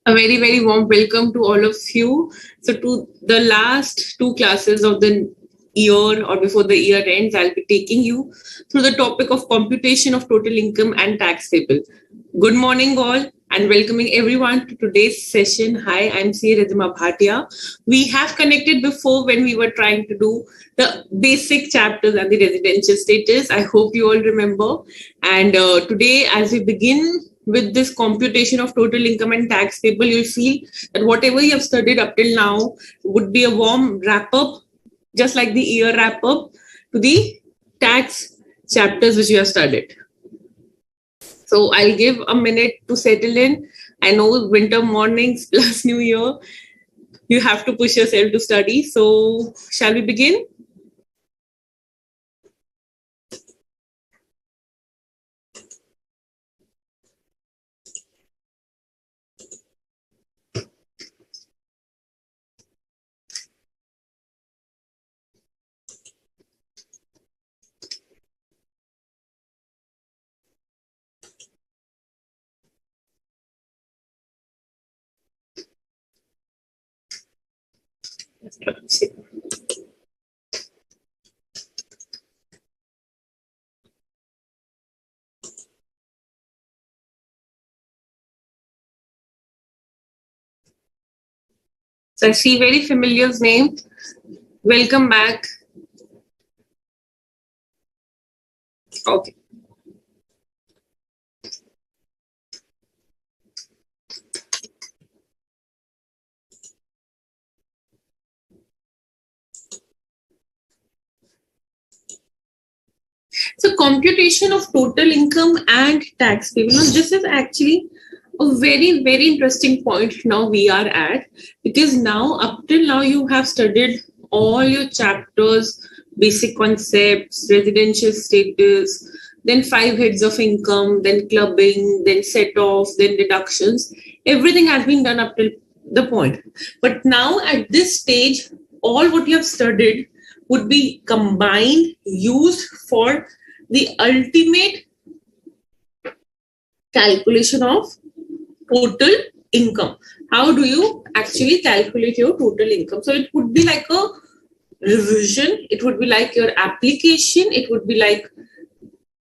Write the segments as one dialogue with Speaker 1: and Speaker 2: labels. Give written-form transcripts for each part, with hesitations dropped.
Speaker 1: A very, very warm welcome to all of you. So, to the last two classes of the year or before the year ends, I'll be taking you through the topic of computation of total income and tax table. Good morning, all, and welcoming everyone to today's session. Hi, I'm C. Ridhima Bhatia. We have connected before when we were trying to do the basic chapters and the residential status. I hope you all remember. And today, as we begin with this computation of total income and tax table, you'll feel that whatever you have studied up till now would be a warm wrap up, just like the year wrap up to the tax chapters which you have studied. So I'll give a minute to settle in. I know winter mornings plus New Year, you have to push yourself to study. So shall we begin? So I see very familiar name. Welcome back. Okay. So computation of total income and tax payment. Now, this is actually a very, very interesting point now we are at, because now up till now you have studied all your chapters, basic concepts, residential status, then 5 heads of income, then clubbing, then set off, then deductions. Everything has been done up till the point. But now at this stage, all what you have studied would be combined, used for the ultimate calculation of total income. How do you actually calculate your total income? So it would be like a revision, it would be like your application, it would be like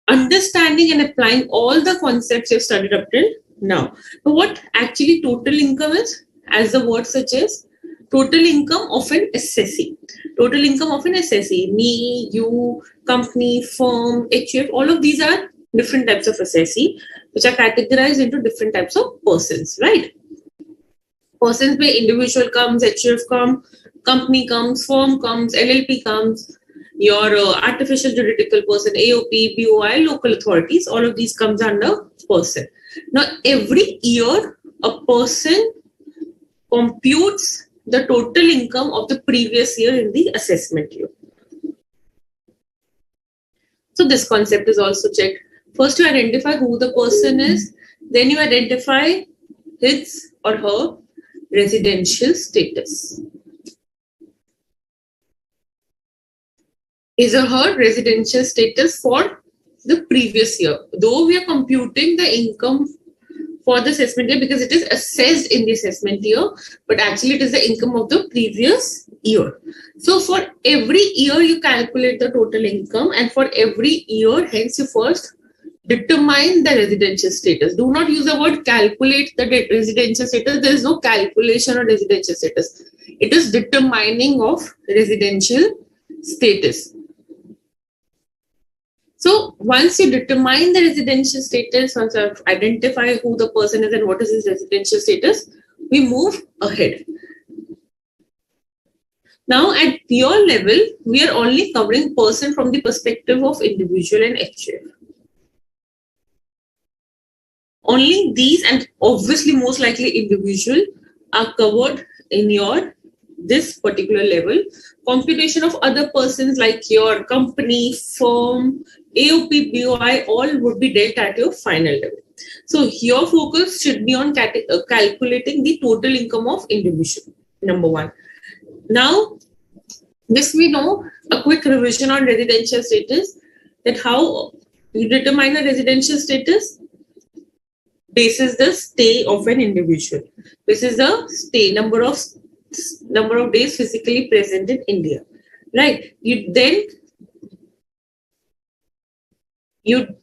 Speaker 1: understanding and applying all the concepts you've studied up till now. So what actually total income is, as the word suggests, total income of an assessee. Total income of an assessee. Me, you, company, firm, HUF, all of these are different types of assessee, which are categorized into different types of persons, right? Persons may individual comes, HUF comes, company comes, firm comes, LLP comes, your artificial juridical person, AOP, BOI, local authorities, all of these comes under person. Now, every year, a person computes the total income of the previous year in the assessment year. So this concept is also checked. First, you identify who the person is. Then you identify his or her residential status. His or her residential status for the previous year. Though we are computing the income for the assessment year because it is assessed in the assessment year, but actually it is the income of the previous year. So for every year you calculate the total income, and for every year, hence you first determine the residential status. Do not use the word calculate the residential status. There is no calculation of residential status. It is determining of residential status. So once you determine the residential status, once you identify who the person is and what is his residential status, we move ahead. Now at your level, we are only covering person from the perspective of individual and HUF. Only these, and obviously most likely individual, are covered in your this particular level. Computation of other persons like your company, firm, AOP, BOI, all would be dealt at your final level. So your focus should be on calculating the total income of individual, number one. Now, this we know, a quick revision on residential status, that how you determine a residential status. basis the stay of an individual. This is the stay number of days physically present in India, right? You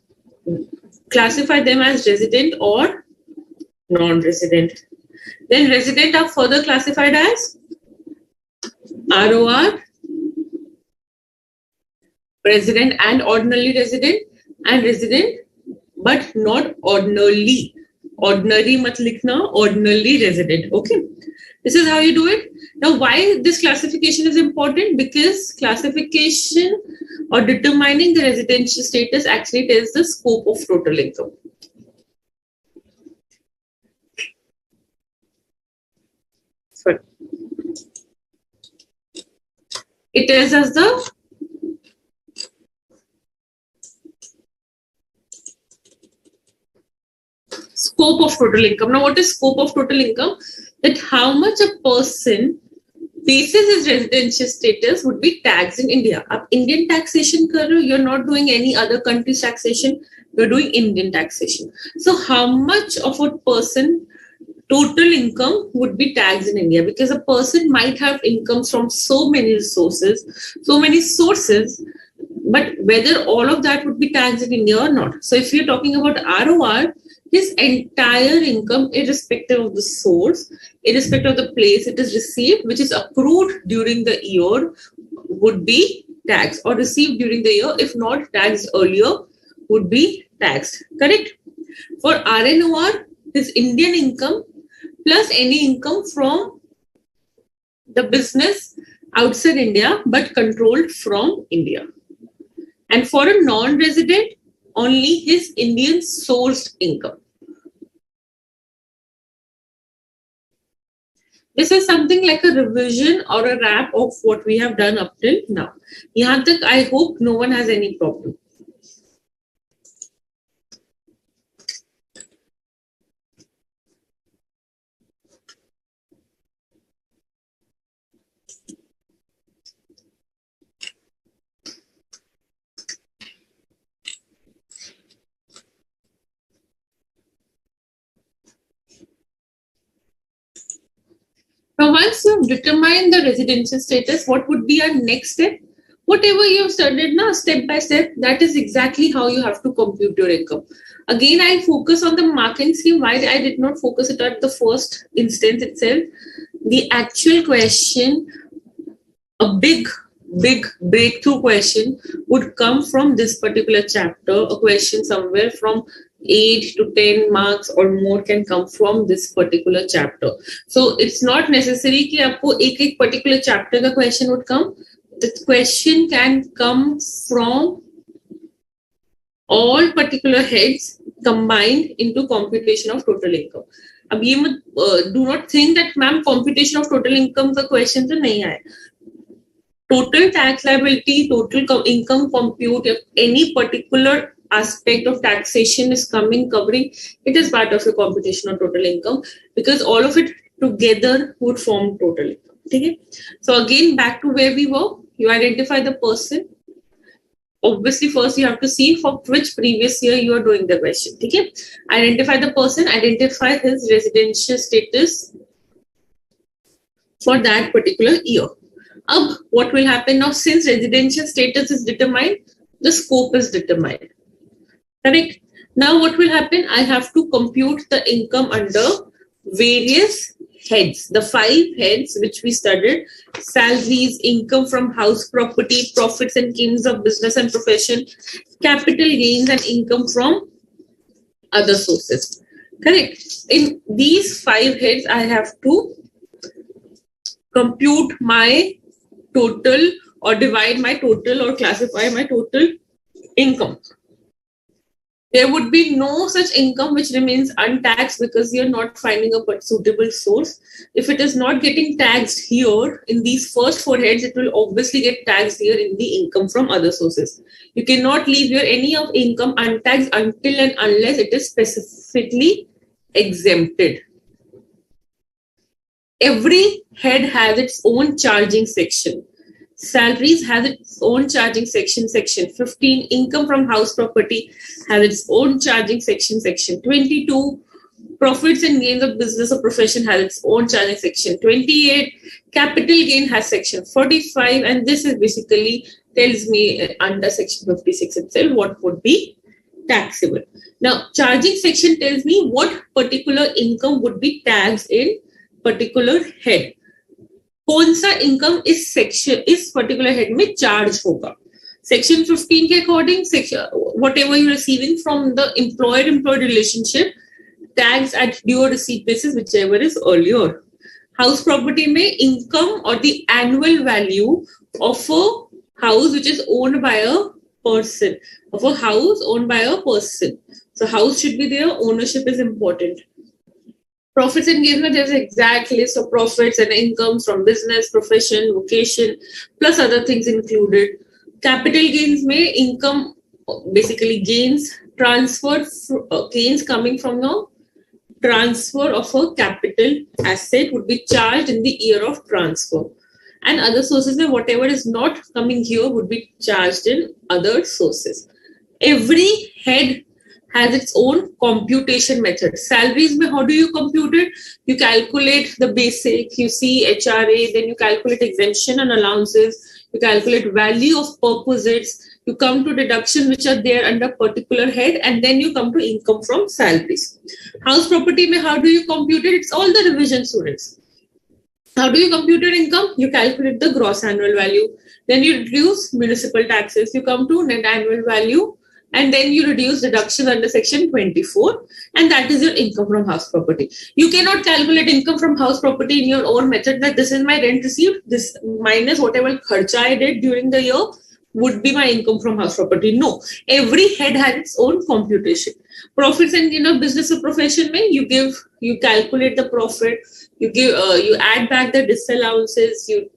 Speaker 1: classify them as resident or non-resident. Then resident are further classified as ROR, resident and ordinarily resident, and resident but not ordinarily. Ordinary mat likhna, ordinarily resident. Okay. This is how you do it. Now, why this classification is important? Because classification or determining the residential status actually tells the scope of total income. Sorry. It tells us the scope of total income. Now, what is scope of total income? That how much a person basis his residential status would be taxed in India. Ab Indian taxation kar rahe ho, you're not doing any other country's taxation, you're doing Indian taxation. So how much of a person total income would be taxed in India? Because a person might have incomes from so many sources, but whether all of that would be taxed in India or not. So if you're talking about ROR, his entire income, irrespective of the source, irrespective of the place it is received, which is accrued during the year, would be taxed, or received during the year, if not taxed earlier, would be taxed. Correct? For RNOR, his Indian income plus any income from the business outside India but controlled from India. And for a non-resident, only his Indian sourced income. This is something like a revision or a wrap of what we have done up till now. Yahan tak I hope no one has any problem. Now, once you have determined the residential status, what would be our next step? Whatever you have studied now, step by step, that is exactly how you have to compute your income. Again, I focus on the marking scheme. Why I did not focus it at the first instance itself? The actual question, a big breakthrough question would come from this particular chapter. A question somewhere from 8 to 10 marks or more can come from this particular chapter. So it's not necessary कि आपको एक particular chapter का question would come. The question can come from all particular heads combined into computation of total income. अब ये मत do not think that ma'am computation of total income का question तो नहीं आया. Total tax liability, total income compute, if any particular aspect of taxation is covering, it is part of your computation of total income, because all of it together would form total income. Okay? So again, back to where we were, you identify the person. Obviously, first you have to see for which previous year you are doing the question. Okay? Identify the person, identify his residential status for that particular year. What will happen now? Since residential status is determined, the scope is determined. Correct? Now what will happen? I have to compute the income under various heads. The 5 heads which we studied: salaries, income from house property, profits and gains of business and profession, capital gains and income from other sources. Correct? In these 5 heads, I have to compute my total or divide my total or classify my total income. There would be no such income which remains untaxed because you're not finding a suitable source. If it is not getting taxed here in these first 4 heads, it will obviously get taxed here in the income from other sources. You cannot leave here any of income untaxed until and unless it is specifically exempted. Every head has its own charging section. Salaries has its own charging section, section 15. Income from house property has its own charging section, section 22. Profits and gains of business or profession has its own charging section 28. Capital gain has section 45, and this is basically tells me under section 56 itself what would be taxable. Now, charging section tells me what particular income would be taxed in particular head. कौन सा income इस section इस particular head में charge होगा. Section 15 के according, whatever you're receiving from the employer-employee relationship, tax at due or receipt basis, whichever is earlier. House property में income or the annual value of a house which is owned by a person, of a house owned by a person. So house should be there, ownership is important. Profits and gains, there's an exact list of profits and incomes from business, profession, vocation, plus other things included. Capital gains में income, basically gains transferred, gains coming from the transfer of a capital asset would be charged in the year of transfer. And other sources where whatever is not coming here would be charged in other sources. Every head has its own computation method. Salaries, how do you compute it? You calculate the basic, you see HRA, then you calculate exemption and allowances, you calculate value of perquisites, you come to deductions which are there under particular head, and then you come to income from salaries. House property, how do you compute it? It's all the revision students. How do you compute your income? You calculate the gross annual value. Then you reduce municipal taxes. You come to net annual value. And then you reduce deductions under section 24. And that is your income from house property. You cannot calculate income from house property in your own method that this is my rent received. This minus whatever kharcha I did during the year would be my income from house property. No. Every head has its own computation. Profits and business or profession mein you calculate the profit. You add back the disallowances, you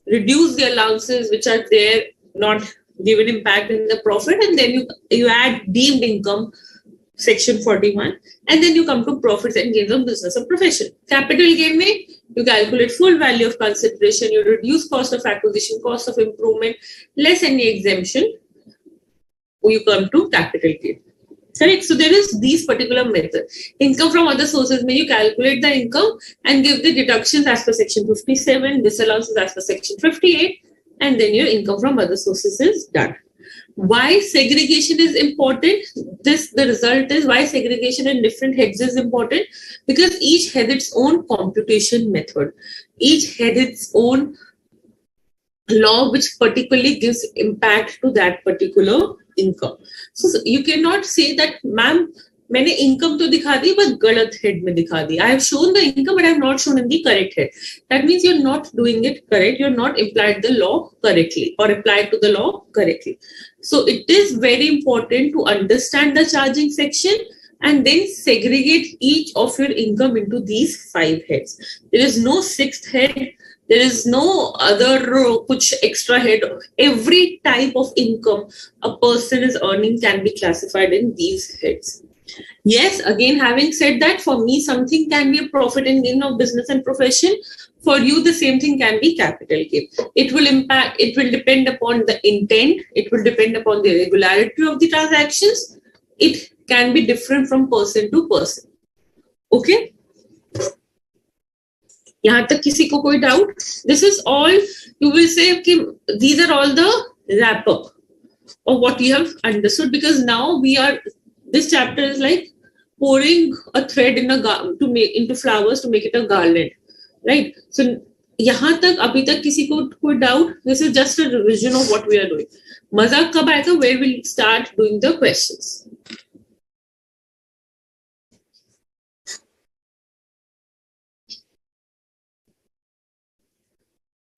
Speaker 1: reduce the allowances which are there, not given impact in the profit, and then you add deemed income, section 41, and then you come to profits and gains of business or profession. Capital gain mein, you calculate full value of consideration, you reduce cost of acquisition, cost of improvement, less any exemption, you come to capital gain. Correct. So there is these particular methods. Income from other sources, may you calculate the income and give the deductions as per section 57, disallowances as per section 58, and then your income from other sources is done. Why segregation is important? The result is why segregation in different heads is important, because each has its own computation method. Each has its own law which particularly gives impact to that particular income. So you cannot say that, ma'am, मैंने income तो दिखा दी but गलत head में दिखा दी. I have shown the income but I have not shown in the correct head. That means you're not doing it correct. You're not applied the law correctly or applied to the law correctly. So it is very important to understand the charging section and then segregate each of your income into these 5 heads. There is no 6th head. There is no other kuch extra head. Every type of income a person is earning can be classified in these heads. Yes, again, having said that, for me, something can be a profit and gain of business and profession. For you, the same thing can be capital gain. It will depend upon the intent. It will depend upon the regularity of the transactions. It can be different from person to person. Okay? यहाँ तक किसी को कोई doubt? This is all, you will say, okay, these are all the wrap up of what you have understood, because now this chapter is like pouring a thread into flowers to make it a garland, right? So यहाँ तक अभी तक किसी को कोई doubt? This is just a revision of what we are doing. मजा कब आएगा? Where we'll start doing the questions.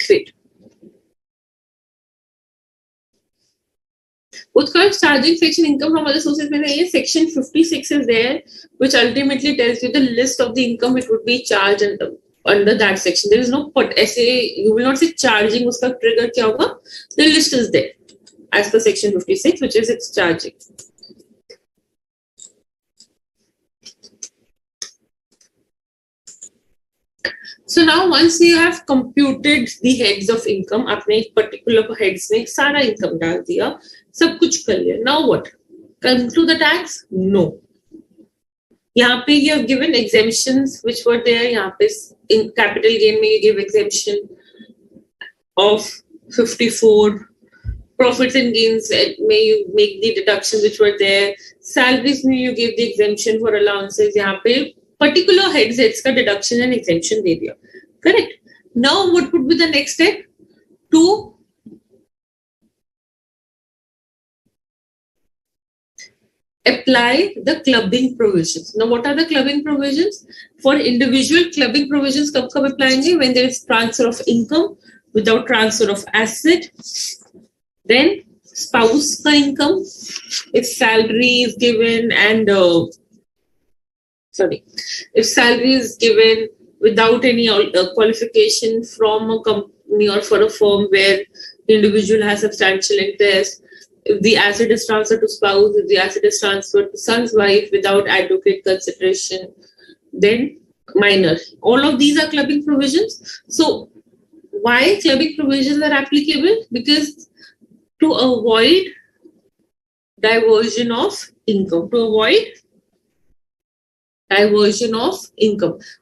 Speaker 1: Great. Utkarsh, charging section, income from other sources में है. Section 56 is there, which ultimately tells you the list of the income which would be charged under that section. There is no essay. You will not say charging. उसका trigger क्या होगा? The list is there as per section 56, which is its charging. So now once you have computed the heads of income, आपने एक particular heads में सारा income डाल दिया, सब कुछ कर लिया. Now what? Come to the tax? No. यहाँ पे you have given exemptions which were there. यहाँ पे in capital gain में you give exemption of 54. Profits and gains may you make the deductions which were there. Salaries may you give the exemption for allowances. यहाँ पे particular heads का deduction and exemption दे दिया. Correct. Now what would be the next step? To apply the clubbing provisions. Now, what are the clubbing provisions? For individual, clubbing provisions कब applying? When there is transfer of income without transfer of asset. Then spouse ka income, if salary is given and if salary is given without any qualification from a company or for a firm where the individual has substantial interest. If the asset is transferred to spouse, if the asset is transferred to son's wife without adequate consideration, then minor. All of these are clubbing provisions. So why clubbing provisions are applicable? Because to avoid diversion of income.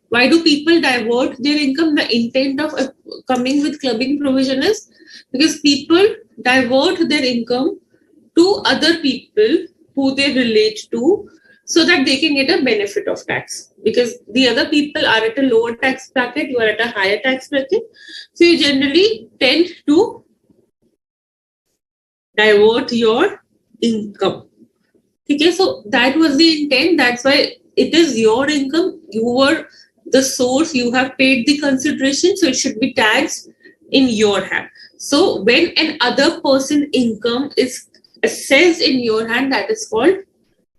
Speaker 1: Why do people divert their income? The intent of coming with clubbing provision is because people divert their income to other people who they relate to so that they can get a benefit of tax. Because the other people are at a lower tax bracket, you are at a higher tax bracket. So you generally tend to divert your income. Okay, so that was the intent. That's why it is your income. You were the source. You have paid the consideration, so it should be taxed in your hand. So when an other person income is assessed in your hand, that is called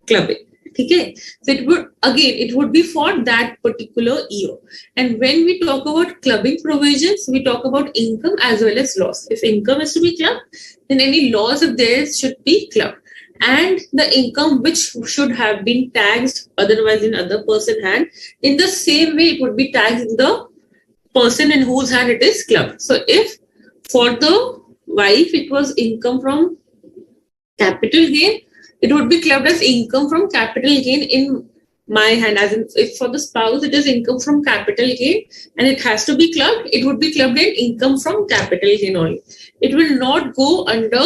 Speaker 1: clubbing. Okay, so it would be for that particular year. And when we talk about clubbing provisions, we talk about income as well as loss. If income is to be clubbed, then any loss of theirs should be clubbed. And the income which should have been taxed otherwise in other person hand, in the same way it would be taxed in the person in whose hand it is clubbed. So if for the wife it was income from capital gain, it would be clubbed as income from capital gain in my hand. As in, if for the spouse it is income from capital gain and it has to be clubbed, it would be clubbed in income from capital gain only. It will not go under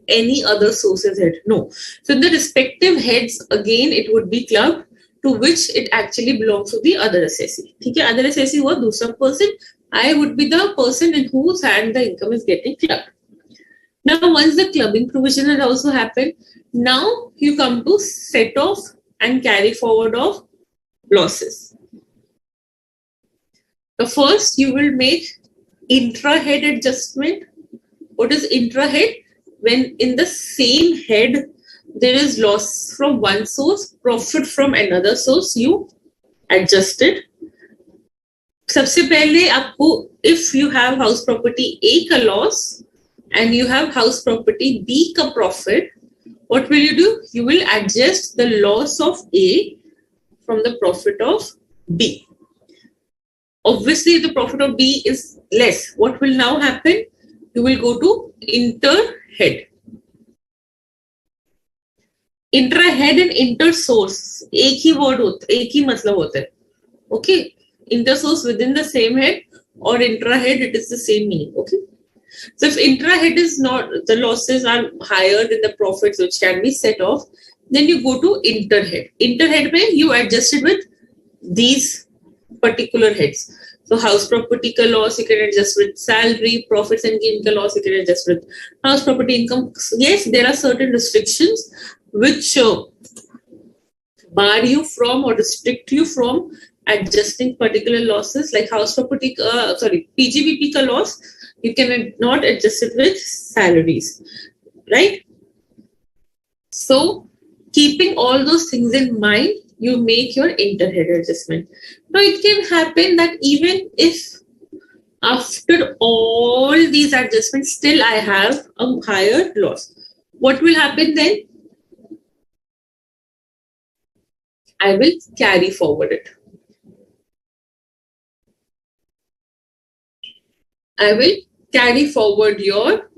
Speaker 1: any other sources head. No. So in the respective heads, again, it would be clubbed to which it actually belongs to the other assessee. Okay, other assessee was दूसरा person. I would be the person in whose hand the income is getting clubbed. Now, once the clubbing provision has also happened, now you come to set off and carry forward of losses. The first, you will make intra-head adjustment. What is intra-head? When in the same head, there is loss from one source, profit from another source, you adjust it. सबसे पहले आपको, if you have house property A का loss and you have house property B का profit, what will you do? You will adjust the loss of A from the profit of B. Obviously, the profit of B is less. What will now happen? You will go to inter-head. Intra-head and inter-source. एक ही word होता है, एक ही मतलब होता है. Okay? Inter-source within the same head or intra-head, it is the same meaning. Okay? So if intra-head is not, the losses are higher than the profits which can be set off, then you go to inter-head. Inter-head mein you adjust it with these particular heads. So house property ka loss you can adjust with salary, profits and gain ka loss you can adjust with house property income. Yes, there are certain restrictions which bar you from or restrict you from adjusting particular losses, like house property, PGBP ka loss, you cannot adjust it with salaries, right? So keeping all those things in mind, you make your inter-head adjustment. Now it can happen that even if after all these adjustments, still I have a higher loss. What will happen then? I will carry forward it. I will carry forward your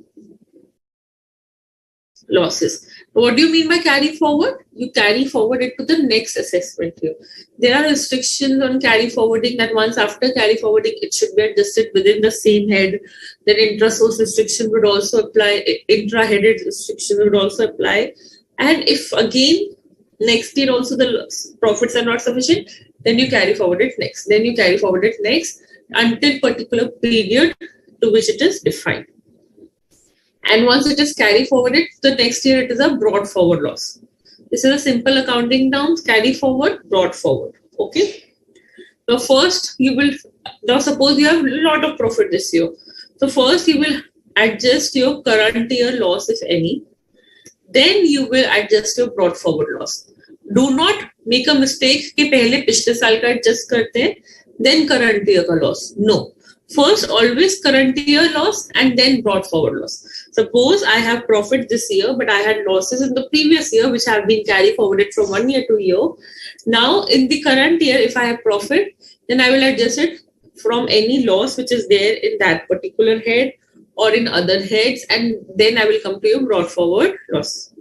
Speaker 1: losses. What do you mean by carry forward? You carry forward it to the next assessment year. There are restrictions on carry forwarding that once after carry forwarding, it should be adjusted within the same head. Then intra-source restriction would also apply, intra-headed restriction would also apply. And if again, next year also the profits are not sufficient, then you carry forward it next. Then you carry forward it next until particular period to which it is defined. And once it is carry forwarded, the next year it is a brought forward loss. This is a simple accounting terms, carry forward, brought forward. Okay. So first you will, now suppose you have a lot of profit this year. So first you will adjust your current year loss, if any. Then you will adjust your brought forward loss. Do not make a mistake कि पहले पिछले साल का adjust करते हैं, then current year का loss. No. First, always current year loss and then brought forward loss. Suppose I have profit this year, but I had losses in the previous year, which have been carried forwarded from 1 year to year. Now, in the current year, if I have profit, then I will adjust it from any loss which is there in that particular head or in other heads, and then I will come to your brought forward loss.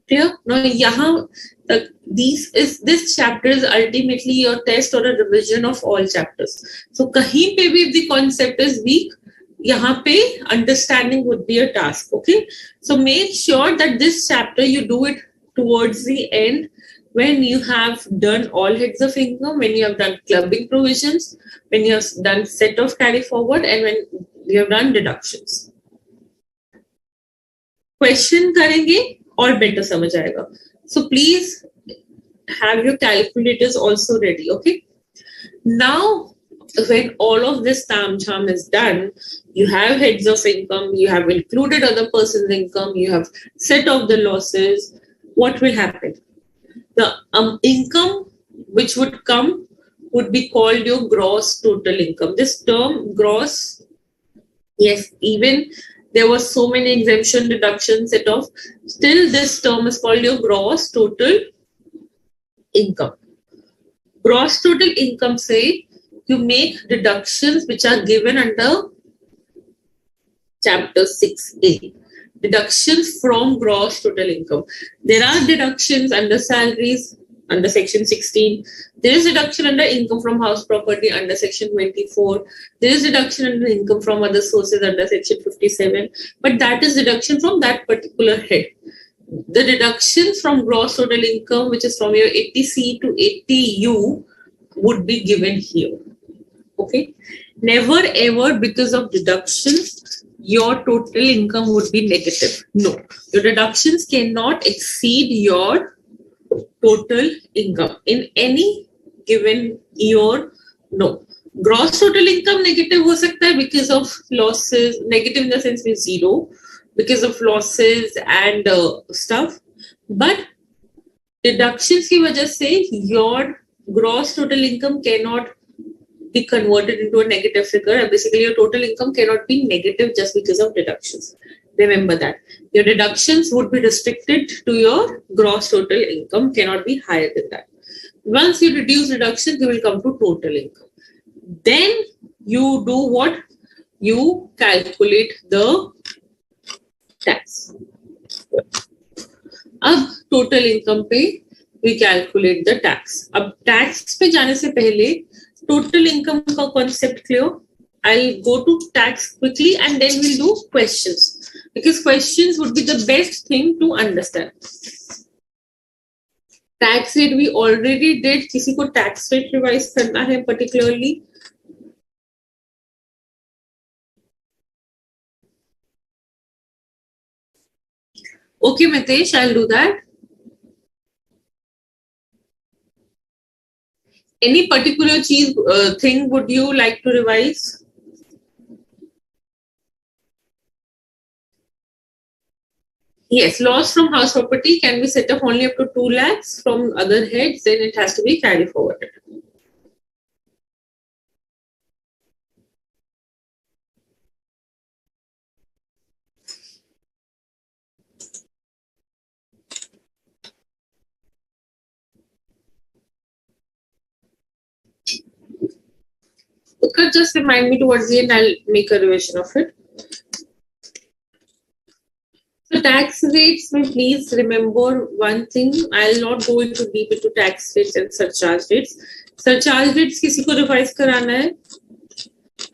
Speaker 1: Clear? Now, this chapter is ultimately your test or a revision of all chapters. So, kahin pe bhi if the concept is weak, yahan pe understanding would be a task. Okay. So, make sure that this chapter you do it towards the end when you have done all heads of income, when you have done clubbing provisions, when you have done set of carry forward, and when you have done deductions. Question करेंगे और better समझ आएगा. So please have your calculators also ready. Okay. Now, when all of this tam-cham is done, you have heads of income, you have included other person's income, you have set off the losses. What will happen? The income which would come would be called your gross total income. This term gross, yes, even there was so many exemption deductions set off, still this term is called your gross total income. Gross total income say you make deductions which are given under chapter 6A. Deductions from gross total income. There are deductions under salaries under section 16. There is deduction under income from house property under section 24. There is deduction under income from other sources under section 57. But that is deduction from that particular head. The deductions from gross total income, which is from your 80C to 80U, would be given here. Okay. Never ever because of deductions, your total income would be negative. No. Your deductions cannot exceed your total income in any given year. No. Gross total income negative हो सकता है because of losses. Negative in the sense means zero because of losses and stuff. But deductions की वजह से your gross total income cannot be converted into a negative figure. Basically, your total income cannot be negative just because of deductions. Remember that. Your deductions would be restricted to your gross total income, cannot be higher than that. Once you reduce deductions, you will come to total income. Then you do what? You calculate the tax. अब total income पे we calculate the tax. अब tax पे जाने से पहले total income का concept clear? I'll go to tax quickly and then we'll do questions because questions would be the best thing to understand. Tax rate we already did. किसी को tax rate revise करना है particularly? Okay, Mitesh, I'll do that. Any particular thing would you like to revise? Yes, loss from house property can be set up only up to 2 lakhs. From other heads, then it has to be carried forwarded. Okay, just remind me towards the end, I'll make a revision of it. So tax rates, please remember one thing. I'll not go into deep into tax rates and surcharge rates. Surcharge rates किसी को revise कराना है?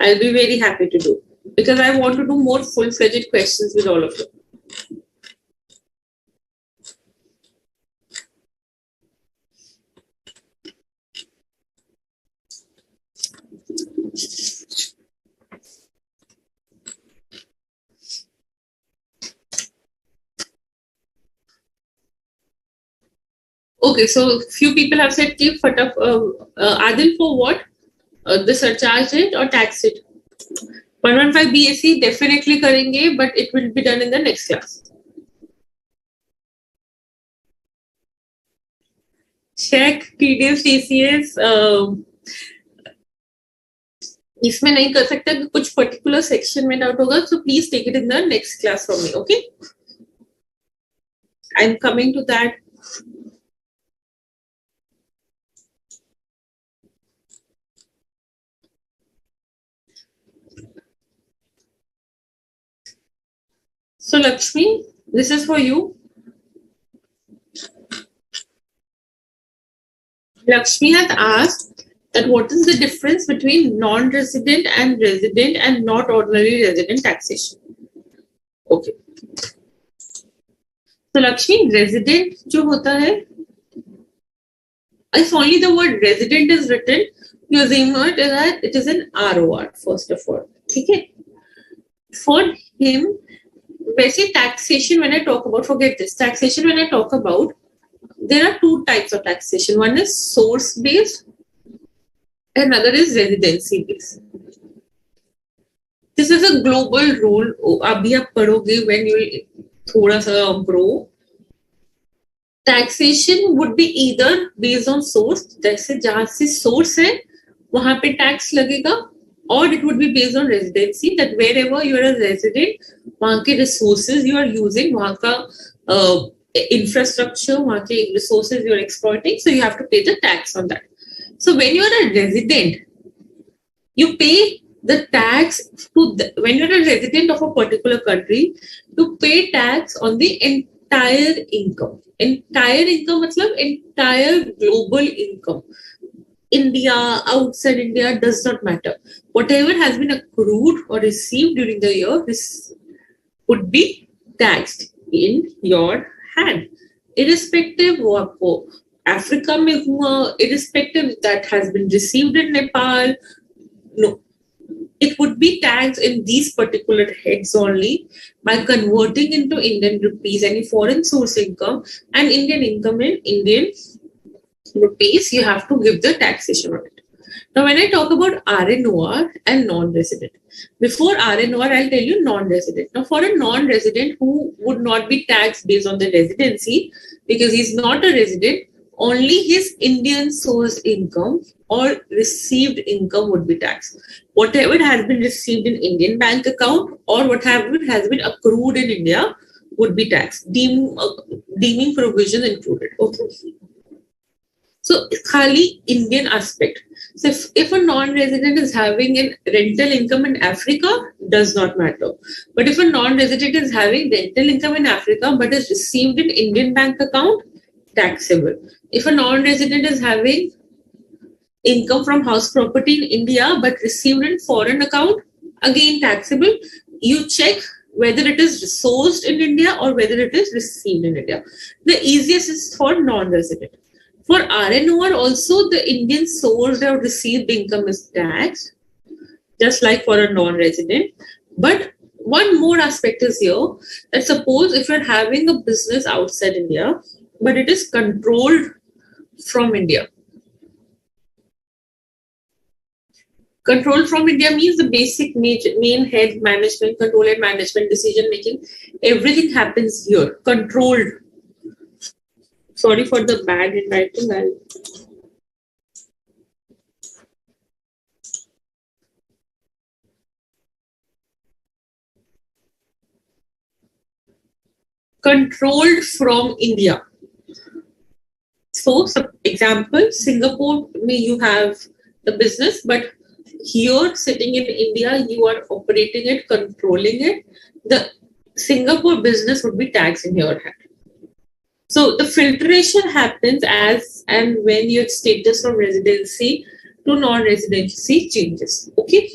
Speaker 1: I'll be very happy to do because I want to do more full-fledged questions with all of you. Okay, so few people have said कि Adil, for what? The surcharge rate or tax rate? 115 BSc definitely करेंगे, but it will be done in the next class. Check TDS TCS. इसमें नहीं कर सकता कि कुछ particular section में doubt होगा, so please take it in the next class from me. Okay? I'm coming to that. So Lakshmi, this is for you. Lakshmi has asked that what is the difference between non-resident and not ordinary resident taxation? Okay. So Lakshmi, resident जो होता है, if only the word resident is written, you assume that it is an ROR first of all. Okay. For him, basically taxation, when I talk about, forget this, taxation when I talk about, there are two types of taxation. One is source based, another is residency based. This is a global rule. अभी आप पढ़ोगे when you थोड़ा सा grow. Taxation would be either based on source, जैसे जहाँ से source है वहाँ पे tax लगेगा, or it would be based on residency, that wherever you are a resident, वहाँ के resources you are using, वहाँ का infrastructure, वहाँ के resources you are exploiting, so you have to pay the tax on that. So when you are a resident, you pay the tax to when you're a resident of a particular country, you pay tax on the entire income. Entire income मतलब entire global income. India, outside India, does not matter. Whatever has been accrued or received during the year, this would be taxed in your hand. Irrespective वो आपको Africa में हुआ, irrespective that has been received in Nepal, no. It would be taxed in these particular heads only by converting into Indian rupees any foreign source income and Indian income in Indian rupees. You have to give the taxation on it. Now, when I talk about RNOR and non-resident, before RNOR, I'll tell you non-resident. Now, for a non-resident who would not be taxed based on the residency because he's not a resident, only his Indian source income or received income would be taxed. Whatever has been received in Indian bank account or whatever has been accrued in India would be taxed. Deeming provision included. Okay. So, khali Indian aspect. So, if a non-resident is having a rental income in Africa, does not matter. But if a non-resident is having rental income in Africa but is received in Indian bank account, taxable. If a non-resident is having income from house property in India but received in foreign account, again taxable. You check whether it is sourced in India or whether it is received in India. The easiest is for non-resident. For RNOR also, the Indian sourced or received income is taxed, just like for a non-resident. But one more aspect is here, that suppose if you're having a business outside India, but it is controlled from India. Control from India means the basic main head management, control and management, decision making, everything happens here, controlled. Sorry for the bad handwriting. Controlled from India. So, example, Singapore, you have the business, but here sitting in India, you are operating it, controlling it. The Singapore business would be taxed in your hand. So the filtration happens as and when your status from residency to non-residency changes. Okay,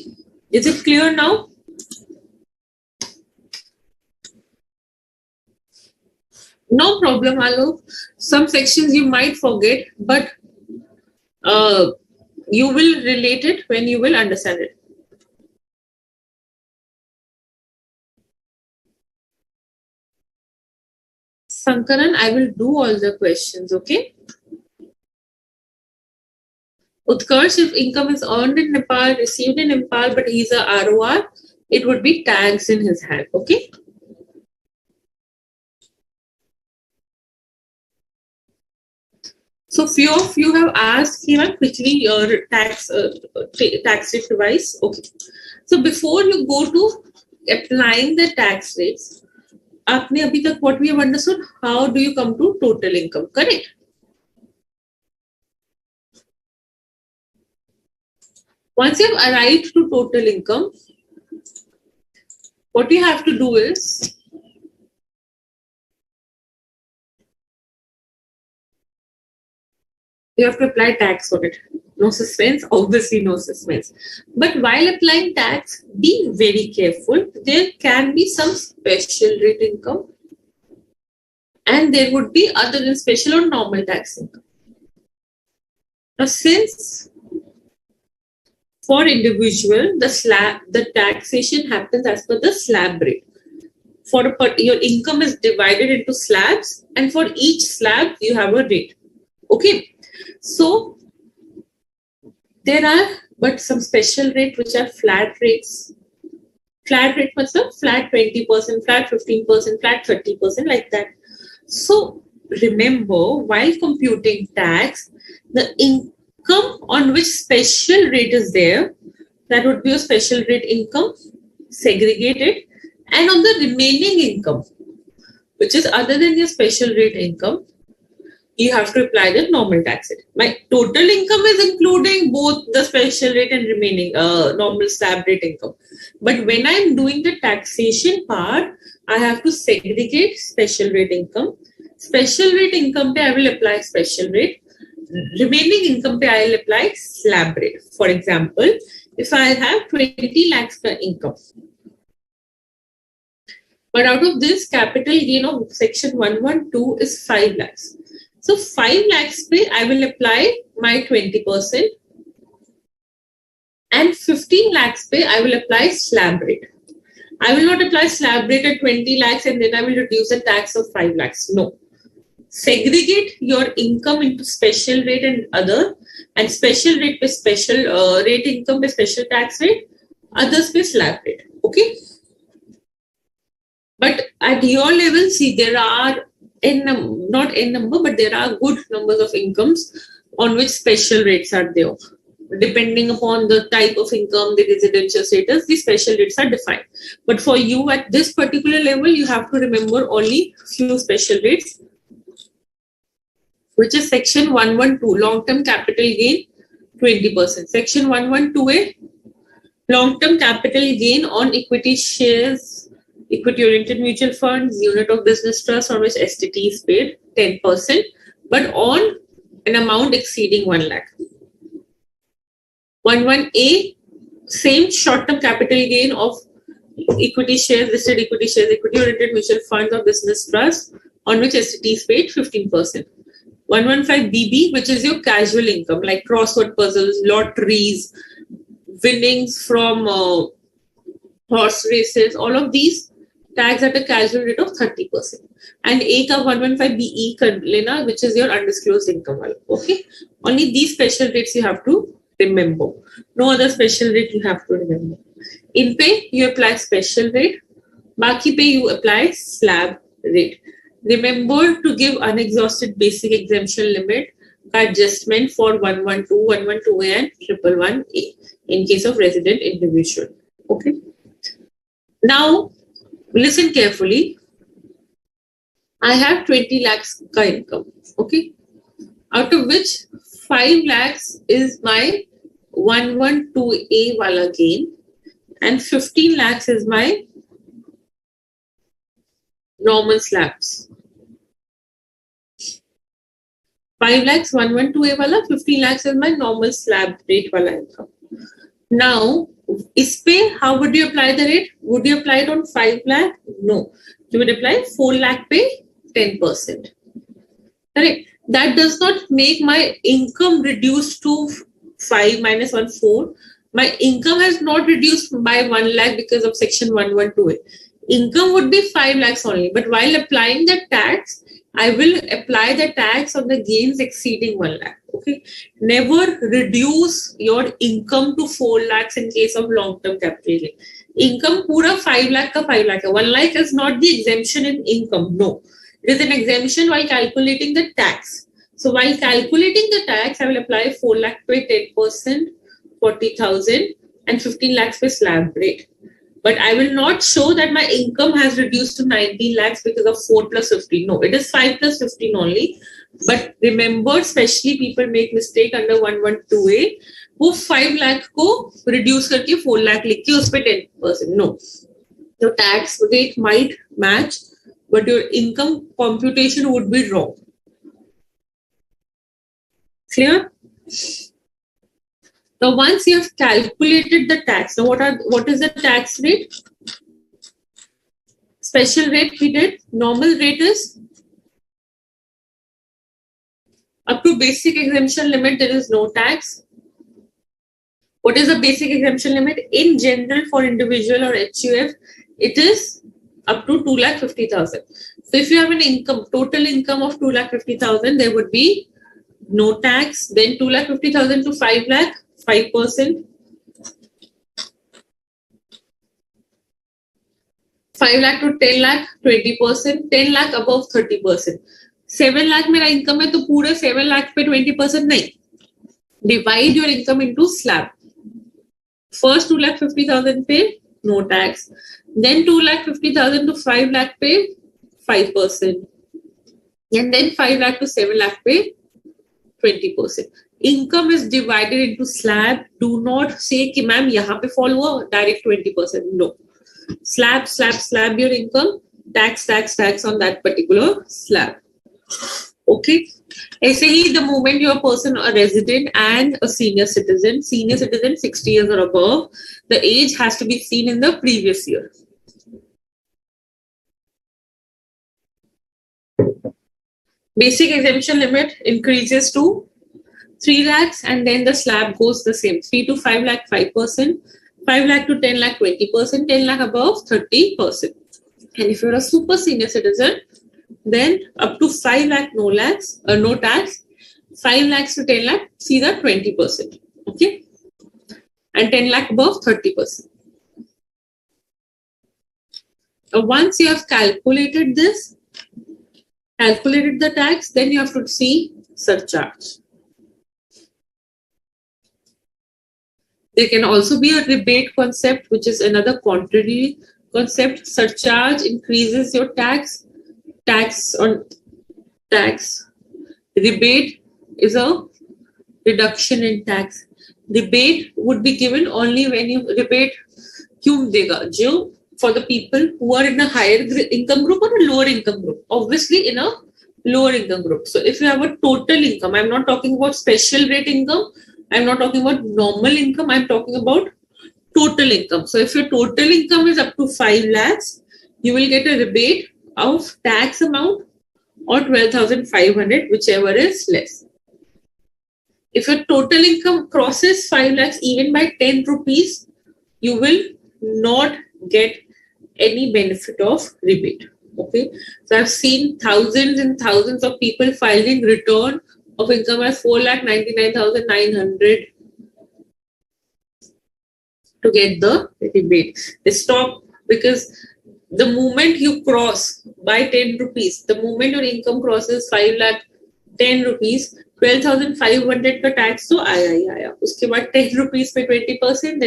Speaker 1: is it clear now? No problem, Alok. Some sections you might forget, but you will relate it when you will understand it. Sankaran, I will do all the questions, okay? Utkarsh, if income is earned in Nepal, received in Nepal, but he's a ROR, it would be tags in his hand, okay? So few of you have asked here quickly your tax rate device. Okay. So before you go to applying the tax rates, आपने अभी तक what we have understood, how do you come to total income, correct? Once you have arrived to total income, what you have to do is you have to apply tax on it. No suspense, obviously no suspense. But while applying tax, be very careful. There can be some special rate income and there would be other than special or normal tax income. Now, since for individual, the taxation happens as per the slab rate. Your income is divided into slabs, and for each slab you have a rate. Okay, so there are but some special rate which are flat rates. Flat rate means flat 20%, flat 15%, flat 30%, like that. So remember, while computing tax, the income on which special rate is there, that would be a special rate income, segregated, and on the remaining income, which is other than your special rate income, you have to apply the normal tax rate. My total income is including both the special rate and remaining normal slab rate income. But when I'm doing the taxation part, I have to segregate special rate income. Special rate income pe I will apply special rate. Remaining income pe I will apply slab rate. For example, if I have 20 lakhs per income, but out of this, capital gain of section 112 is 5 lakhs. So 5 lakhs pe I will apply my 20% and 15 lakhs pe I will apply slab rate. I will not apply slab rate at 20 lakhs and then I will reduce the tax of 5 lakhs. No. Segregate your income into special rate and other, and special rate pe special rate income pe special tax rate, others pe slab rate. Okay. But at your level, see, there are not n number, but there are good numbers of incomes on which special rates are there. Depending upon the type of income, the residential status, the special rates are defined. But for you at this particular level, you have to remember only few special rates, which is section 112, long-term capital gain 20%. Section 112A, long-term capital gain on equity shares, equity-oriented mutual funds, unit of business trust on which STT is paid 10%, but on an amount exceeding 1 lakh. 11A, same short-term capital gain of equity shares, listed equity shares, equity-oriented mutual funds or business trust on which STT is paid 15%. 115BB, which is your casual income like crossword puzzles, lotteries, winnings from horse races, all of these tags at a casual rate of 30%. And A ka 115BE kar lena, which is your undisclosed income. Okay, only these special rates you have to remember. No other special rate you have to remember. In pay, you apply special rate. Baki pay, you apply slab rate. Remember to give unexhausted basic exemption limit adjustment for 112, 112A and 111A in case of resident individual. Okay. Now, listen carefully. I have 20 lakhs ka income. Okay. Out of which 5 lakhs is my 112A wala gain and 15 lakhs is my normal slabs. 5 lakhs 112A wala, 15 lakhs is my normal slab rate wala income. Now, ISPE, how would you apply the rate? Would you apply it on 5 lakh? No. You would apply 4 lakh pay 10%. Correct. That does not make my income reduced to 5 minus 1, 4. My income has not reduced by 1 lakh because of section 112A. Income would be 5 lakhs only. But while applying the tax, I will apply the tax on the gains exceeding 1 lakh. Okay. Never reduce your income to 4 lakhs in case of long-term capital gain. Income pura 5 lakh ka 5 lakh. 1 lakh is not the exemption in income. No. It is an exemption while calculating the tax. So while calculating the tax, I will apply 4 lakh pay 10%, 40,000 and 15 lakhs pay slab rate. But I will not show that my income has reduced to 19 lakhs because of 4 plus 15. No, it is 5 plus 15 only. But remember, especially people make mistake under 112A, वो 5 lakh को reduce करके 4 lakh लिख के उस पे 10%. No, the tax rate might match, but your income computation would be wrong. Clear? Now, once you have calculated the tax, now what is the tax rate? Special rate we did. Normal rate is up to basic exemption limit, there is no tax. What is the basic exemption limit? In general, for individual or HUF, it is up to 2,50,000. So if you have an income, total income of 2,50,000, there would be no tax. Then 2,50,000 to 5 lakh, 5%. 5 lakh to 10 lakh, 20%. 10 lakh above 30%. 7 lakh मेरा income है तो पूरे 7 lakh पे 20% नहीं. Divide your income into slab. First 2,50,000 pay, no tax. Then 2,50,000 to 5 lakh pay, 5%. And then 5 lakh to 7 lakh pay, 20%. Income is divided into slab. Do not say कि ma'am यहाँ पे fall हुआ direct 20%. No. Slab your income. Tax on that particular slab. Okay. ऐसे ही the moment you're a person, a resident and a senior citizen 60 years or above, the age has to be seen in the previous year. Basic exemption limit increases to 3 lakhs and then the slab goes the same. 3 to 5 lakh 5%, 5 lakh to 10 lakh 20%, 10 lakh above 30%. And if you're a super senior citizen, then up to 5 lakh no tax, 5 lakhs to 10 lakh, see the 20%. Okay. And 10 lakh above 30%. Once you have calculated this, calculated the tax, then you have to see surcharge. There can also be a rebate concept, which is another contrary concept. Surcharge increases your tax. Tax on tax. Rebate is a reduction in tax. Rebate would be given only when you rebate क्यों देगा? जो for the people who are in a higher income group or a lower income group. Obviously in a lower income group. So if you have a total income, I'm not talking about special rate income. I'm not talking about normal income. I'm talking about total income. So if your total income is up to 5 lakhs, you will get a rebate of tax amount or 12,500, whichever is less. If your total income crosses 5 lakhs even by 10 rupees, you will not get any benefit of rebate. Okay. So I've seen thousands and thousands of people filing return of income as 4,99,900 to get the rebate. They stop because the moment you cross by 10 rupees, the moment your income crosses 5 lakh 10 rupees, 12,500 का tax तो आया. उसके बाद 10 rupees पे 20%,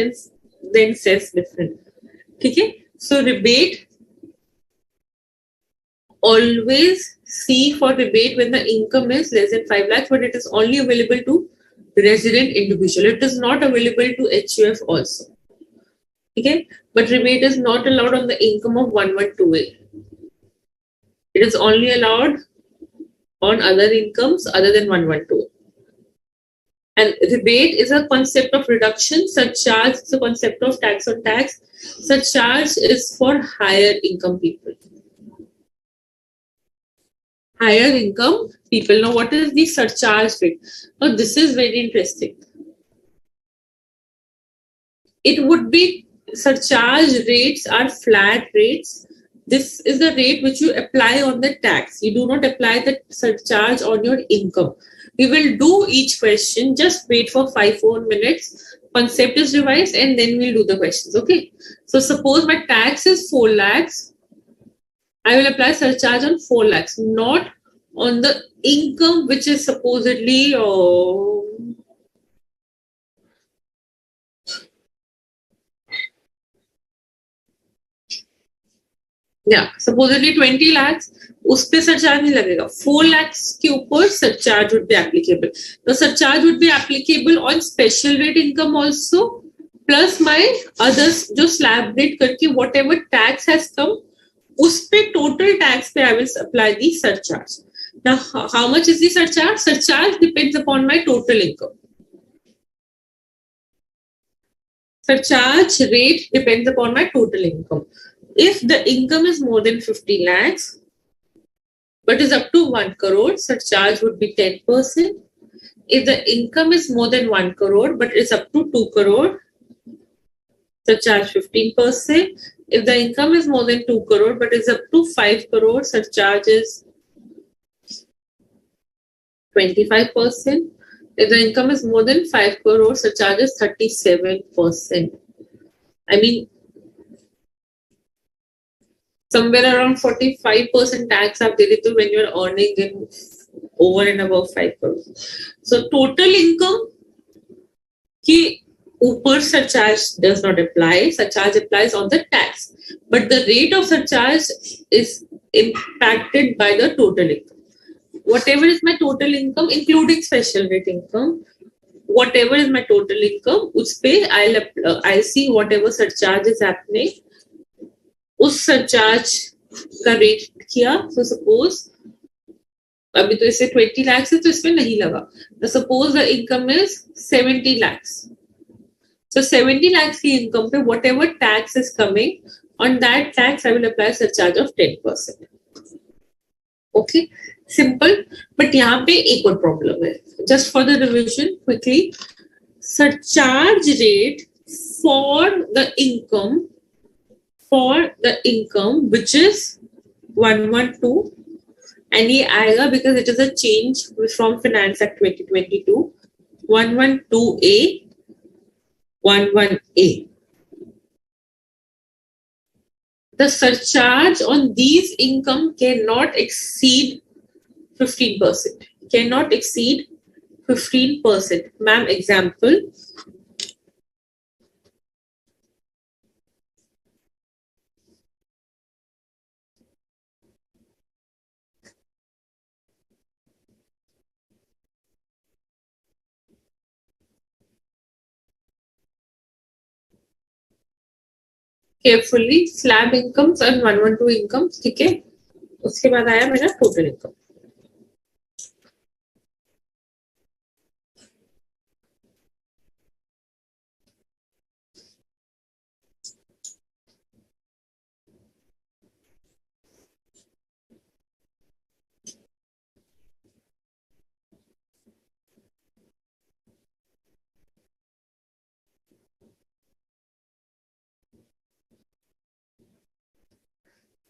Speaker 1: then says different. ठीक है? So rebate, always see for rebate when the income is less than 5 lakhs, but it is only available to resident individual. It is not available to HUF also. Okay, but rebate is not allowed on the income of 112A. It is only allowed on other incomes other than 112. And rebate is a concept of reduction. Surcharge is a concept of tax on tax. Surcharge is for higher income people. Higher income people. Now, what is the surcharge rate? Now, this is very interesting. It would be surcharge rates are flat rates. This is the rate which you apply on the tax. You do not apply the surcharge on your income. We will do each question. Just wait for 5 more minutes. Concept is revised and then we'll do the questions. Okay. So suppose my tax is 4 lakhs. I will apply surcharge on 4 lakhs, not on the income which is supposedly supposedly 20 lakhs. उस पे surcharge नहीं लगेगा. 4 lakhs के ऊपर surcharge would be applicable. The surcharge would be applicable on special rate income also, plus my others जो slab rate करके whatever tax has come, उस पे total tax पे I will apply the surcharge. Now, how much is the surcharge? Surcharge depends upon my total income. Surcharge rate depends upon my total income. If the income is more than 50 lakhs, but is up to 1 crore, surcharge would be 10%. If the income is more than 1 crore, but is up to 2 crore, surcharge 15%. If the income is more than 2 crore, but is up to 5 crore, surcharge is 25%. If the income is more than 5 crore, surcharge is 37%. I mean, somewhere around 45% tax आप दे देते हो when you are earning in over and above 5 crore. So total income की ऊपर surcharge does not apply. Surcharge applies on the tax, but the rate of surcharge is impacted by the total income. Whatever is my total income, including special rate income, whatever is my total income, उस पे I'll see whatever surcharge is happening. उस surcharge का rate किया. So suppose अभी तो इससे 20 lakhs है तो इसमें नहीं लगा. Suppose the income is 70 lakhs. So 70 lakhs की income पे whatever tax is coming, on that tax I will apply surcharge of 10%. Okay, simple. But यहाँ पे एक और problem है. Just for the revision quickly, surcharge rate for the income which is 112, and ये आएगा because it is a change from Finance Act 2022, 112A, 11A. The surcharge on these income cannot exceed 15%. Cannot exceed 15%. Ma'am, example. Carefully, slab incomes and 112 incomes, ठीक है. उसके बाद आया मेरा total income.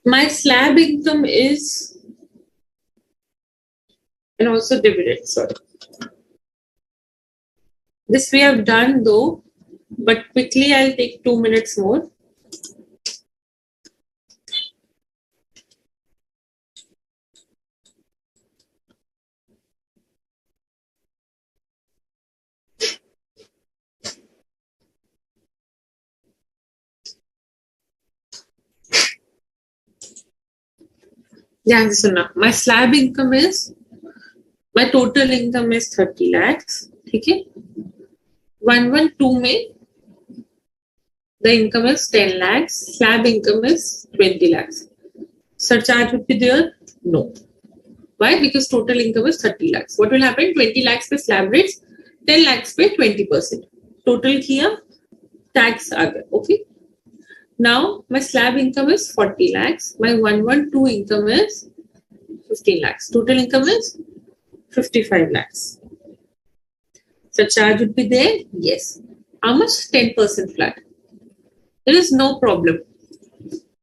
Speaker 1: My slab income is, and also dividend, sorry. This we have done though, but quickly I'll take 2 minutes more. ध्यान से सुनना. My slab income is, my total income is 30 lakhs. ठीक है. 112 में the income is 10 lakhs. Slab income is 20 lakhs. Surcharge would be there No. Why? Because total income is 30 lakhs. What will happen? 20 lakhs पे slab rates, 10 lakhs पे 20%. Total किया, tax आ गया. Okay. Now my slab income is 40 lakhs. My 112 income is 15 lakhs. Total income is 55 lakhs. Surcharge would be there? Yes. How much? 10% flat. There is no problem.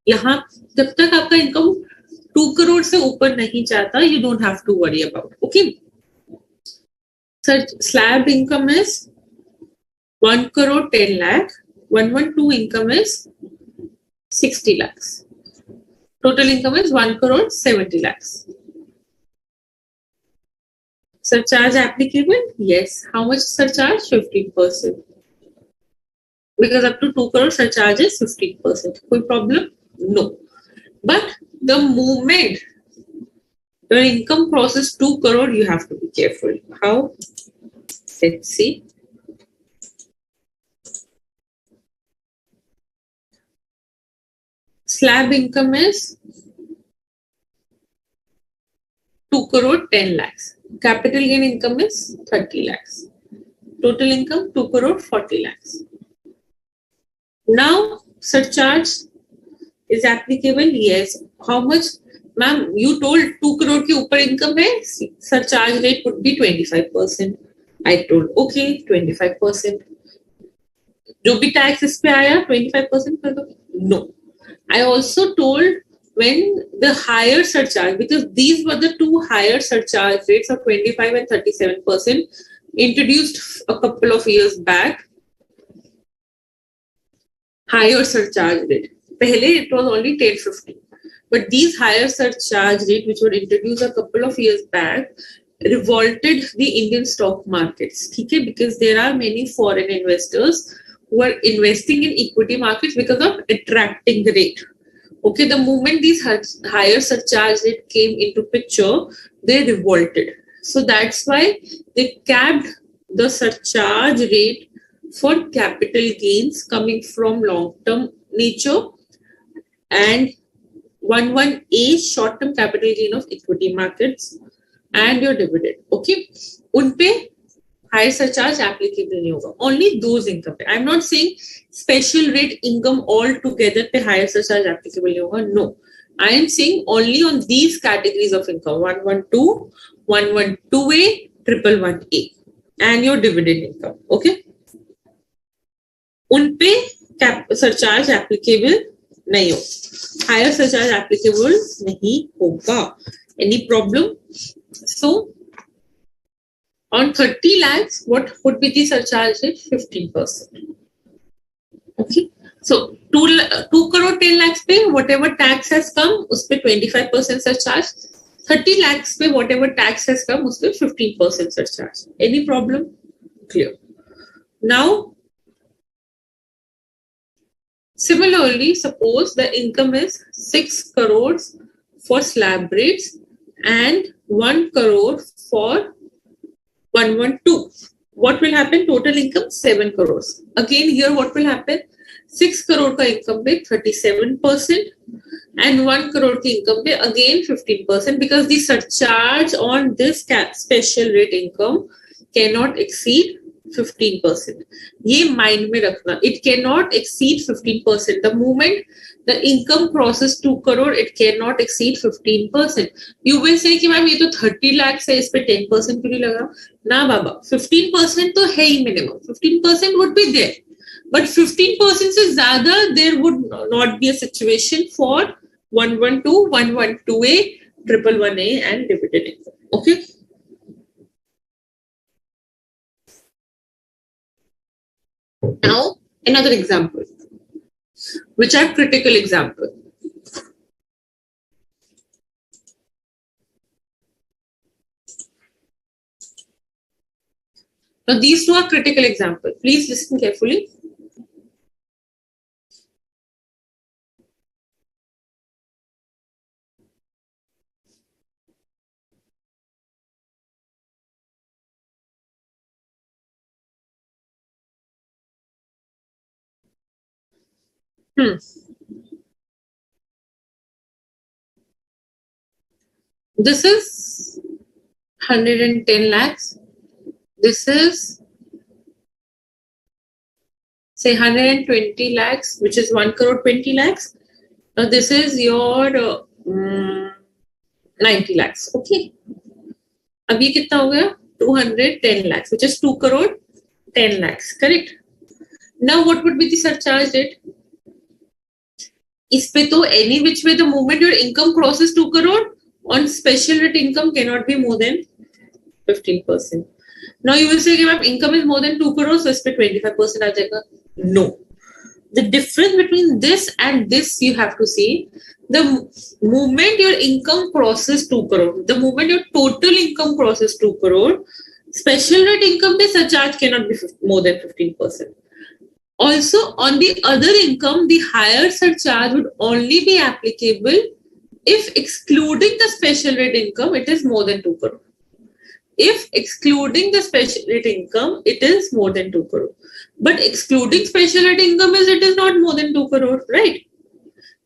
Speaker 1: यहाँ जब तक आपका income 2 crore से ऊपर नहीं जाता, you don't have to worry about. Okay. Slab income is 1 crore 10 lakh. 112 income is 60 lakhs. Total income is 1 crore 70 lakhs. Surcharge applicable? Yes. How much surcharge? 15%. Because up to 2 crore surcharge is 15%. Koi problem? No. But the moment your income crosses 2 crore, you have to be careful. How? Let's see. Slab income is 2 crore 10 lakhs. Capital gain income is 30 lakhs. Total income 2 crore 40 lakhs. Now surcharge is applicable. Yes. How much? Ma'am, you told 2 crore के ऊपर income है, surcharge rate would be 25%. I told okay 25%. जो भी tax इस पे आया 25% कर दो. No. I also told when the higher surcharge, because these were the two higher surcharge rates of 25 and 37% introduced a couple of years back. Higher surcharge rate. Pehle it was only 1050. But these higher surcharge rate, which were introduced a couple of years back, revolted the Indian stock markets. Okay? Because there are many foreign investors who are investing in equity markets because of attracting the rate. Okay, the moment these higher surcharge rate came into picture, they revolted. So that's why they capped the surcharge rate for capital gains coming from long-term nature and 11A short-term capital gain of equity markets and your dividend. Okay, unpe higher surcharge applicable nahi hoga. Only those income. I'm not saying special rate income altogether pe higher surcharge applicable nahi hoga. No. I am saying only on these categories of income 112, 112A, 111A and your dividend income. Okay. उन पे surcharge applicable नहीं हो. Higher surcharge applicable नहीं होगा. Any problem? So on 30 lakhs, what would be the surcharge rate? 15%. Okay. So 2 crore 10 lakhs pe whatever tax has come, us pe 25% surcharge. 30 lakhs pe whatever tax has come, us pe 15% surcharge. Any problem? Clear. Now, similarly, suppose the income is 6 crores for slab rates and 1 crore for 112. What will happen? Total income 7 crores. Again, here what will happen? 6 crore ka income pe 37% and 1 crore ki income pe again 15% because the surcharge on this special rate income cannot exceed 15%. ये mind में रखना. It cannot exceed 15%. The moment the income crosses 2 crore, it cannot exceed 15%. You will say कि ma'am ये तो 30 lakhs है, इस पे 10% क्यों नहीं लगा? ना बाबा, 15% तो है ही minimum. 15% would be there. But 15% से ज़्यादा there would not be a situation for 112, 112A, 111A and dividend income. Okay. Now, another example, which are critical example. Now, these two are critical examples. Please listen carefully. This is 110 lakhs. This is say 120 lakhs, which is 1 crore 20 lakhs. Now this is your 90 lakhs. Okay. अब ये कितना हो गया 210 lakhs, which is 2 crore 10 lakhs. Correct. Now what would be the surcharge rate? इस पे तो any which way the moment your income crosses 2 crore on special rate income cannot be more than 15%. Now you will say कि ma'am income is more than 2 crore, so इस पे 25% आ जाएगा. No. The difference between this and this you have to see. The moment your income crosses 2 crore, the moment your total income crosses 2 crore, special rate income पे surcharge cannot be more than 15%. Also, on the other income, the higher surcharge would only be applicable if excluding the special rate income, it is more than 2 crore. If excluding the special rate income, it is more than 2 crore. But excluding special rate income is it is not more than 2 crore, right?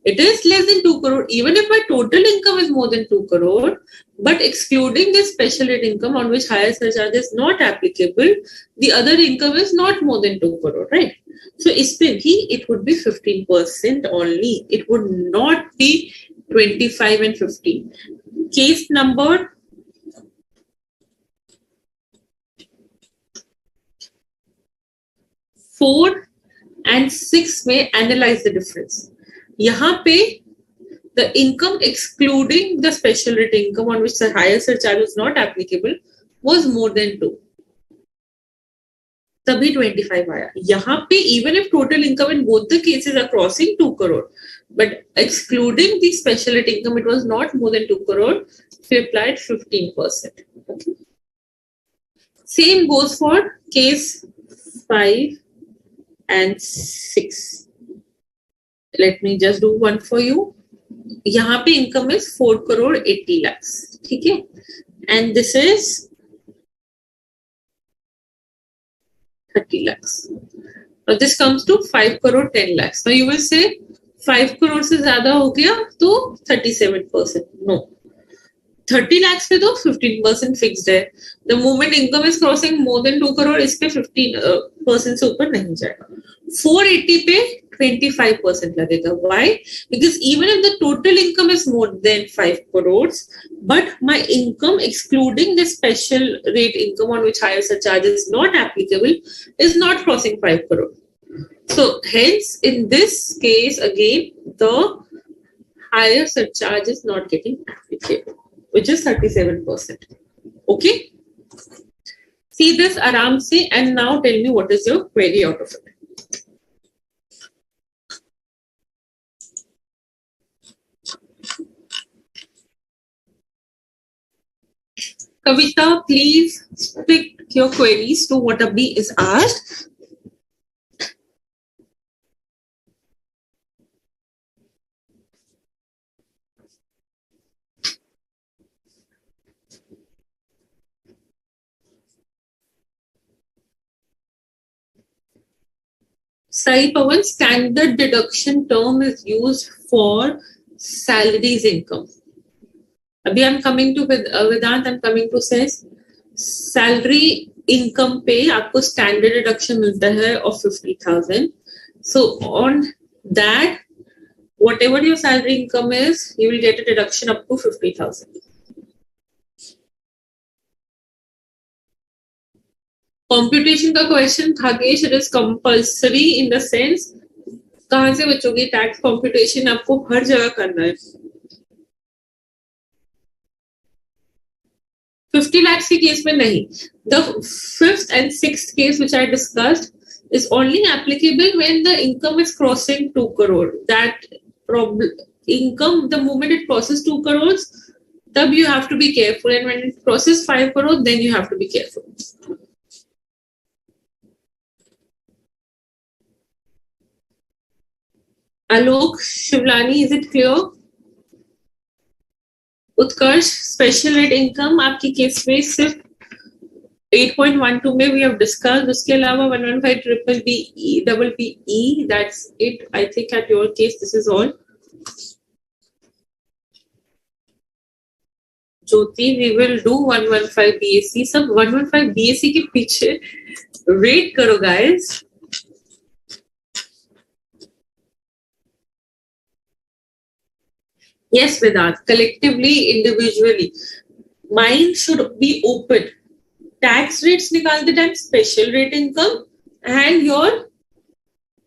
Speaker 1: It is less than 2 crore. Even if my total income is more than 2 crore, but excluding this special rate income on which higher surcharge is not applicable, the other income is not more than 2 crore, right? So, it would be 15% only. It would not be 25 and 15. Case number 4 and 6 में analyze the difference. यहाँ पे the income excluding the special rate income on which the higher surcharge was not applicable was more than 2. तभी 25 आया. यहाँ पे even if total income in both the cases are crossing 2 crore, but excluding the special rate income, it was not more than 2 crore. We applied 15%. Okay. Same goes for case 5 and 6. Let me just do one for you. यहाँ पे income is 4 crore 80 lakhs. ठीक है? And this is 30 lakhs. Now this comes to 5 crore 10 lakhs. Now you will say 5 crore से ज़्यादा हो गया तो 37%. No. 30 lakhs पे तो 15% fixed है. The moment income is crossing more than 2 crore, इस पे 15% से ऊपर नहीं जाएगा. 480 पे 25% लगेगा. Why? Because even if the total income is more than 5 crores, but my income excluding the special rate income on which higher surcharge is not applicable is not crossing 5 crore. So hence in this case again the higher surcharge is not getting applicable, which is 37%. Okay? See this aram se and now tell me what is your query out of it. Kavita, please stick your queries to what Abhi is asked. Sai Pawan, standard deduction term is used for salaries income. Abhi I'm coming to Vedant, I'm coming to says salary income पे आपको standard deduction मिलता है of 50,000. So on that, whatever your salary income is, you will get a deduction up to 50,000. Computation का question Thagesh, it is compulsory in the sense कहाँ से बचोगे tax computation आपको हर जगह करना है. 50 lakhs के केस में नहीं. The 5th and 6th case which I discussed is only applicable when the income is crossing 2 crore. That income, the moment it crosses 2 crores, then you have to be careful, and when it crosses 5 crore, then you have to be careful. Alok Shivlani, is it clear? Utkarsh special rate income आपकी case में सिर्फ 8.12 में we have discussed. उसके अलावा 115 triple B E double P E, that's it. I think at your case this is all. Jyoti, we will do 115 BAC. सब 115 BAC के पीछे wait करो guys. Yes, Vedant. Collectively, individually, mine should be open. Tax rates निकालते time special rate income and your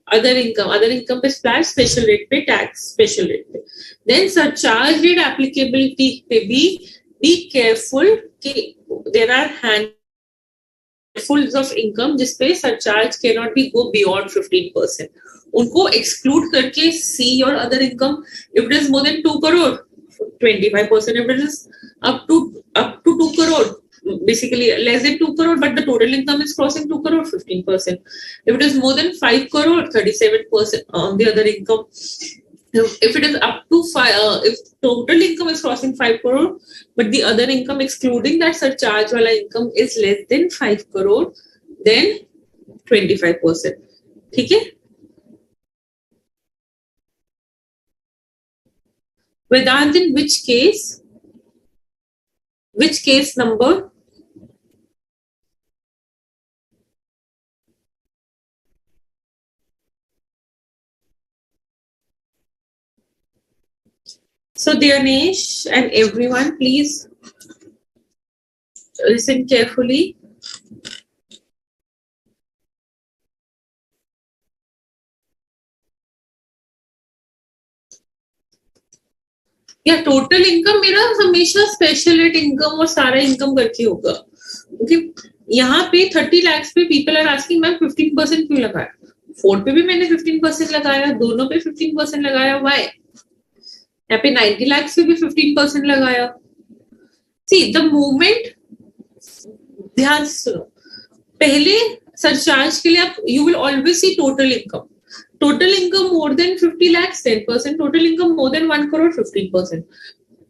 Speaker 1: other income पे flat special rate पे tax special rate पे. Then surcharge rate applicability पे be careful कि there are handfuls of income जिसपे surcharge cannot be go beyond 15%. उनको exclude करके see your other income. If it is more than 2 crore, 25%. If it is up to 2 crore, basically less than 2 crore, but the total income is crossing 2 crore, 15%. If it is more than 5 crore, 37% on the other income. If it is up to 5, if total income is crossing 5 crore, but the other income excluding that surcharge wala income is less than 5 crore, then 25%. ठीक है? Vedant, in which case? Which case number? So, Dianesh and everyone, please listen carefully. या total income मेरा हमेशा special rate income और सारा income करके होगा. Okay, यहाँ पे 30 लाख पे पीपल आर आस्किंग मैम 15% क्यों लगाया? 4 पे भी मैंने 15% लगाया, दोनों पे 15% लगाया. वाई? यहाँ पे 90 लाख पे भी 15% लगाया. सी द मोमेंट, ध्यान से सुनो, पहले सरचार्ज के लिए आप you will always see total income. Total income more than 50 lakhs, 10%. Total income more than 1 crore, 15%.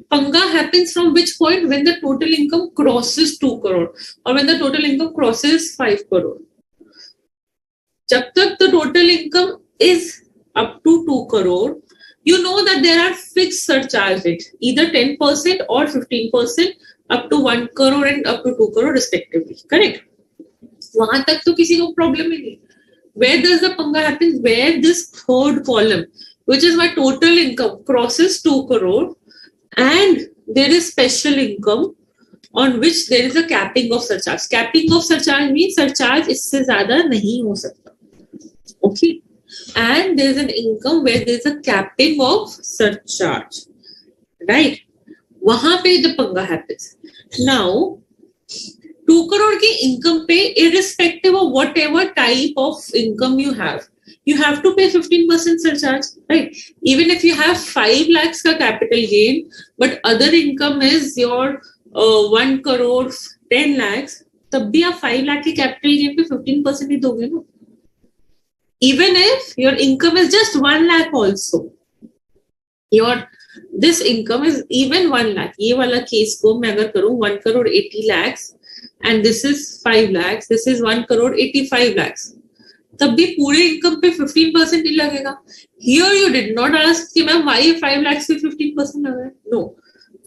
Speaker 1: Panga happens from which point? When the total income crosses 2 crore or when the total income crosses 5 crore. Jab tak the total income is up to 2 crore, you know that there are fixed surcharge rates, either 10% or 15% up to 1 crore and up to 2 crore respectively. Correct? वहां तक तो किसी को problem ही नहीं. Where does the panga happen? Where this third column, which is my total income, crosses 2 crore and there is special income on which there is a capping of surcharge. Capping of surcharge means surcharge इससे ज़्यादा नहीं हो सकता. Okay. And there is an income where there is a capping of surcharge. Right? वहाँ पे the panga happens. Now, 2 crore की income पे irrespective of whatever type of income you have to pay 15% surcharge, right? Even if you have 5 lakhs का capital gain, but other income is your 1 crore 10 lakhs, तब भी आप 5 lakh के capital gain पे 15% ही दोगे ना? Even if your income is just 1 lakh also, this income is even 1 lakh. ये वाला case को मैं अगर करूँ 1 crore 80 lakhs and this is 5 lakhs, this is 1 crore 85 lakhs. तब भी पूरे income पे 15% ही लगेगा. Here you did not ask कि मैम why 5 lakhs पे 15% लगा है? No.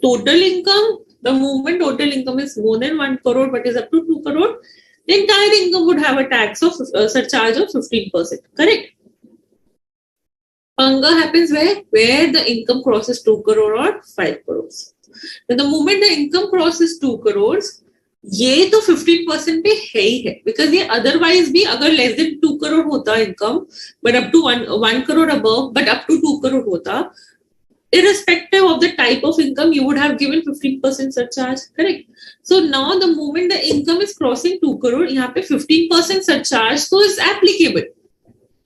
Speaker 1: Total income, the moment total income is more than 1 crore but is up to 2 crore, the entire income would have a tax of surcharge of 15%. Correct? Panga happens where the income crosses 2 crore or 5 crores. Now, the moment the income crosses 2 crores, ये तो 15% पे है ही है, because ये otherwise भी अगर less than 2 crore होता income, but up to 1 crore above, but up to 2 crore होता, irrespective of the type of income, you would have given 15% surcharge. Correct? So now the moment the income is crossing 2 crore, यहाँ पे 15% surcharge so is applicable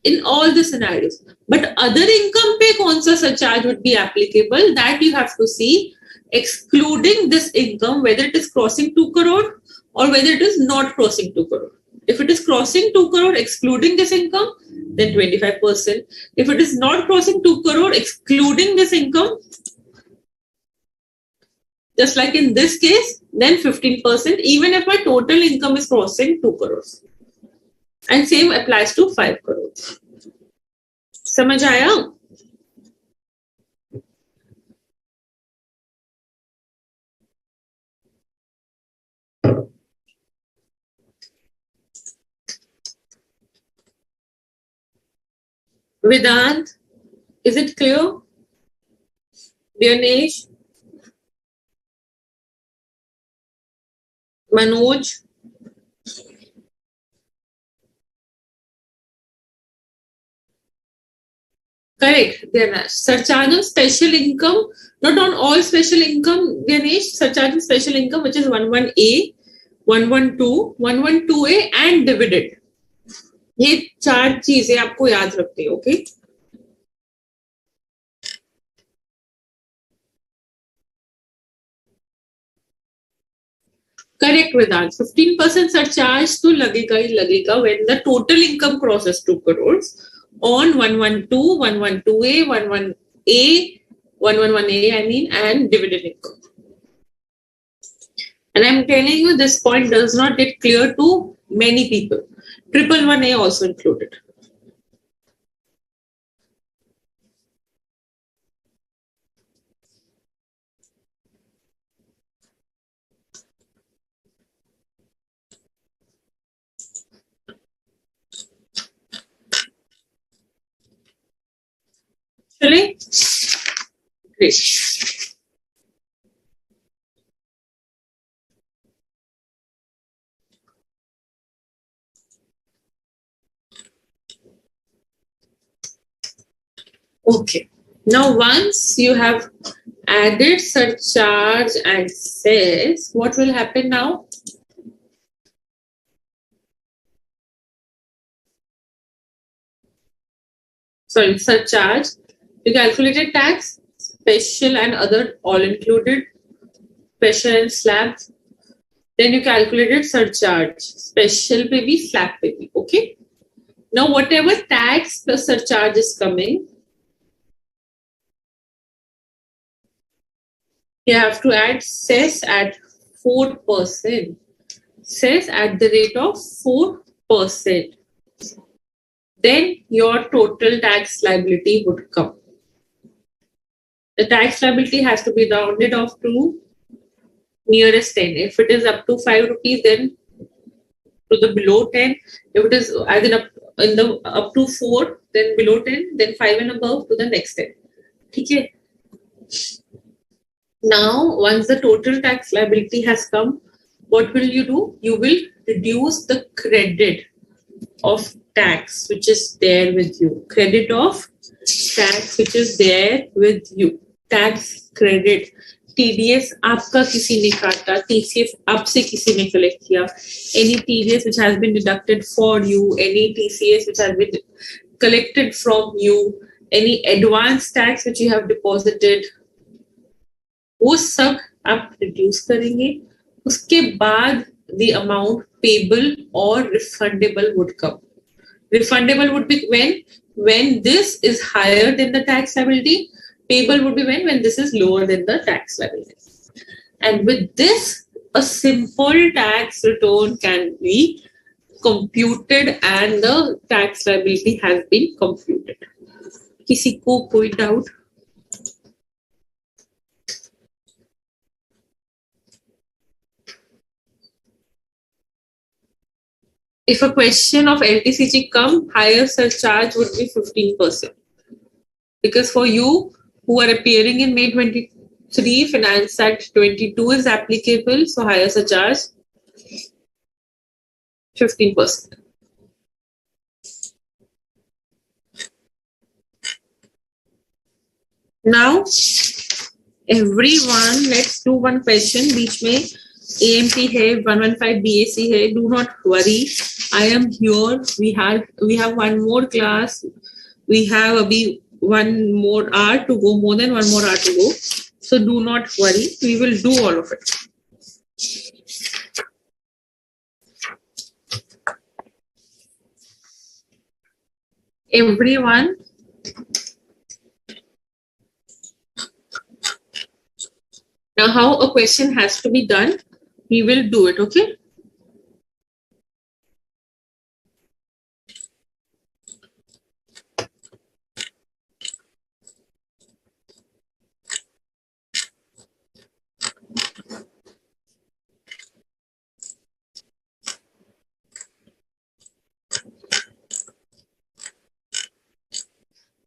Speaker 1: in all the scenarios. But other income पे कौन सा surcharge would be applicable? That you have to see, excluding this income, whether it is crossing 2 crore or whether it is not crossing 2 crore. If it is crossing 2 crore excluding this income, then 25%. If it is not crossing 2 crore excluding this income, just like in this case, then 15%, even if my total income is crossing 2 crores. And same applies to 5 crores. समझ आया? Vedant, is it clear? Dinesh, Manoj, correct. Dinesh, surcharge on special income, not on all special income. Dinesh, surcharge on special income, which is 11A, 112, 112A and dividend. ये 4 चीजें आपको याद रखनी है. Okay. Correct, Vedant. 15% surcharge to लगेगा ही लगेगा when the total income crosses 2 crores on 112, 112A, 11A, 111A, I mean, and dividend income. And I'm telling you, this point does not get clear to many people. 111A also included. Chale? Great. Okay. Now, once you have added surcharge and cess, what will happen now? Sorry, surcharge. You calculated tax, special and other all included, special and slab. Then you calculated surcharge, special पे भी, slab पे भी. Okay. Now, whatever tax plus surcharge is coming, you have to add cess at 4%. Cess at the rate of 4%. Then your total tax liability would come. The tax liability has to be rounded off to nearest 10. If it is up to 5 rupees, then to the below 10. If it is as in up to 4, then below 10, then 5 and above to the next 10. Okay. Now, once the total tax liability has come, what will you do? You will reduce the credit of tax which is there with you. Credit of tax which is there with you. Tax credit. TDS आपका किसी ने काटा, TCF आपसे किसी ने collect किया, any TDS which has been deducted for you, any TCS which has been collected from you, any advance tax which you have deposited, वो सब आप reduce करेंगे. उसके बाद the amount payable or refundable would come. Refundable would be when this is higher than the tax liability. Payable would be when this is lower than the tax liability. And with this, a simple tax return can be computed and the tax liability has been computed. किसी को कोई doubt? If a question of LTCG come, higher surcharge would be 15%. Because for you who are appearing in May 23, Finance Act 22 is applicable, so higher surcharge 15%. Now, everyone, let's do one question. बीच में AMP है, 115 BAC है. Do not worry. I am here. We have one more class. We have one more hour to go, more than one more hour to go. So do not worry. We will do all of it. Everyone. Now, how a question has to be done, we will do it, okay?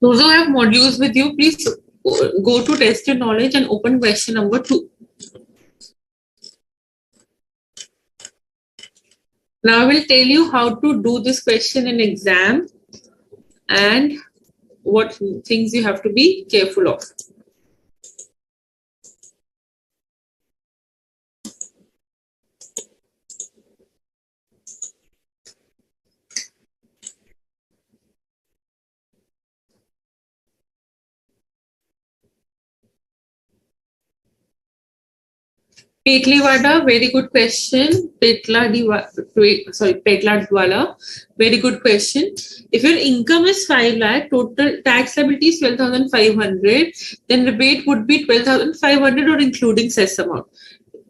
Speaker 1: Those who have modules with you, please go to test your knowledge and open question number 2. Now I will tell you how to do this question in exam and what things you have to be careful of. Petliwada, very good question. Petladwala, very good question. If your income is 5 lakh, total tax liability is 12,500, then rebate would be 12,500 or including cess amount.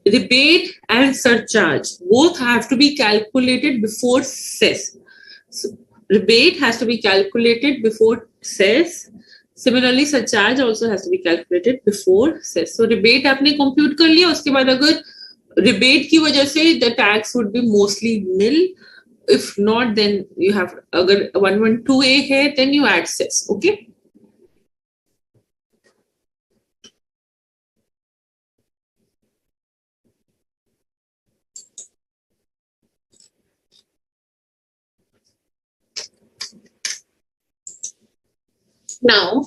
Speaker 1: Rebate and surcharge both have to be calculated before cess. So, rebate has to be calculated before cess. Similarly, surcharge also has to be calculated before cess. So rebate आपने compute कर लिया, उसके बाद अगर rebate की वजह से the tax would be mostly nil. If not, then you have अगर 112A है, then you add cess. Okay. Now,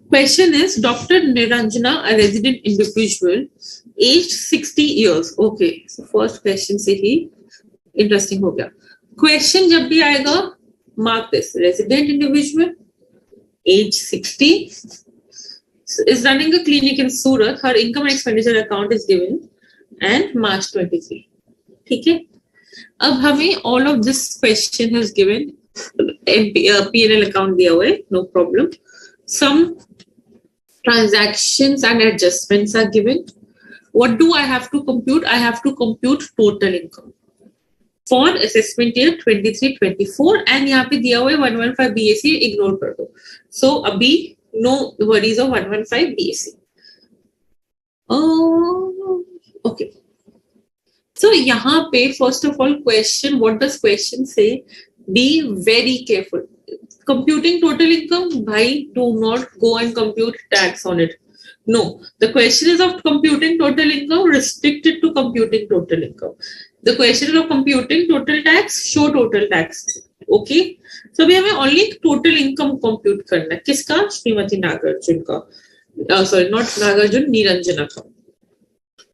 Speaker 1: question is Dr. Niranjana, a resident individual, aged 60 years. Okay, so first question से ही interesting हो गया. Question जब भी आएगा, mark this. Resident individual, age 60, is running a clinic in Surat. Her income and expenditure account is given and March 23. ठीक है? अब हमें all of this question has given P&L account दिया हुआ है, no problem. Some transactions and adjustments are given. What do I have to compute? I have to compute total income for assessment year 23-24 and यहाँ पे दिया हुआ है 115 BAC ignore कर दो. So अभी no worries of 115 BAC. Oh, okay. So यहाँ पे first of all question, what does question say? Be very careful. Computing total income, bhai, do not go and compute tax on it. No, the question is of computing total income, restricted to computing total income. The question is of computing total tax, show total tax. Okay, so we have only total income compute करना है. किसका? श्रीमती नागार्जुन का. Sorry, not Nagarjun, Niranjana ka.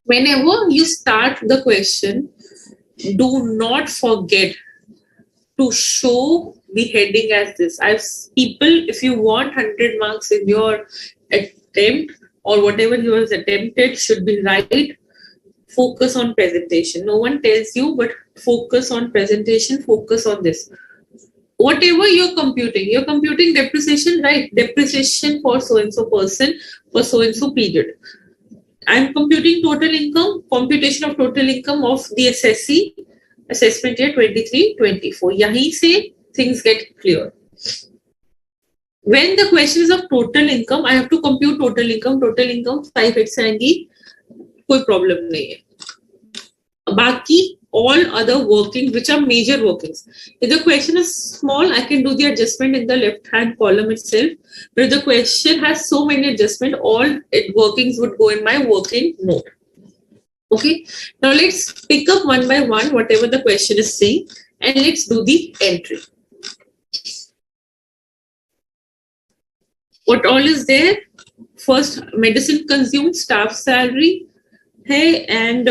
Speaker 1: Whenever you start the question, do not forget to show the heading as this. People, if you want 100 marks in your attempt or whatever you have attempted should be right, focus on presentation. No one tells you, but focus on presentation, focus on this. Whatever you're computing depreciation, right? Depreciation for so-and-so person for so-and-so period. I'm computing total income, computation of total income of the assessee, assessment year 23-24. Yahi se things get clear. When the question is of total income, I have to compute total income. Total income 5 hits आएंगी, कोई problem नहीं है. बाकी all other workings, which are major workings. If the question is small, I can do the adjustment in the left-hand column itself. But if the question has so many adjustments, all workings would go in my working note. Okay, now let's pick up one by one whatever the question is saying and let's do the entry. What all is there? First, medicine consumed, staff salary, hey, and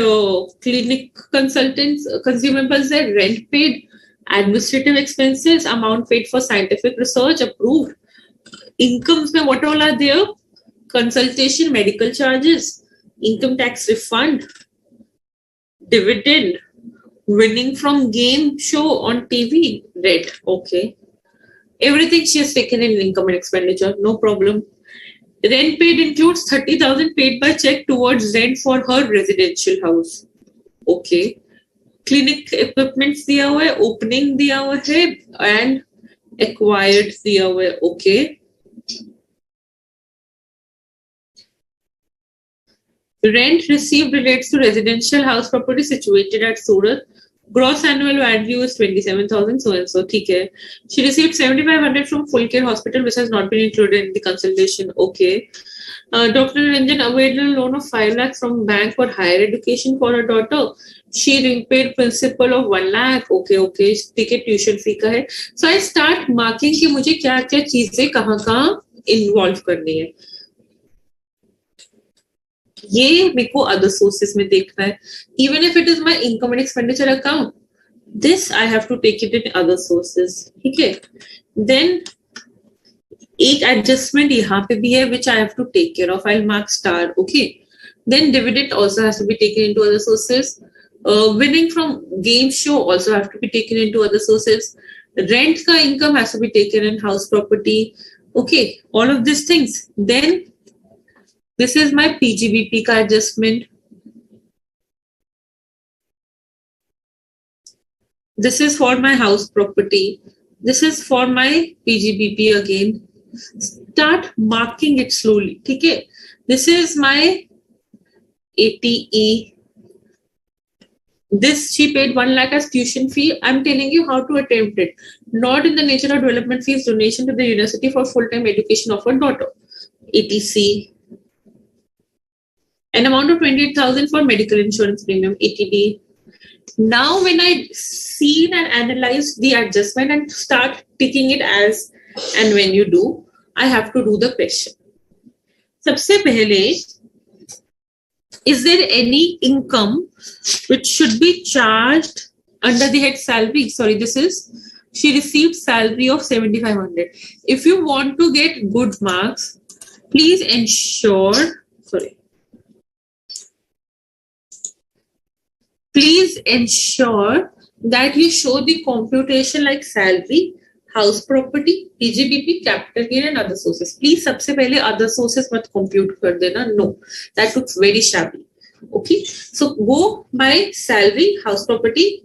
Speaker 1: clinic consultants, consumables there, rent paid, administrative expenses, amount paid for scientific research, approved. Incomes, mein what all are there? Consultation, medical charges, income tax refund, dividend, winning from game show on TV, red, okay. Everything she has taken in income and expenditure, no problem. Rent paid includes 30,000 paid by check towards rent for her residential house. Okay. Clinic equipments दिया हुआ है, opening दिया हुआ है, and acquired दिया हुआ है. Okay. Rent received relates to residential house property situated at Surat. Gross annual value is 27,000, so and so. ठीक है. She received 7,500 from Full Care Hospital, which has not been included in the consultation. Okay. Dr. Ranjan awarded a loan of 5 lakh from bank for higher education for her daughter. She repaid principal of 1 lakh. Okay. ठीक है, tuition fee का है. So I start marking कि मुझे क्या क्या चीजें कहाँ involve करनी है. ये मेरे को अदर सोर्सेस में देखना है. Even if it is my income and expenditure account, this I have to take it in other sources. ठीक है. देन एक एडजस्टमेंट यहाँ पे भी है which I have to take care of. I mark star. Okay. Then dividend also has to be taken into other sources. Winning from game show also have to be taken into other sources. Rent का income has to be taken in house property. Okay, all of this things. Then this is my PGBP ka adjustment. This is for my house property. This is for my PGBP again. Start marking it slowly. Okay. This is my ATE. This she paid 1 lakh as tuition fee. I'm telling you how to attempt it. Not in the nature of development fees, donation to the university for full-time education of her daughter. ATC. An amount of 28,000 for medical insurance premium, ATD. Now, when I see and analyze the adjustment and start ticking it as and when you do, I have to do the question. सबसे पहले, is there any income which should be charged under the head salary? Sorry, this is, she received salary of 7,500. If you want to get good marks, please ensure, please ensure that you show the computation like salary, house property, PGBP, capital gain and other sources. Please सबसे पहले other sources मत compute कर देना. No, that looks very shabby. Okay, so go by salary, house property,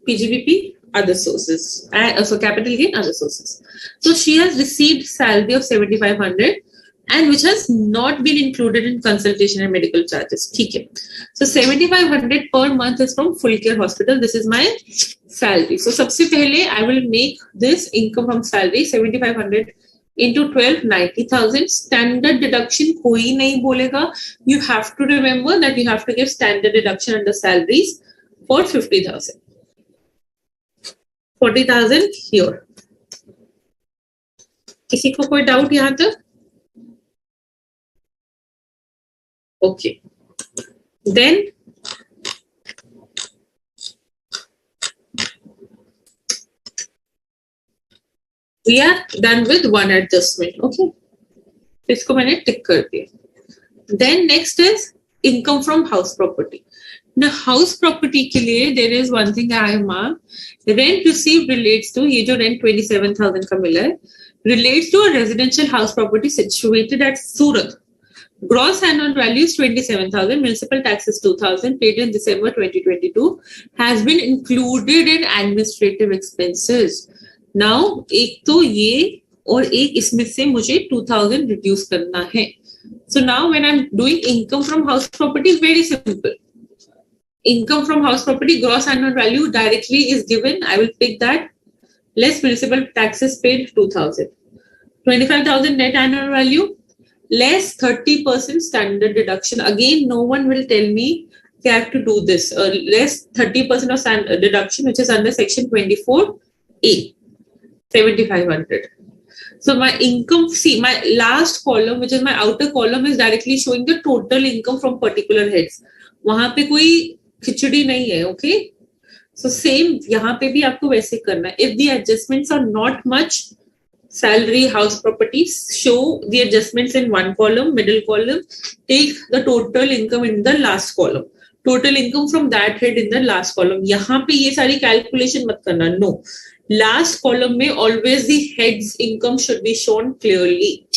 Speaker 1: PGBP, other sources. So capital gain, other sources. So she has received salary of 7,500. And which has not been included in consultation and medical charges. ठीक है. So 7,500 per month is from Full Care Hospital. This is my salary. So सबसे पहले I will make this income from salary 7,500 into 12, 90,000. Standard deduction कोई नहीं बोलेगा. You have to remember that you have to give standard deduction under salaries for 50,000. 40,000 here. किसी को कोई doubt यहाँ तक? Okay. Then we are done with one adjustment. Okay. इसको मैंने टिक कर दिया. Then next is income from house property. Now house property के लिए there is one thing I have marked. Rent received relates to, ये जो rent 27,000 का मिला है, relates to a residential house property situated at Surat. Gross annual value is 27,000. Municipal tax is 2,000. Paid in December 2022. Has been included in administrative expenses. Now, एक तो ये और एक इसमें से मुझे 2,000 reduce करना है. So now, when I'm doing income from house property, very simple. Income from house property, gross annual value directly is given. I will pick that. Less municipal taxes paid 2,000. 25,000 net annual value. Less 30% standard deduction. Again, no one will tell me I have to do this. Less 30% of standard deduction, which is under section 24A, 7,500. So my income, see, my last column, which is my outer column, is directly showing the total income from particular heads. वहाँ पे कोई खिचड़ी नहीं है. Okay. So same यहाँ पे भी आपको वैसे करना है. If the adjustments are not much, salary, house properties, show the adjustments in one column, middle column, take the total income in the last column, total income from that head in the last column. यहाँ पे ये सारी calculation मत करना. No, last column में always the head's income should be shown clearly.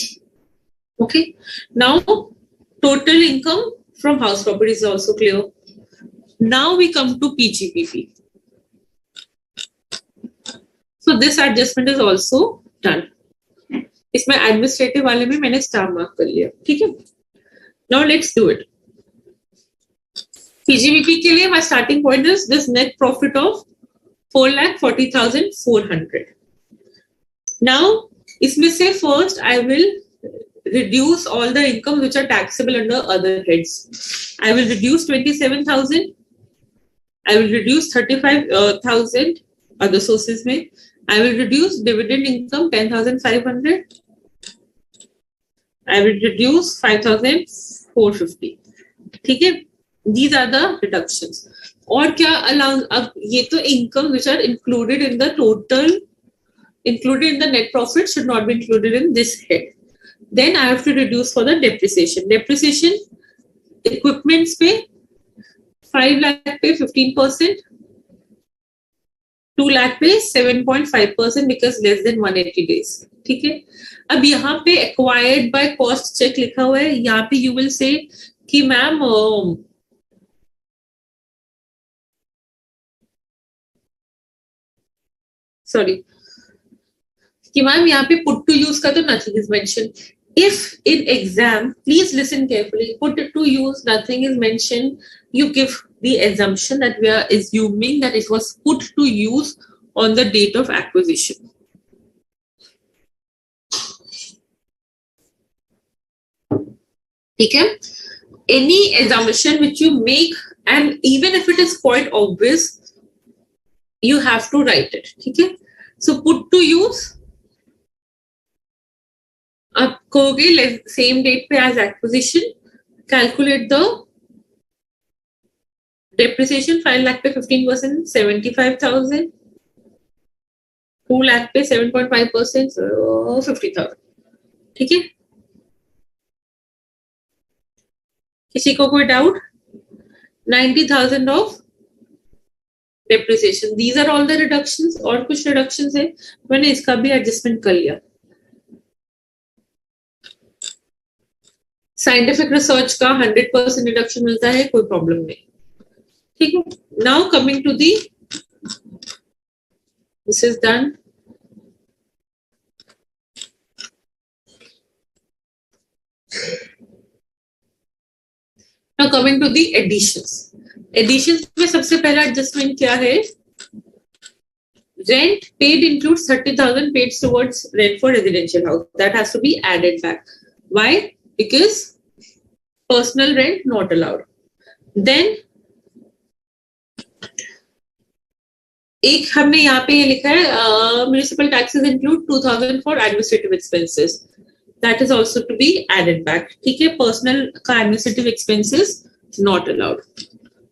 Speaker 1: Okay, now total income from house property is also clear. Now we come to PGBP. So this adjustment is also done. इसमें administrative वाले में मैंने star mark कर लिया. ठीक है. Now let's do it. PGBP के लिए my starting point is this net profit of 4,40,400. Now, इसमें से first I will reduce all the income which are taxable under other heads. I will reduce 27,000. I will reduce 35,000 other sources में. I will reduce dividend income 10,500. I will reduce 5,450. ठीक है? These are the reductions. और क्या allow? अब ये तो income which are included in the total, included in the net profit should not be included in this head. Then I have to reduce for the depreciation. Depreciation equipments पे 5 lakh पे 15%, 2 lakh पे 7.5% because less than 180 days. ठीक है? अब यहाँ पे acquired by cost check लिखा हुआ है. यहाँ पे you will say कि मैम sorry कि मैम यहाँ पे put to use का तो nothing is mentioned. If in exam, please listen carefully, put to use, nothing is mentioned, you give the assumption that we are assuming that it was put to use on the date of acquisition. ठीक है? Any assumption which you make, and even if it is quite obvious, you have to write it. ठीक है? So put to use, आप कहोगे same date पे as acquisition, calculate the depreciation 5 lakh पे 15%, 75,000, 2 lakh पे 7.5%, 50,000. ठीक है? किसी को कोई doubt? 90,000 of depreciation. These are all the reductions. और कुछ reductions है, मैंने इसका भी adjustment कर लिया. साइंटिफिक रिसर्च का 100% रिडक्शन मिलता है, कोई प्रॉब्लम नहीं. ठीक है? Now coming to the, this is done. Now coming to the additions. Additions में सबसे पहला एडजस्टमेंट क्या है? Rent paid includes 30,000 paid towards rent for residential house. That has to be added back. Why? Because personal rent not allowed. Then एक हमने यहाँ पे ये लिखा है municipal taxes include 2,000 for administrative expenses. That is also to be added back. ठीक है? Personal का administrative expenses not allowed.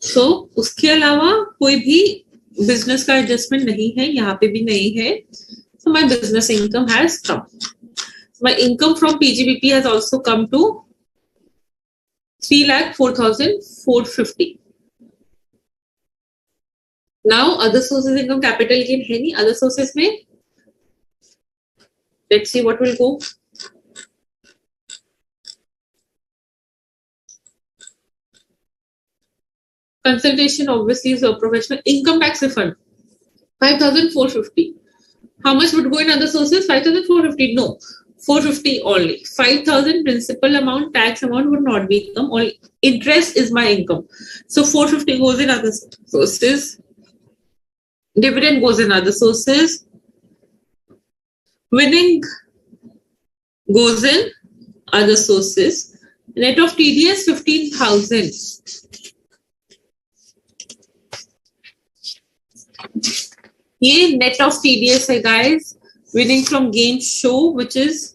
Speaker 1: So उसके अलावा कोई भी business का adjustment नहीं है, यहाँ पे भी नहीं है. So my business income has come. My income from PGBP has also come to 3,04,450. Now other sources income, capital gain है नहीं. Other sources में let's see what will go. Consultation obviously is a professional. Income tax refund 5,450. How much would go in other sources? 5,450. No, 450 only. 5,000 principal amount, tax amount would not be income. Only interest is my income. So 450 goes in other sources. Dividend goes in other sources. Winning goes in other sources. Net of TDS 15,000. ये net of TDS है guys. Winning from gain show which is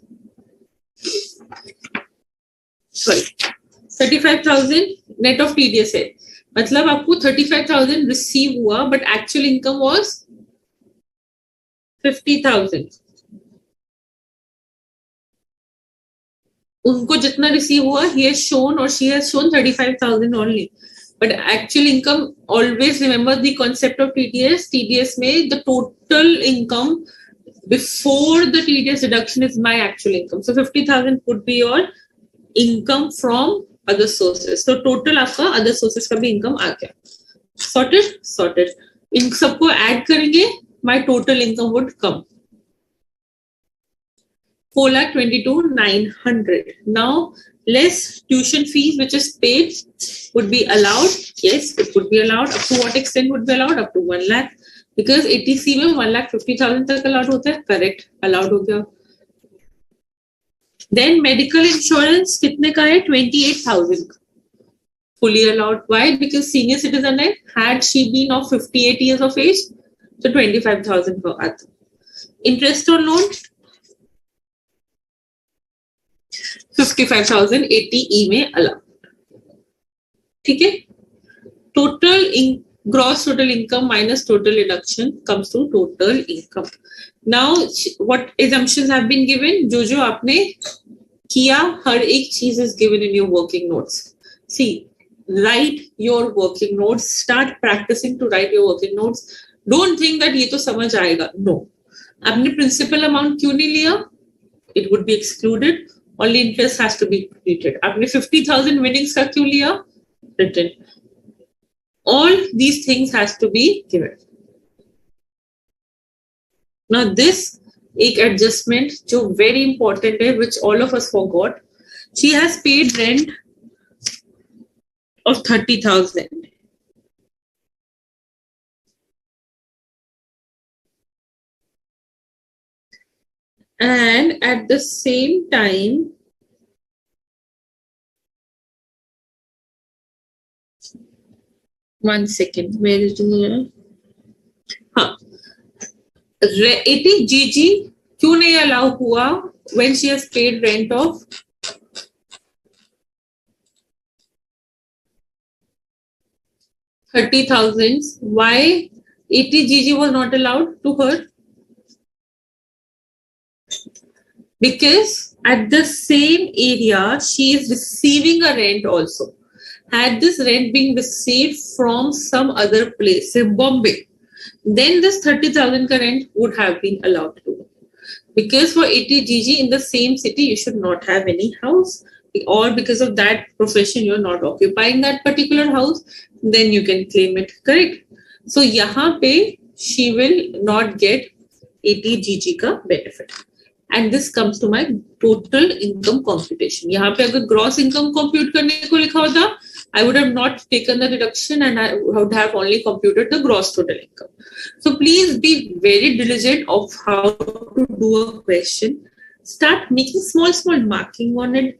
Speaker 1: 35,000 net of TDS है. मतलब आपको 35,000 receive हुआ but actual income was 50,000. उनको जितना receive हुआ he has shown or she has shown 35,000 only. But actual income, always remember the concept of TDS. TDS में the total income before the TDS deduction is my actual income. So 50,000 would be your income from other sources. So total आपका other sources का भी income आ गया. Sorted? Sorted. इन सबको add करेंगे, my total income would come. 4,22,900. Now, less tuition fees which is paid would be allowed. Yes, it would be allowed. Up to what extent would be allowed? Up to 1 lakh. Because ATC में 1,50,000 तक allowed होता है. Correct. Allowed हो गया. Then medical insurance कितने का है? 28,000. Fully allowed. Why? Because senior citizen है. Had she been of 58 years of age, so 25,000 per आता. Interest on loan 55,000 ATE में allowed. ठीक है. Total gross total income minus total deduction comes to total income. Now, what assumptions have been given? जो आपने किया, हर एक चीज is given in your working notes. See, write your working notes. Start practicing to write your working notes. Don't think that ये तो समझ आएगा. No. आपने principal amount क्यों नहीं लिया? It would be excluded. Only interest has to be treated. आपने 50,000 winnings का क्यों लिया? Written. All these things has to be given. Now this एक adjustment जो very important है, which all of us forgot. She has paid rent of 30,000. And at the same time, one second, where is it? हाँ, 80GG क्यों नहीं allow हुआ when she has paid rent of 30,000? Why 80GG was not allowed to her? Because at the same area she is receiving a rent also. Had this rent been received from some other place, say Bombay, then this 30,000 rent would have been allowed to. Because for 80GG in the same city, you should not have any house, or because of that profession, you're not occupying that particular house, then you can claim it, correct? So, यहाँ पे she will not get 80GG का benefit. And this comes to my total income computation. यहाँ पे अगर gross income compute करने को लिखा होता, I would have not taken the deduction and I would have only computed the gross total income. So please be very diligent of how to do a question. Start making small marking on it.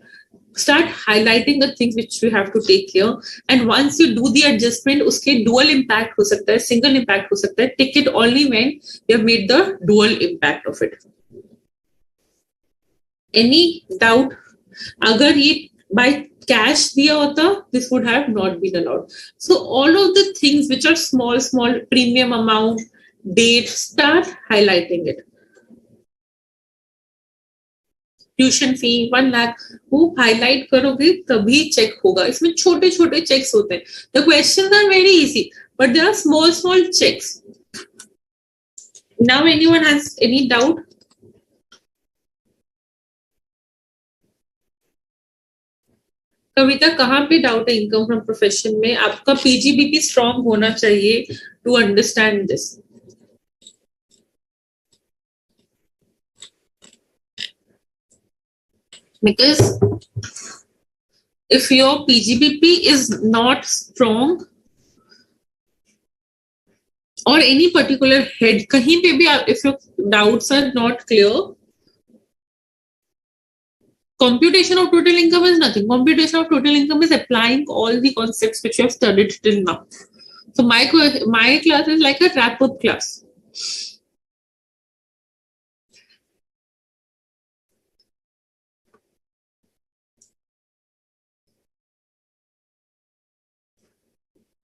Speaker 1: Start highlighting the things which you have to take care. And once you do the adjustment, उसके dual impact हो सकता है, single impact हो सकता है. Take it only when you have made the dual impact of it. Any doubt? अगर ये by cash दिया होता, this would have not been allowed. So all of the things which are small premium amount, date, start highlighting it. Tuition fee 1 lakh वो highlight करोगे तभी check होगा. इसमें छोटे चेक्स होते हैं. The questions are very easy but there are small checks. Now anyone has any doubt? Kavita, कहाँ पे डाउट है इनकम फ्रॉम प्रोफेशन में? आपका पीजीबीपी स्ट्रॉन्ग होना चाहिए to understand this. Because if your PGBP is not strong or any particular head, kahin pe bhi, if your doubts are not clear, computation of total income is nothing. Computation of total income is applying all the concepts which you have studied till now. So my class is like a wrap-up class.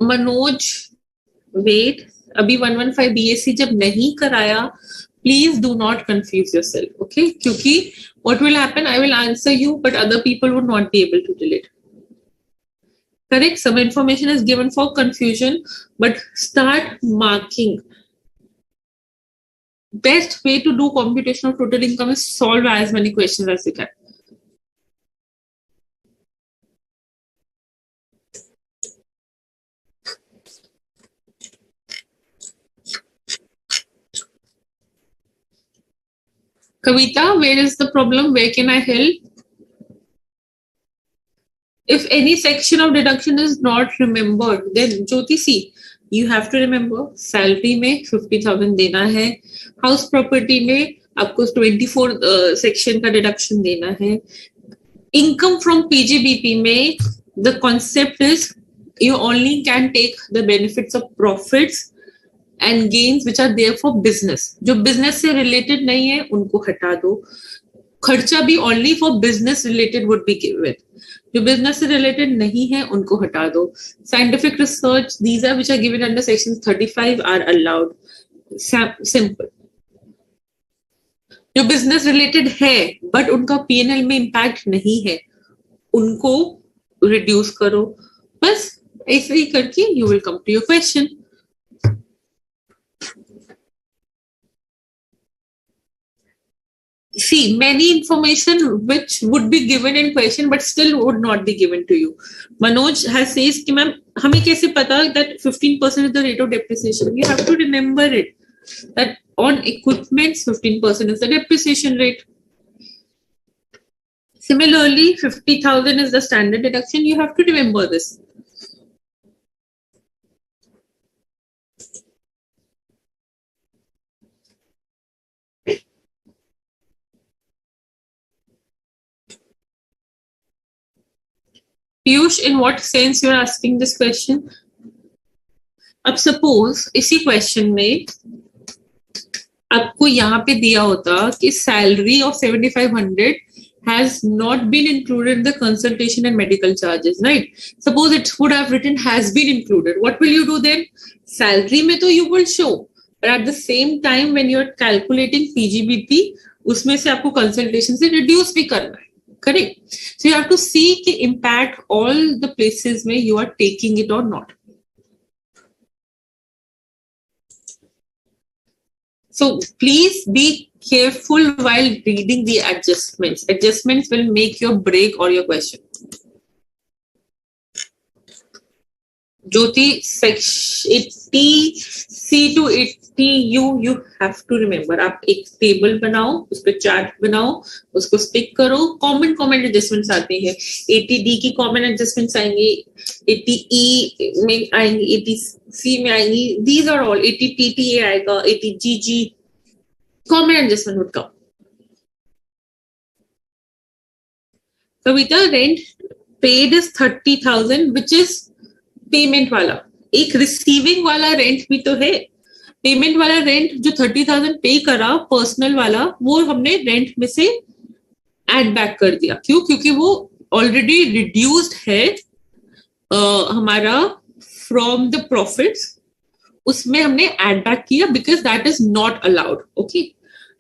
Speaker 1: Manoj, wait, अभी 115 BSc जब नहीं कराया, please do not confuse yourself, okay? क्योंकि what will happen, I will answer you, but other people would not be able to delete. Correct? Some information is given for confusion, but start marking. Best way to do computation of total income is solve as many questions as you can. Kavita, where is the problem? Where can I help? If any section of deduction is not remembered, then Jyoti, see, you have to remember salary में 50,000 देना है, house property में आपको 24 section का deduction देना है, income from PGBP में the concept is you only can take the benefits of profits and gains which are there for business. जो business से related नहीं है उनको हटा दो. खर्चा भी only for business related would be given. जो business से related नहीं है उनको हटा दो. Scientific research, these are which are given under section 35 are allowed. Simple. जो business related है but उनका P&L में impact नहीं है उनको reduce करो. बस ऐसे ही करके you will come to your question. See, many information which would be given in question but still would not be given to you. Manoj has says कि मैम हमें कैसे पता that 15% is the rate of depreciation? You have to remember it that on equipments 15% is the depreciation rate. Similarly, 50,000 is the standard deduction. You have to remember this. Piyush, in what sense you are asking this question? अब suppose इसी question में आपको यहाँ पे दिया होता कि salary of 7,500 has not been included in the consultation and medical charges, right? Suppose it would have written has been included. What will you do then? Salary में तो you will show, but at the same time when you are calculating PGBP, उसमें से आपको consultation से reduce भी करना है. Correct. So you have to see the impact all the places where you are taking it or not. So please be careful while reading the adjustments. Adjustments will make your break or your question. Jyoti, section 80 C to 80 you have to remember. आप एक table बनाओ, उस पर chart बनाओ, उसको stick करो. Common adjustments आते हैं. 80D की कॉमन एडजस्टमेंट्स आएंगी, 80E में आएंगी, 80C में आएंगी. These are all 80TTA आएगा, 80GG. Common adjustment would come. Kavita, rent paid is 30,000, which is payment वाला. एक रिसीविंग वाला रेंट भी तो है. पेमेंट वाला रेंट जो 30,000 पे करा पर्सनल वाला, वो हमने रेंट में से एड बैक कर दिया. क्यों? क्योंकि वो ऑलरेडी रिड्यूस्ड है हमारा फ्रॉम द प्रॉफिट्स, उसमें हमने एड बैक किया because that is not allowed. Okay.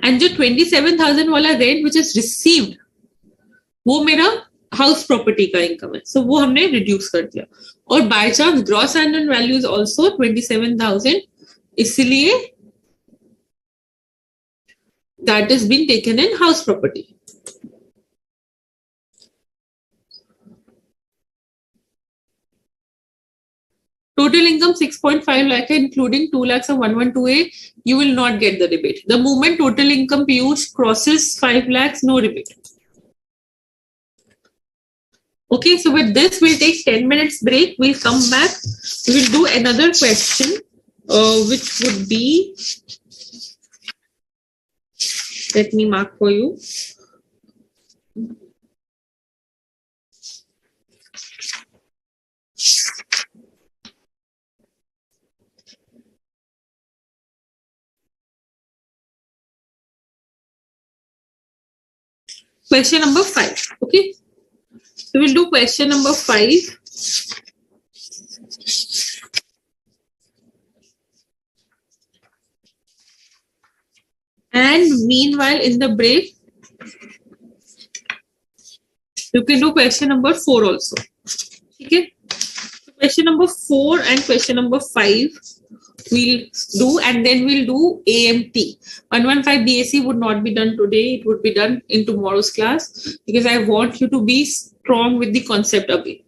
Speaker 1: And जो 27,000 वाला रेंट विच इज रिसीव्ड वो मेरा हाउस प्रॉपर्टी का इनकम है, सो वो हमने रिड्यूस कर दिया. और by chance gross annual value is also 27,000, इसलिए that is been taken in house property. Total income 6.5 lakh including 2 lakhs of 112A, you will not get the rebate. The moment total income Piyush crosses 5 lakhs, no rebate. Okay, so with this, we'll take 10 minutes break. We'll come back. We will do another question, which would be, let me mark for you. Question number 5. Okay. So we'll do question number 5. And meanwhile, in the break, you can do question number 4 also. Okay. So question number 4 and question number 5 we'll do, and then we'll do AMT. 115 BAC would not be done today. It would be done in tomorrow's class because I want you to be strong with the concept of it.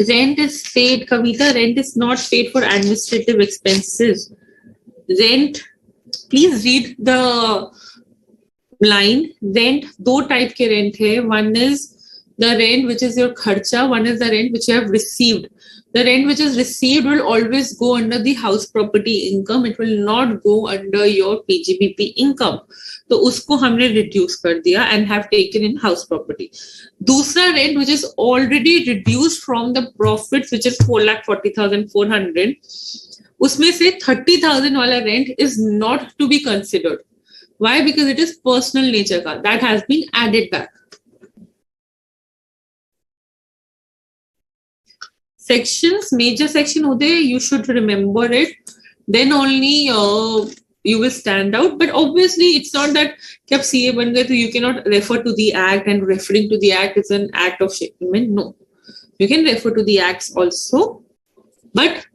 Speaker 1: Rent is paid, Kavita. Rent is not paid for administrative expenses. Rent, please read the line. Rent, दो type के rent है. One is the rent which is your kharcha, one is the rent which you have received. The rent which is received will always go under the house property income. It will not go under your PGBP income. तो उसको हमने reduce कर दिया and have taken in house property. दूसरा rent which is already reduced from the profits which is 4,40,400, उसमें से 30,000 वाला rent is not to be considered. Why? Because it is personal nature का. That has been added back. Sections, major section होते हैं, you should remember it. Then only you will stand out. But obviously, it's not that कि आप CA बन गए तो you cannot refer to the act, and referring to the act is an act of shipment. No, you can refer to the acts also. But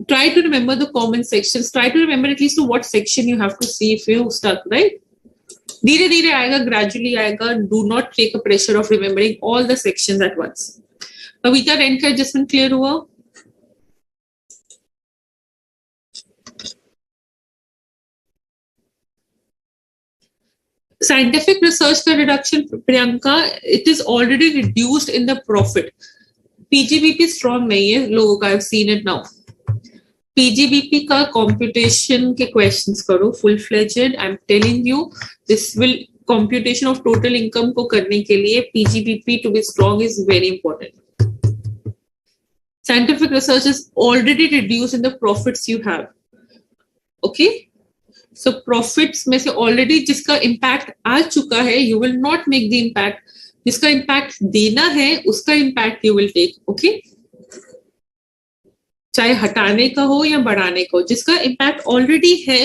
Speaker 1: try to remember the common sections. Try to remember at least to what section you have to see if you stuck, right? धीरे धीरे आएगा, gradually आएगा. Do not take a pressure of remembering all the sections at once. Kavita, rent का adjustment clear हुआ? Scientific research का reduction, Priyanka, it is already reduced in the profit. PGBP strong नहीं है लोगों का. I have seen it now. PGBP का computation के questions करो full fledged. I am telling you this will, computation of total income को करने के लिए PGBP to be strong is very important. Scientific research is already reduced in the profits you have. Okay, so profits में से already जिसका impact आ चुका है, you will not make the impact. जिसका impact देना है उसका impact you will take. Okay, चाहे हटाने का हो या बढ़ाने का हो, जिसका impact already है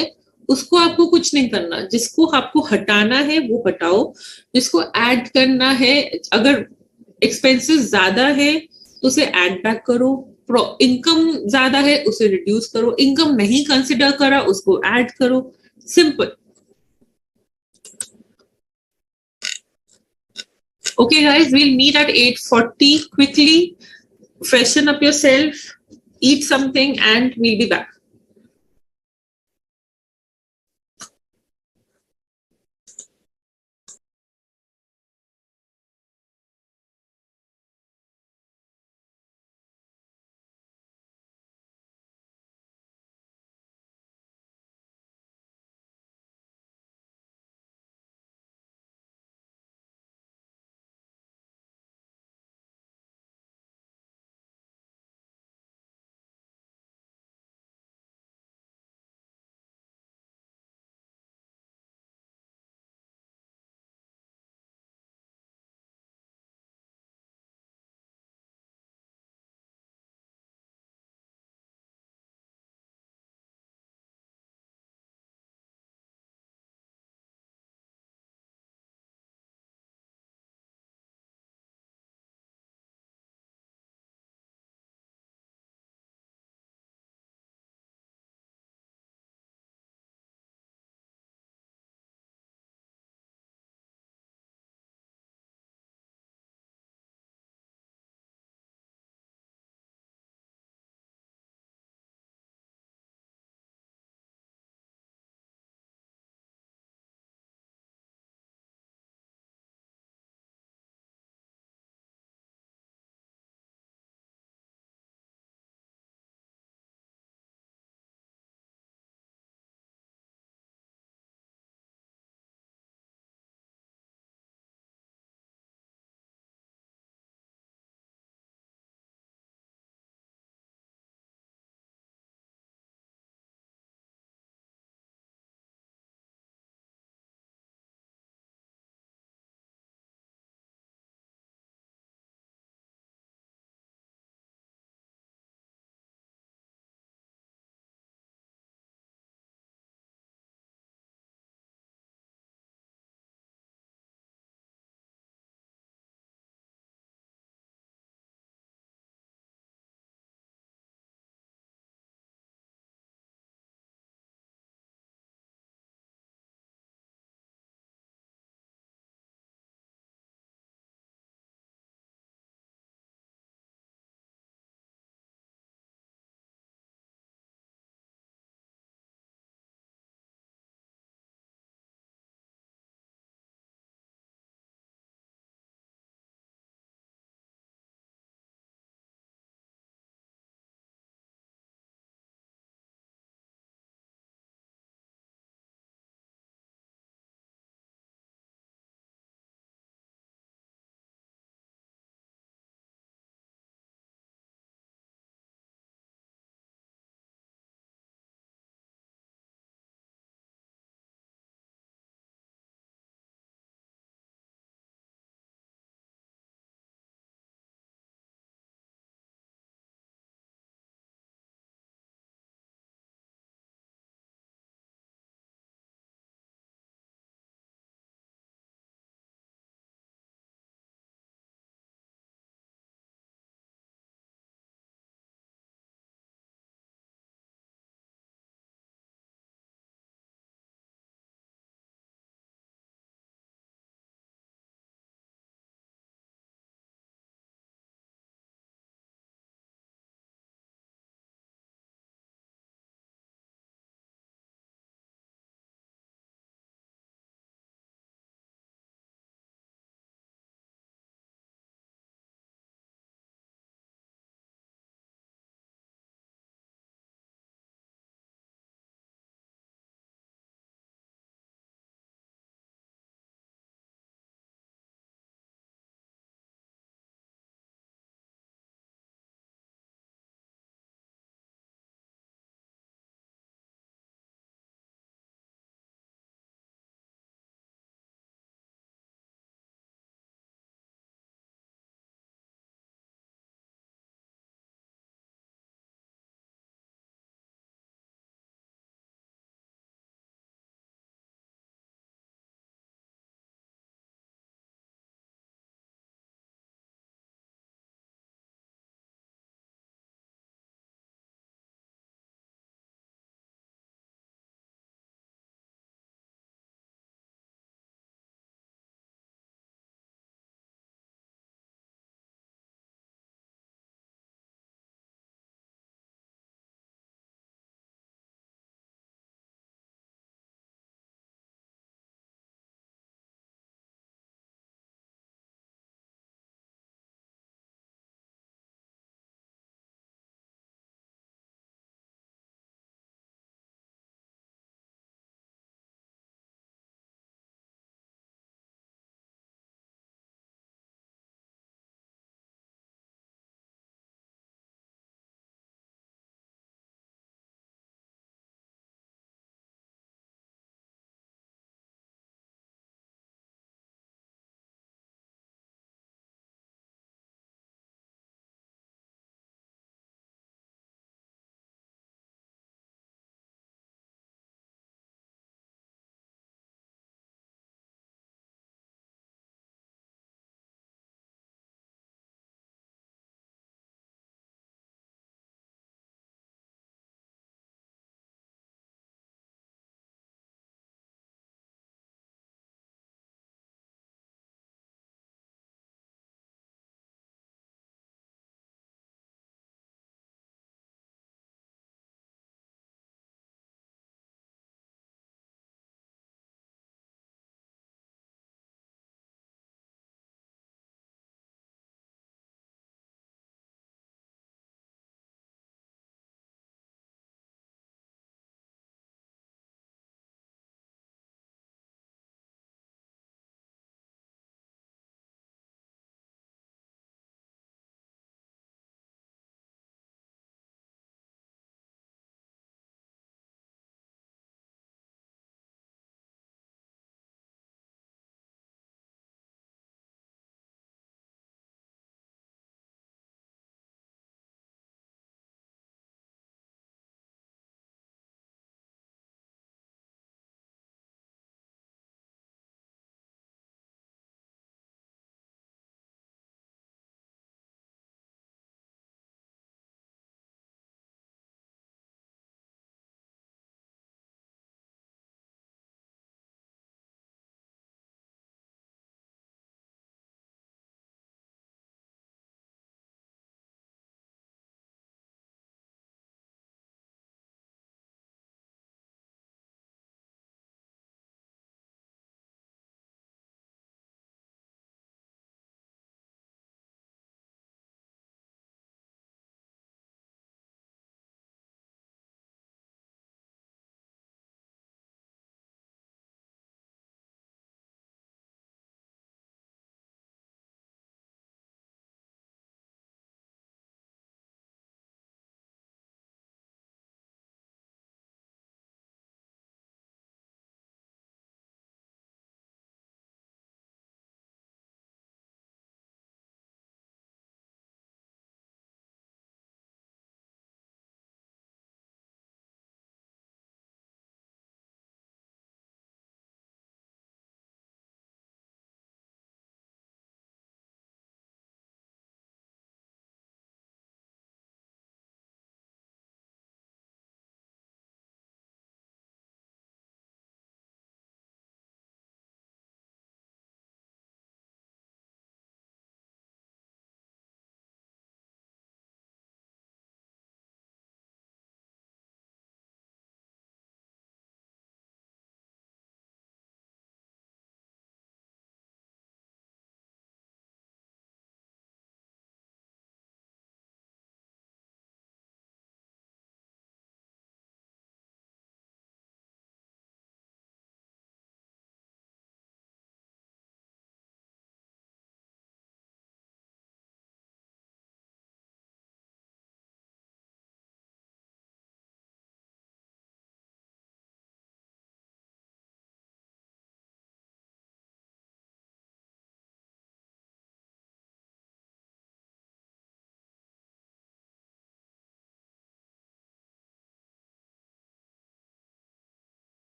Speaker 1: उसको आपको कुछ नहीं करना. जिसको आपको हटाना है वो हटाओ, जिसको add करना है, अगर expenses ज्यादा है तो उसे एड बैक करो. इनकम ज्यादा है उसे रिड्यूस करो. इनकम नहीं कंसिडर करा उसको ऐड करो. Simple. Okay guys, we'll meet at 8:40. Quickly freshen up yourself, eat something, and we'll be back.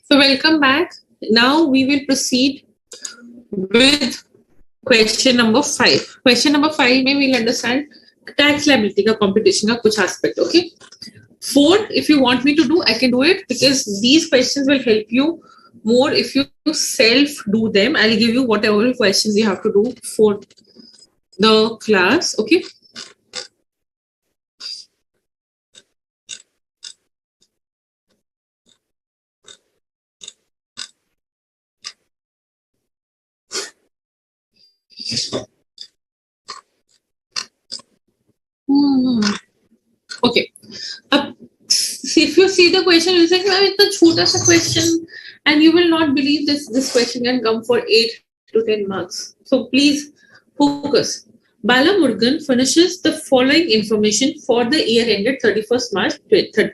Speaker 1: So welcome back. Now we will proceed with question number 5. Question number 5 में we'll understand tax liability का computation का कुछ aspect. Okay. 4, if you want me to do, I can do it because these questions will help you more if you self do them. I'll give you whatever questions you have to do for the class. Okay. Okay. If you see the question, you say, it's a chota sa question, and you will not believe this question can come for 8 to 10 marks. So please focus. Bala Murugan finishes the following information for the year ended 31st March 31st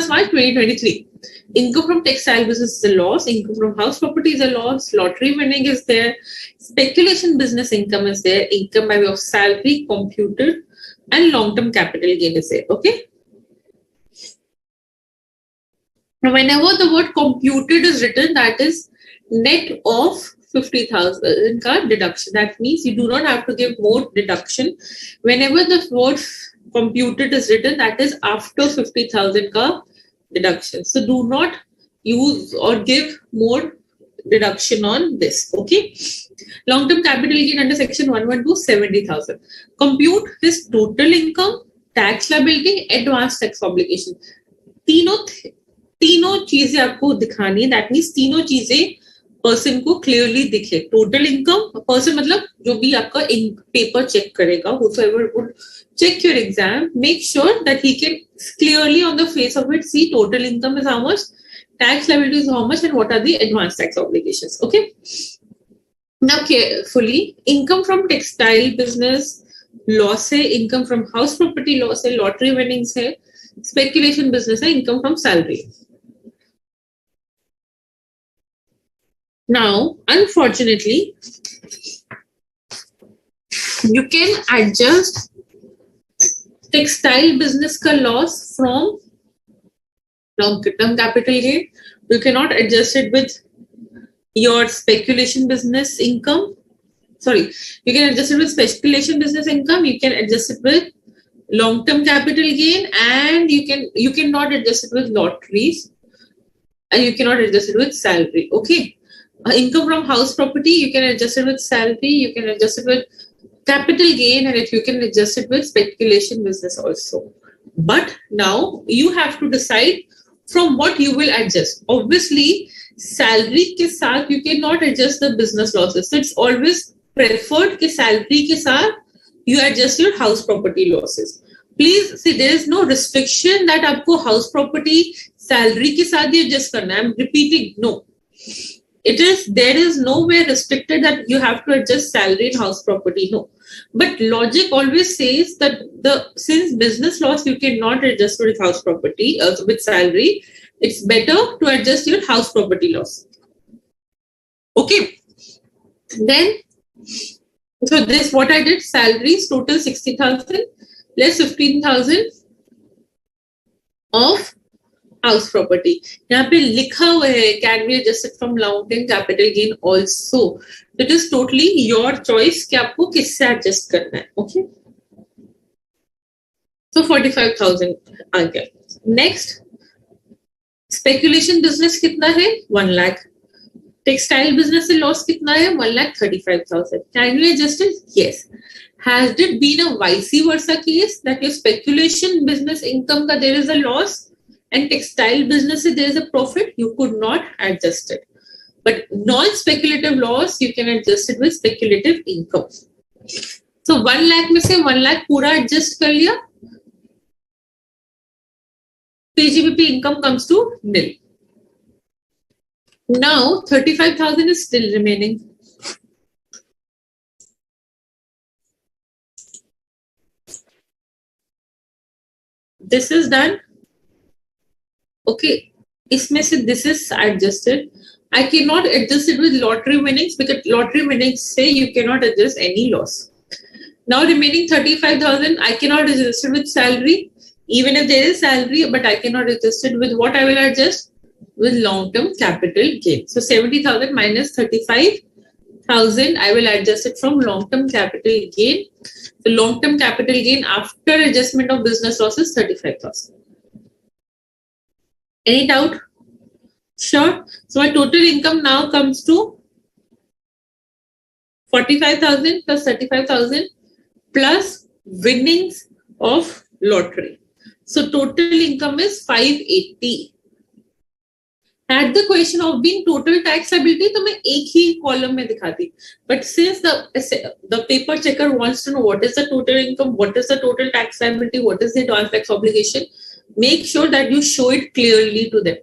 Speaker 1: March 2023. Income from textile business is a loss. Income from house property is a loss. Lottery winning is there. Speculation business income is there. Income by way of salary computed. And long-term capital gain is there. Okay. Now, whenever the word computed is written, that is net of 50,000 ka deduction. That means you do not have to give more deduction. Whenever the word computed is written, that is after 50,000 ka deduction. So do not use or give more deduction on this. Okay. Long-term capital gain under section 112, 70,000. Compute his total income, tax liability, advance tax obligation. तीनों चीजें आपको दिखानी है. That means तीनों चीजें person को clearly दिखे. Total income, person मतलब जो भी आपका पेपर चेक करेगा, whosoever would check your exam, make sure that he can clearly on the face of it see total income is how much, tax liability is how much, and what are the advance tax obligations. Okay. Now carefully, income from textile business loss है, income from house property loss है, lottery winnings है, speculation business है, income from salary. Now, unfortunately, you can adjust textile business ka loss from long-term capital gain. You cannot adjust it with your speculation business income. Sorry, you can adjust it with speculation business income. You can adjust it with long-term capital gain, and you cannot adjust it with lotteries, and you cannot adjust it with salary. Okay. Income from house property, you can adjust it with salary, you can adjust it with capital gain, and if you can adjust it with speculation business also. But now you have to decide from what you will adjust. Obviously, salary ke saath you cannot adjust the business losses. So it's always preferred ke salary ke saath you adjust your house property losses. Please see, there is no restriction that aapko house property salary ke saath he adjust karna. I'm repeating, no. There is nowhere restricted that you have to adjust salary and house property. No. But logic always says that since business loss you cannot adjust with house property, with salary, it's better to adjust your house property loss. Okay. Then, so this what I did, salaries total 60,000 less 15,000 of house property. यहाँ पे लिखा हुआ है can be adjusted from long-term capital gain also. It is totally your choice कि आपको किससे adjust करना है. Okay. So 45,000 आ गया. Next, speculation business कितना है? 1 lakh. Textile business से loss कितना है? 1,35,000. Can you adjust it? Yes. Has it been a vice versa case that your speculation business income का there is a loss? And textile business, there is a profit, you could not adjust it. But non-speculative loss, you can adjust it with speculative income. So 1 lakh में से 1 lakh पूरा adjust कर लिया. PGBP income comes to nil. Now 35,000 is still remaining. This is done. Okay, इसमें से this is adjusted. I cannot adjust it with lottery winnings because lottery winnings say you cannot adjust any loss. Now remaining 35,000, I cannot register with salary. Even if there is salary, but I cannot register with what I will adjust? With long-term capital gain. So 70,000 minus 35,000, I will adjust it from long-term capital gain. The long-term capital gain after adjustment of business loss is 35,000. Any doubt? Sure. So my total income now comes to 45,000 plus 35,000 plus winnings of lottery. So total income is 580. Had the question of being total taxability, तो मैं एक ही column में दिखाती. But since the paper checker wants to know what is the total income, what is the total taxability, what is the advance tax obligation, make sure that you show it clearly to them.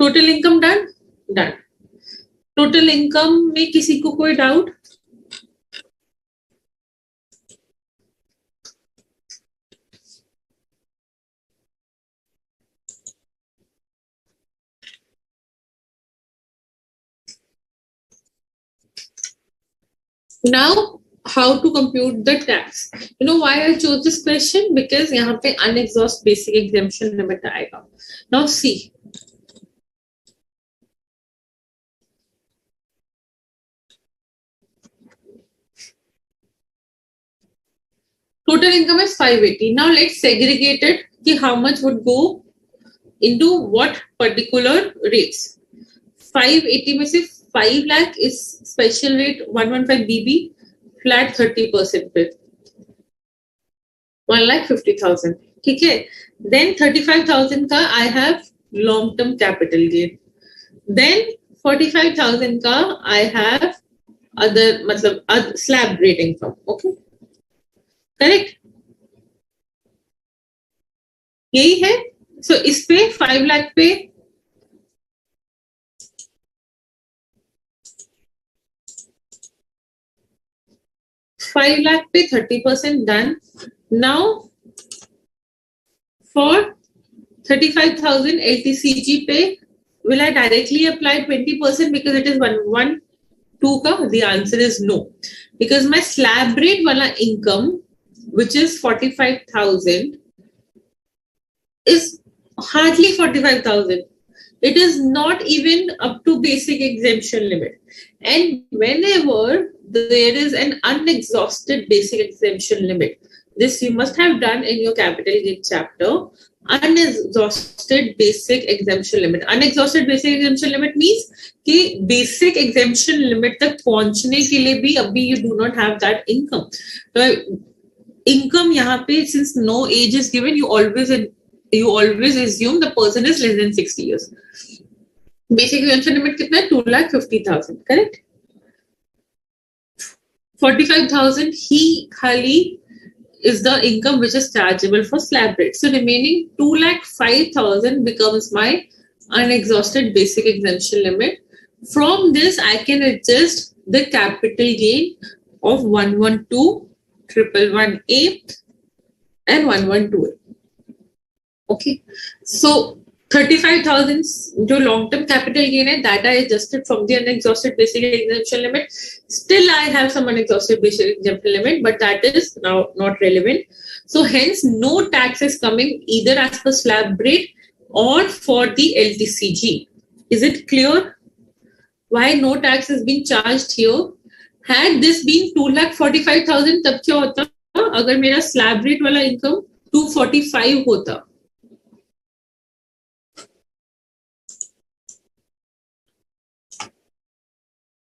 Speaker 1: Total income done? Done. Total income में किसी को कोई doubt? Now, how to compute the tax? You know why I chose this question? Because यहाँ पे unexhausted basic exemption limit आएगा. Now see. Total income is 580. Now let's segregate it. कि how much would go into what particular rates? 580 में से 5 lakh is special rate 115 BB flat 30% पे 1,50,000. ठीक है. Then 35,000 का I have long term capital gain. Then 45,000 का I have other मतलब slab rate income. Okay. Correct. यही है. So इस पे 5 lakh पे $5 lakh पे 30% done. Now for 35,000 LTCG पे will I directly apply 20% because it is 112 का? The answer is no. Because my slab rate wala income, which is 45,000, is hardly 45,000. It is not even up to basic exemption limit. And whenever there is an unexhausted basic exemption limit, this you must have done in your capital gain chapter. Unexhausted basic exemption limit. Unexhausted basic exemption limit means कि basic exemption limit तक पहुंचने के लिए भी अभी you do not have that income. So income यहाँ पे since no age is given, you always assume the person is less than 60 years. Basic exemption limit कितना है? 2,50,000. Correct? 45,000 ही खाली is the income which is chargeable for slab rate. So remaining 2,05,000 becomes my unexhausted basic exemption limit. From this, I can adjust the capital gain of 112, 111A and 112A. Okay. So 35,000 जो long term capital gain है, that I adjusted from the unexhausted basic exemption limit. Still I have some unexhausted basic exemption limit, but that is now not relevant. So hence no tax is coming either as per slab rate or for the LTCG. Is it clear why no tax is being charged here? Had this been 2,45,000 तब क्या होता? अगर मेरा slab rate वाला income 245 होता.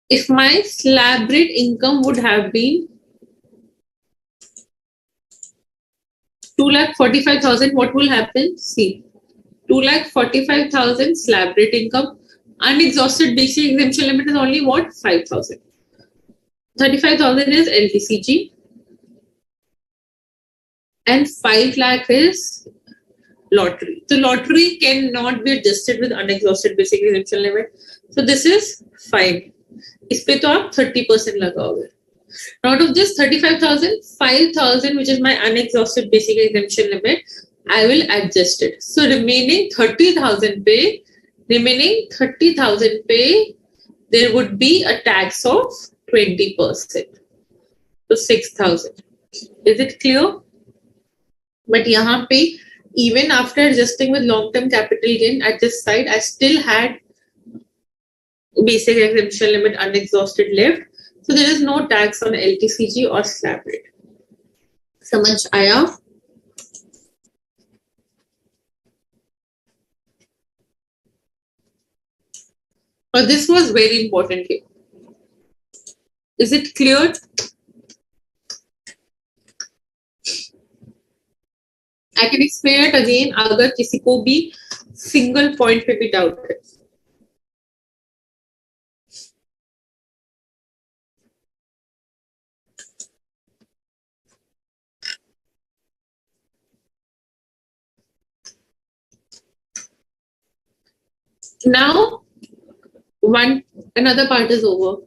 Speaker 1: If my slab rate income would have been 2,45,000, what will happen? See, 2,45,000 slab rate income. Unexhausted basic exemption limit is only what? 5,000. 35,000 is LTCG. And 5 lakh is lottery. So lottery cannot be adjusted with unexhausted basic exemption limit. So this is fine. इस पे तो आप 30% लगाओगे. Out of this 35,000, 5,000 which is my unexhausted basic exemption limit, I will adjust it. So remaining 30,000 pay, there would be a tax of 20%. तो 6,000. Is it clear? But यहाँ पे even after adjusting with long-term capital gain at this side, I still had basic exemption limit unexhausted left. So there is no tax on LTCG or slab rate. समझ आया? But this was very important here. Is it clear? I can explain it again अगर किसी को भी single point पे भी doubt है. Now, another part is over.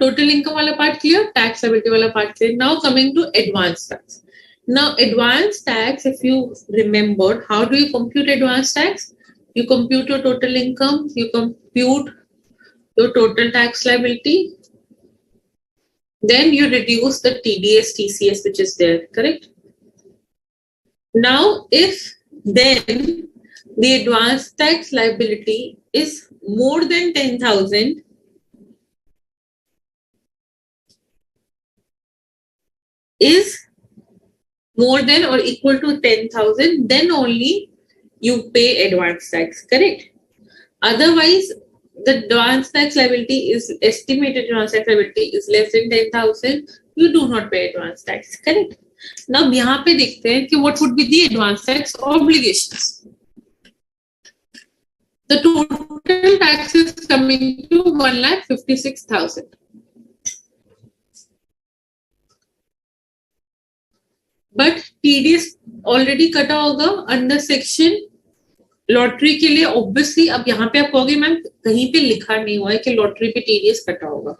Speaker 1: Total income wala part clear, tax liability wala part clear. Now coming to advance tax. Now advance tax, if you remember, how do you compute advance tax? You compute your total income, you compute your total tax liability, then you reduce the TDS, TCS which is there, correct? Now if then the advance tax liability is more than 10,000, is more than or equal to 10,000, then only you pay advance tax, correct? Otherwise, the advance tax liability is estimated advance tax liability is less than 10,000, you do not pay advance tax, correct? Now, यहाँ पे देखते हैं कि what would be the advance tax obligations. The total tax is coming to 1,56,000. But TDS already कटा होगा under section lottery के लिए. Obviously अब यहाँ पे आप कहोगे मैम कहीं पे लिखा नहीं हुआ है कि लॉटरी पे TDS कटा होगा.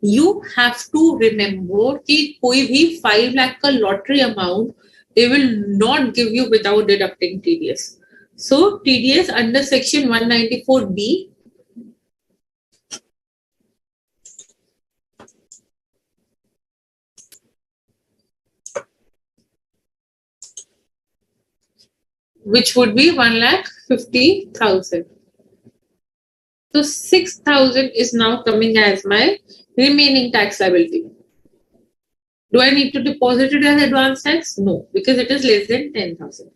Speaker 1: यू हैव टू रिमेम्बर कि कोई भी 5 लाख का lottery amount they will not give you without deducting TDS. So TDS under section 194B which would be 1,50,000. So 6,000 is now coming as my remaining tax liability. Do I need to deposit it as advance tax? No, because it is less than 10,000.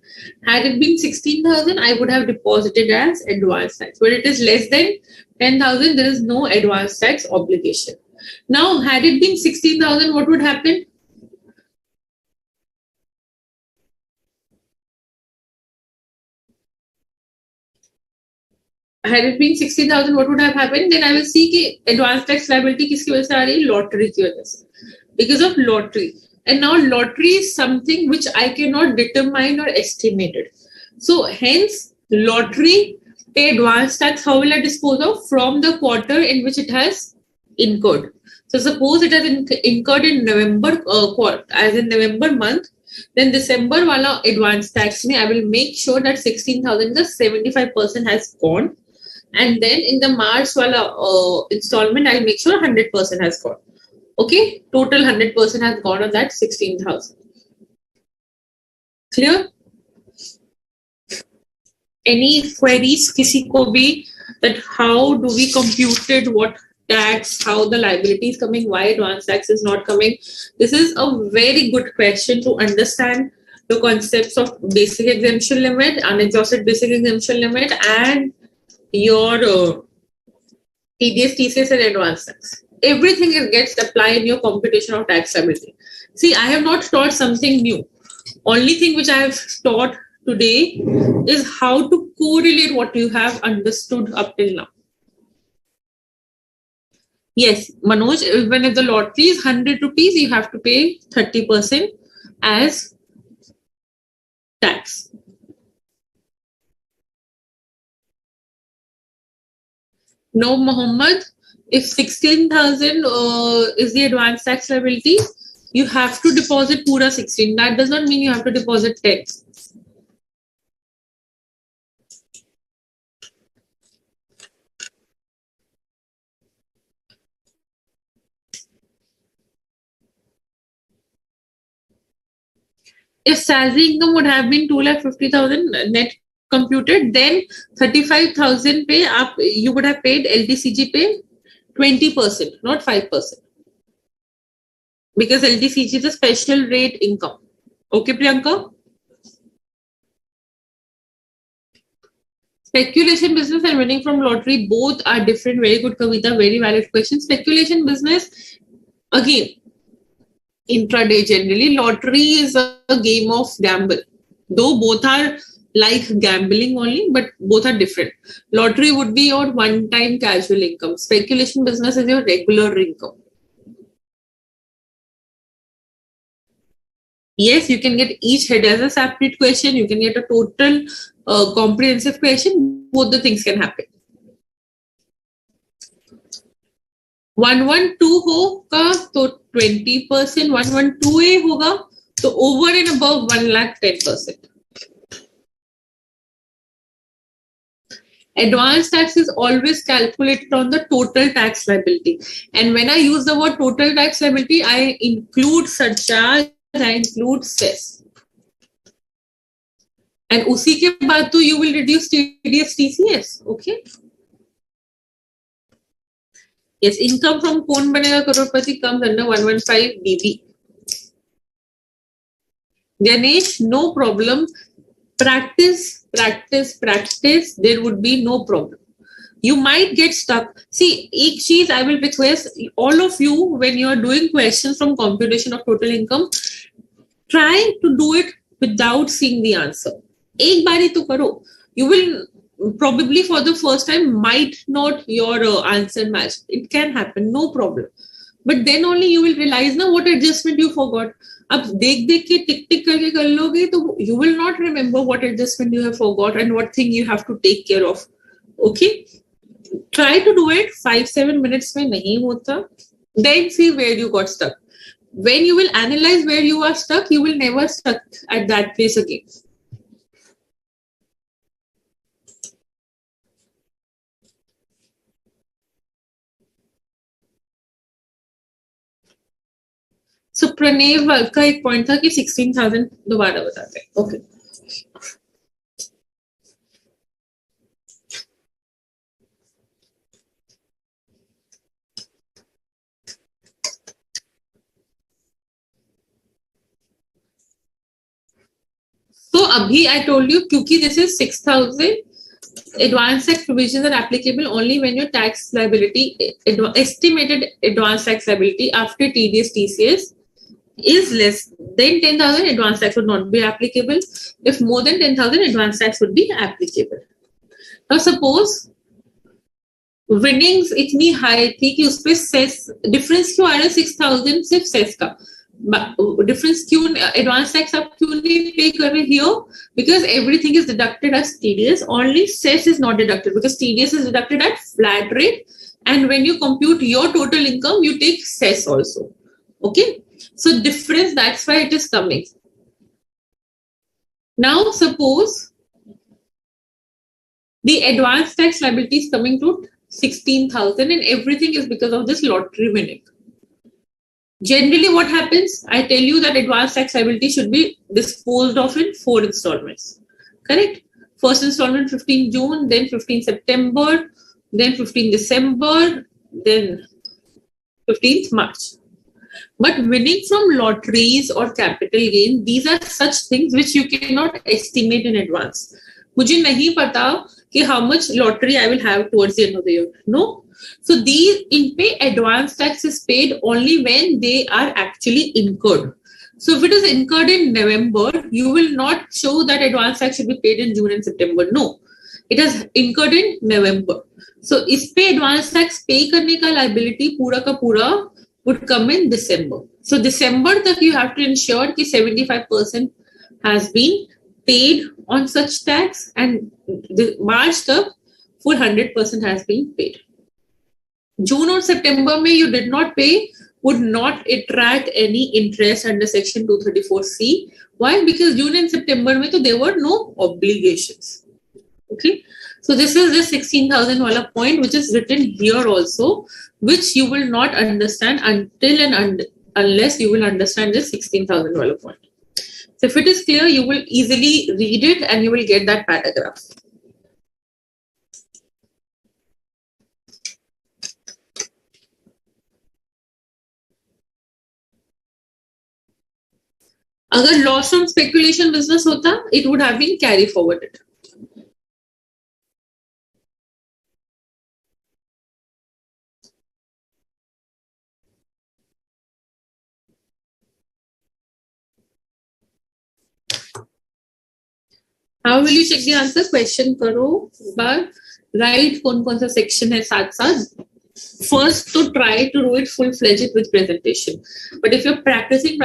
Speaker 1: Had it been 16,000, I would have deposited as advance tax. But it is less than 10,000, there is no advance tax obligation. Now, had it been 16,000, what would happen? Had it been 60,000, what would have happened? Then I will see कि advance tax liability किसकी वजह से आ रही है? Lottery की वजह से. Because of lottery. And now lottery is something which I cannot determine or estimate it. So hence lottery pay advance tax, how will I dispose of? From the quarter in which it has incurred. So suppose it has incurred in November, as in November month, then December wala advance tax में I will make sure that 16,000 का 75% has gone. And then in the March wala installment, I'll make sure 100% has gone. Okay, total 100% has gone on that 16,000. Clear? Any queries किसी को भी that how do we compute it, what tax, how the liability is coming, why advance tax is not coming? This is a very good question to understand the concepts of basic exemption limit, unexhausted basic exemption limit, and your TDS, TCS, and advance tax. Everything gets applied in your computation of tax liability. See, I have not taught something new. Only thing which I have taught today is how to correlate what you have understood up till now. Yes, Manoj, even if the lottery is 100 rupees, you have to pay 30% as tax. No, Mohammed, if 16,000 is the advance tax liability, you have to deposit pura 16. That does not mean you have to deposit 10. If salary income would have been 2,50,000 net computed, then 35,000 pay up, you would have paid LTCG pay 20%, not 5%. Because LTCG is a special rate income. Okay, Priyanka? Speculation business and winning from lottery both are different. Very good, Kavita. Very valid question. Speculation business, again, intraday generally. Lottery is a game of gamble. Though both are like gambling only, but both are different. Lottery would be your one-time casual income. Speculation business is your regular income. Yes, you can get each head as a separate question. You can get a total comprehensive question. Both the things can happen. 112 होगा तो 20%, 112A होगा तो over and above 1,10%. Advance tax is always calculated on the total tax liability. And when I use the word total tax liability, I include surcharge, I include cess. And उसी के बाद तो you will reduce TDS TCS. Okay. Yes, income from कौन बनेगा करोड़पति comes under 115 DB. Ganesh, no problem. Practice, there would be no problem. You might get stuck. See, each cheese I will request all of you when you are doing questions from computation of total income, try to do it without seeing the answer. Ek bari to karo. You will probably for the first time might not your answer match. It can happen, no problem. But then only you will realize now what adjustment you forgot. अब देख के टिक करके कर लोगे तो you will not remember what adjustment you have forgot and what thing you have to take care of. Okay, try to do it 5-7 minutes में नहीं होता. Then see where you got stuck. When you will analyze where you are stuck, you will never stuck at that place again. So प्रणेव का एक point था कि 16,000 दोबारा बताते हैं. ओके तो अभी I told you क्योंकि this is 6,000 advance tax provisions are applicable only when your tax liability estimated advance tax liability after TDS TCS is less than 10,000, advance tax would not be applicable. If more than 10,000, advance tax would be applicable. Now suppose winnings इतनी high थी कि उसपे cess difference क्यों आ रहा है 6,000 सिर्फ cess का difference क्यों advance tax आप क्यों नहीं pay कर रहे here because everything is deducted as TDS, only cess is not deducted because TDS is deducted at flat rate and when you compute your total income you take cess also. Okay, so difference, that's why it is coming. Now suppose the advance tax liability is coming to 16,000 and everything is because of this lottery winning. Generally what happens, I tell you that advance tax liability should be disposed of in 4 installments. Correct? First installment 15 June, then 15 September, then 15 December, then 15th March. But winning from lotteries or capital gain, these are such things which you cannot estimate in advance. मुझे नहीं पता कि how much lottery I will have towards the end of the year. No. So these in pay advance tax is paid only when they are actually incurred. So if it is incurred in November, you will not show that advance tax should be paid in June and September. No, it is incurred in November. So इस पे advance tax pay करने का liability पूरा का पूरा would come in December. So December तक you have to ensure कि 75% has been paid on such tax and March तक full 100% has been paid. June or September में you did not pay would not attract any interest under section 234C. Why? Because June and September में तो there were no obligations. Okay. So this is the 16,000 wala point which is written here also, which you will not understand until and unless you will understand this 16,000 wala point. So if it is clear, you will easily read it and you will get that paragraph. अगर loss on speculation business होता, it would have been carry forwarded. How will you check the answer? Question करो, but write कौन-कौन सा section है साथ-साथ. First, to try to do it full-fledged with presentation. But if you're practicing,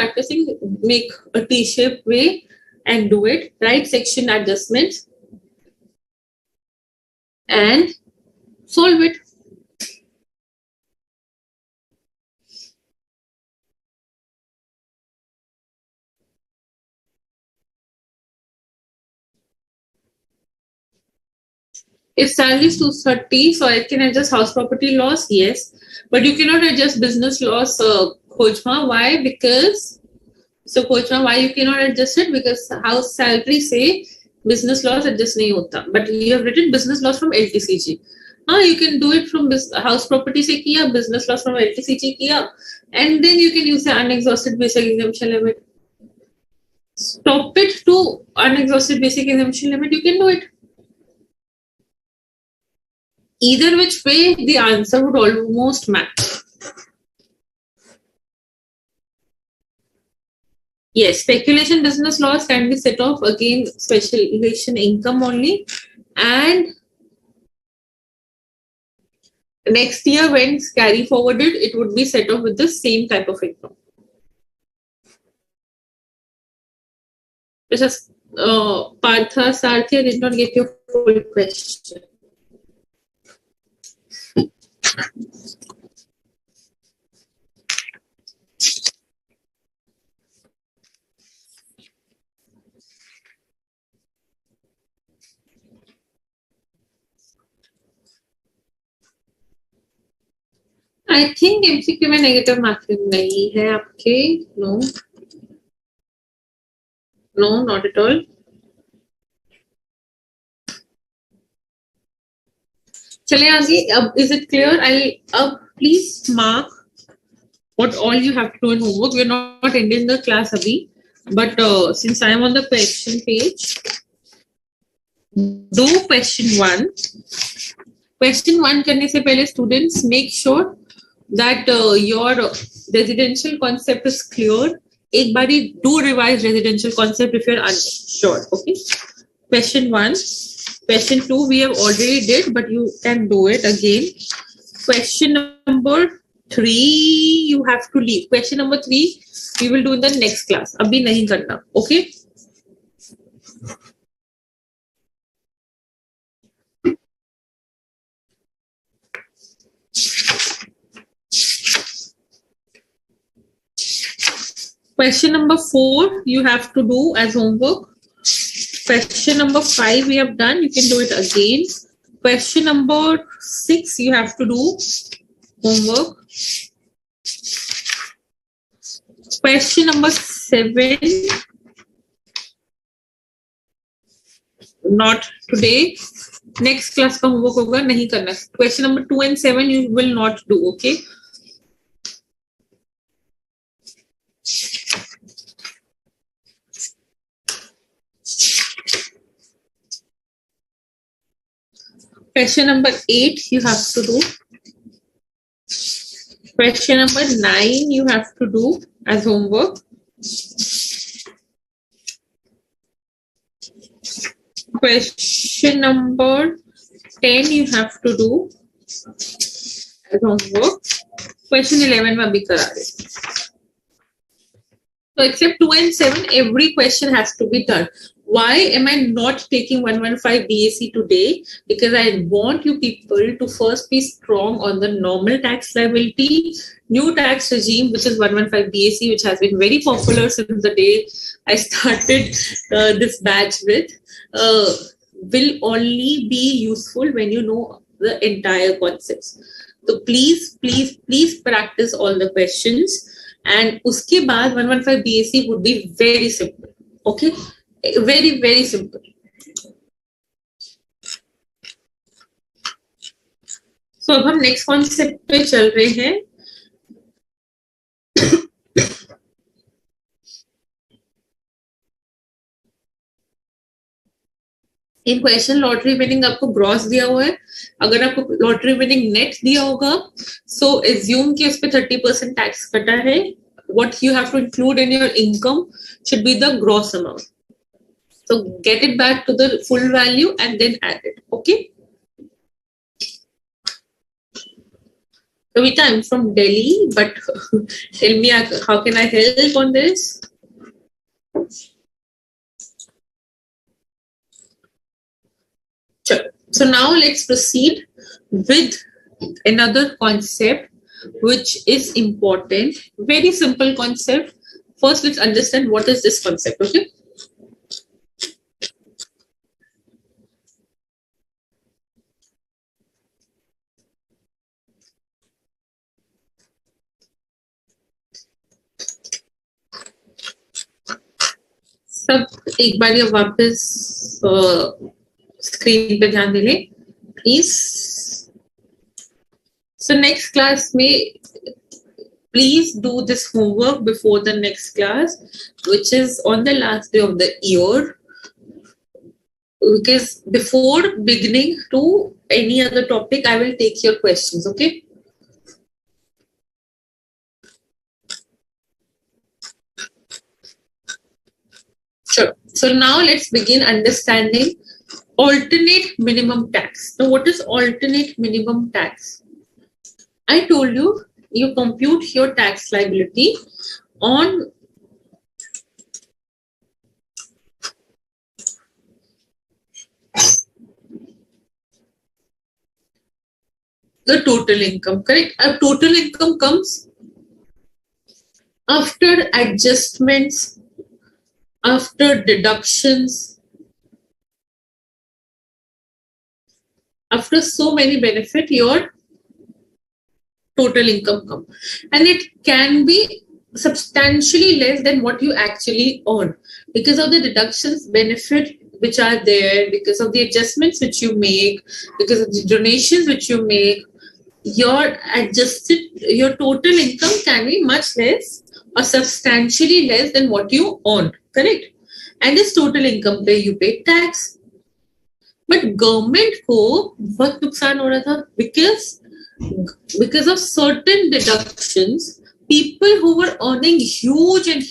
Speaker 1: make a T-shaped way and do it. Write section adjustments and solve it. If salary is 230, so I can adjust house property loss, yes. But you cannot adjust business loss, Khojma. Why? Because, so Khojma, why you cannot adjust it? Because house salary say business loss adjust nahi hota. But you have written business loss from LTCG. You can do it from house property se kiya, business loss from LTCG kiya. And then you can use the unexhausted basic exemption limit. Stop it to unexhausted basic exemption limit, you can do it. Either which way, the answer would almost match. Yes, speculation business loss can be set off against speculation income only. And next year, when carry forwarded, it would be set off with the same type of income. This is Partha Sarthi, I did not get your full question. I think MCQ में negative marking नहीं है आपके. No, not at all. चले आगे. अब is it clear? अब please mark what all you have to do in homework. We're not ending the class abhi, but since I am on the question page, do question 1. Question 1 करने से पहले students make sure that your residential concept is clear. एक बारी do revise residential concept if you're unsure. Okay. Question 1. Question 2 we have already did, but you can do it again. Question number 3 you have to leave. Question number 3 we will do in the next class. अभी नहीं करना. Okay. Question number 4 you have to do as homework. Question number 5 we have done. You can do it again. Question number 6 you have to do homework. Question number 7 not today. Next class का homework होगा, नहीं करना. Question number 2 and 7 you will not do. Okay. Question number 8 you have to do. Question number 9 you have to do as homework. Question number 10 you have to do as homework. Question 11 में भी करा रहे. So except 2 and 7, every question has to be done. Why am I not taking 115 BAC today? Because I want you people to first be strong on the normal tax liability, new tax regime, which is 115 BAC, which has been very popular since the day I started this batch with, will only be useful when you know the entire concepts. So please practice all the questions. And uske baad 115 BAC would be very simple. Okay, very very simple. So अब हम next concept पे चल रहे हैं. इन question lottery winning आपको gross दिया हुआ है. अगर आपको लॉटरी विनिंग नेट दिया होगा, सो एज्यूम कि उस पे 30% टैक्स कटा है. What you have to include in your income should be the gross amount. So get it back to the full value and then add it. Okay. Kavita, I'm from Delhi, but tell me how can I help on this? Sure. So now let's proceed with another concept which is important. Very simple concept. First, let's understand what is this concept. Okay. सब एक बार ये वापस screen पे ध्यान दे लें please. So next class में please do this homework before the next class, which is on the last day of the year, because before beginning to any other topic I will take your questions. Okay. Sure. So now let's begin understanding alternate minimum tax. Now what is alternate minimum tax? I told you, you compute your tax liability on the total income, correct? Our total income comes after adjustments, after deductions, after so many benefit, your total income come, and it can be substantially less than what you actually earn because of the deductions benefit which are there, because of the adjustments which you make, because of the donations which you make. Your total income can be much less or substantially less than what you earn, correct? And this total income पे you pay tax. But government को बहुत नुकसान हो रहा था because of certain deductions. People who were earning huge and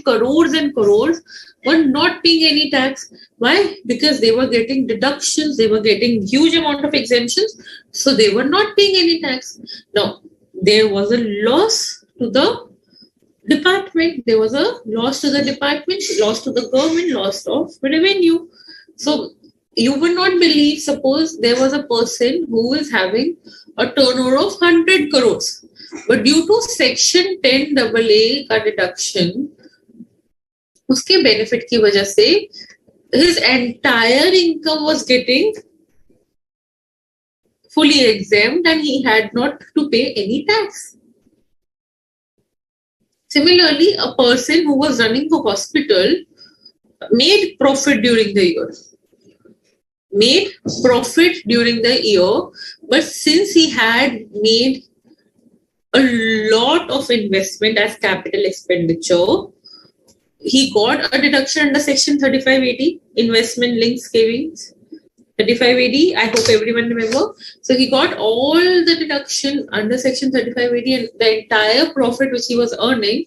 Speaker 1: crores were not paying any tax. Why? Because they were getting deductions, they were getting huge amount of exemptions, so they were not paying any tax. Now there was a loss to the department, there was a loss to the department, loss to the government, loss of revenue. So you would not believe, suppose there was a person who is having a turnover of 100 crores, but due to section 10AA का deduction, उसके benefit की वजह से his entire income was getting fully exempt and he had not to pay any tax. Similarly, a person who was running a hospital made profit during the year. But since he had made a lot of investment as capital expenditure, he got a deduction under section 3580, investment linked savings. 3580, I hope everyone remember. So he got all the deduction under section 3580 and the entire profit which he was earning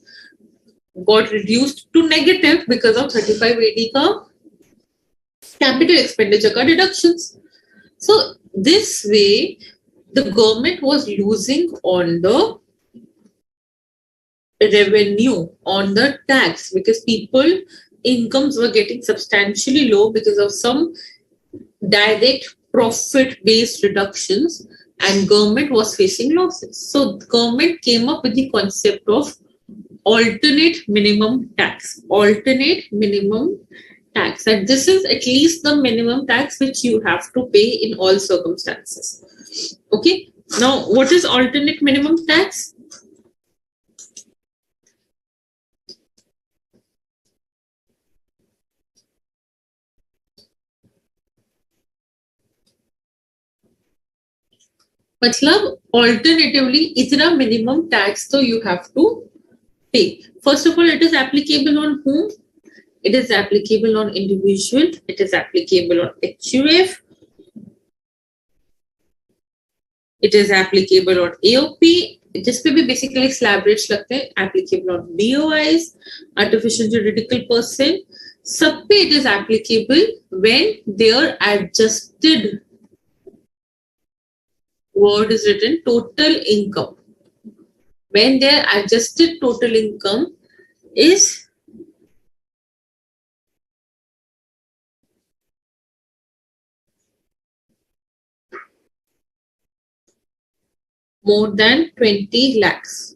Speaker 1: got reduced to negative because of 3580 ka capital expenditure ka deductions. So this way the government was losing on the revenue, on the tax, because people incomes were getting substantially low because of some direct profit based reductions, and government was facing losses. So the government came up with the concept of alternate minimum tax. And this is at least the minimum tax which you have to pay in all circumstances. Okay. Now what is alternate minimum tax? मतलब alternatively इतना minimum tax तो you have to pay. First of all, it is applicable on whom? It is applicable on individual. It is applicable on HUF. It is applicable on AOP. जिस पे भी basically slab rates लगते हैं, applicable on BOIs, artificial juridical person. सब पे it is applicable when their adjusted word is written total income. When their adjusted total income is more than 20 lakhs.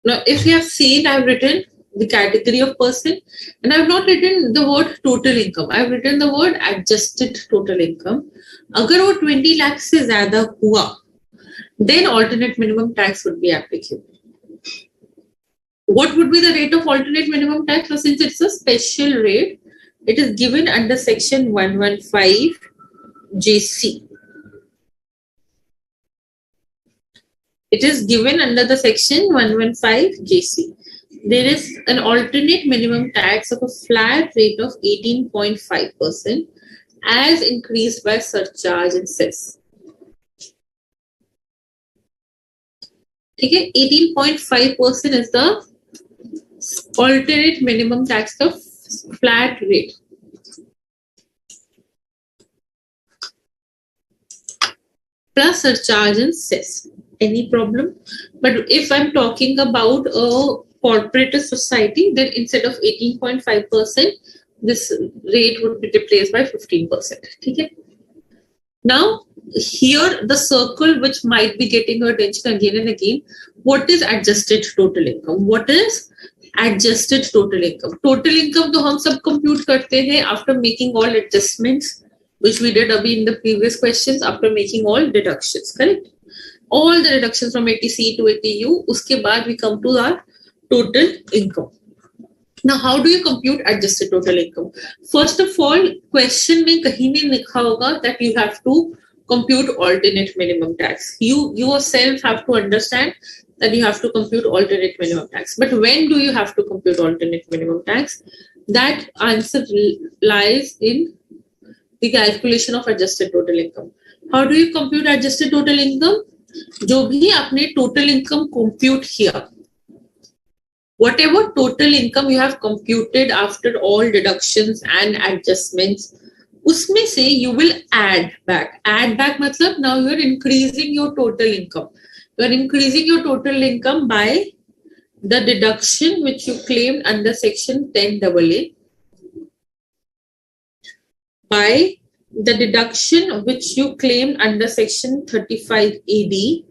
Speaker 1: Now, if you have seen, I've written the category of person and I've not written the word total income. I've written the word adjusted total income. अगर वो 20 लाख से ज़्यादा हुआ, then alternate minimum tax would be applicable. What would be the rate of alternate minimum tax? So since it's a special rate, it is given under section 115 JC. It is given under the section 115 JC. There is an alternate minimum tax of a flat rate of 18.5% as increased by surcharge and cess. Okay, 18.5% is the alternate minimum tax of flat rate. Plus surcharge and cess. Any problem? But if I'm talking about a corporate society, then instead of 18.5%, this rate would be replaced by 15%. Okay? Now, here the circle which might be getting your attention again and again, what is adjusted total income? What is adjusted total income? Total income to hum sab compute karte hain after making all adjustments, which we did in the previous questions, after making all deductions, correct? All the deductions from 80C to 80U, uske baad we come to our total income. Now, how do you compute adjusted total income? First of all, question mein kahin nahi likha hoga that you have to compute alternate minimum tax. You yourself have to understand that you have to compute alternate minimum tax. But when do you have to compute alternate minimum tax? That answer lies in the calculation of adjusted total income. How do you compute adjusted total income? जो भी आपने total income compute किया, whatever total income you have computed after all deductions and adjustments, उसमें से you will add back. Add back मतलब now you are increasing your total income. You are increasing your total income by the deduction which you claimed under section 10AA, by the deduction which you claimed under section 35AD,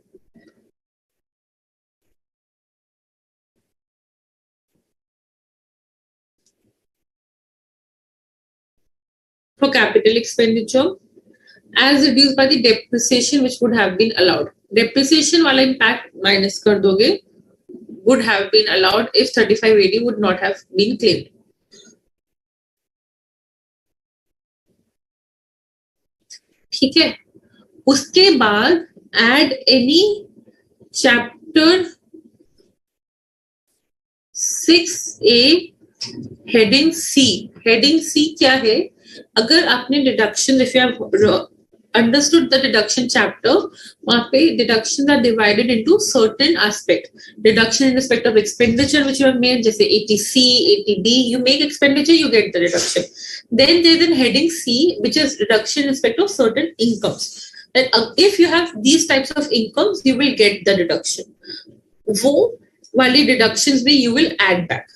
Speaker 1: for capital expenditure, as reduced by the depreciation which would have been allowed. Depreciation wala impact minus kar doge, would have been allowed if 35AD would not have been claimed. ठीक है, उसके बाद add any chapter 6A heading C. Heading C क्या है? अगर आपने deduction, if you have understood the deduction chapter, वहाँ पे deductions are divided into certain aspect. Deduction in respect of expenditure which you have made, जैसे 80C, 80D, you make expenditure, you get the deduction. Then there is a heading C, which is deduction in respect of certain incomes. And if you have these types of incomes, you will get the deduction. वो वाली deductions भी you will add back.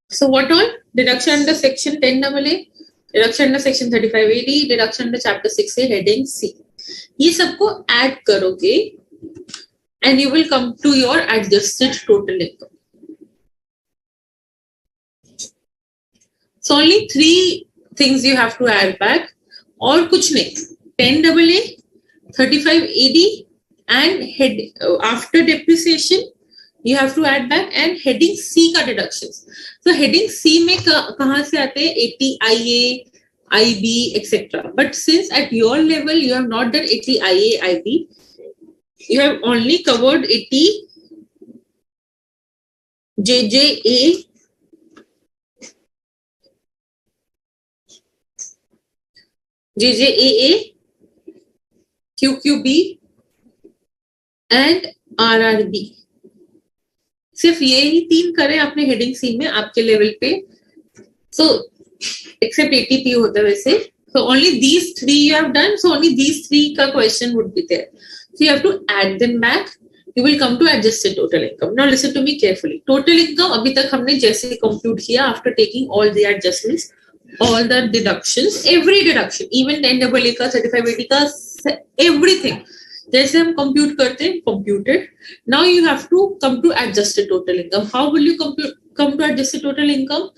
Speaker 1: So what all? Deduction under section 10AA, deduction under section 35AD, deduction under chapter 6A heading C. ये सबको add करोगे and you will come to your adjusted total income. So only 3 things you have to add back, और कुछ नहीं. 10AA, 35AD and head after depreciation you have to add back, and heading C का deductions. So heading C में कहाँ से आते हैं? 80IA, IB, etc. But since at your level you have not done 80 IA, IB, you have only covered 80 JJA, JJAA, QQB and RRB. सिर्फ ये ही 3 करें आपने हेडिंग सी में आपके लेवल पे. So except ATP होता है वैसे. So only these 3 you have done. So only these 3 का question would be there. So you have to add them back. You will come to adjusted total income. Now listen to me carefully. Total income अभी तक हमने जैसे compute किया after taking all the adjustments, all the deductions, every deduction, even 10AA का, 3580 का, everything. जैसे हम compute करते हैं, computed. Now you have to come to adjusted total income. How will you come to adjusted total income?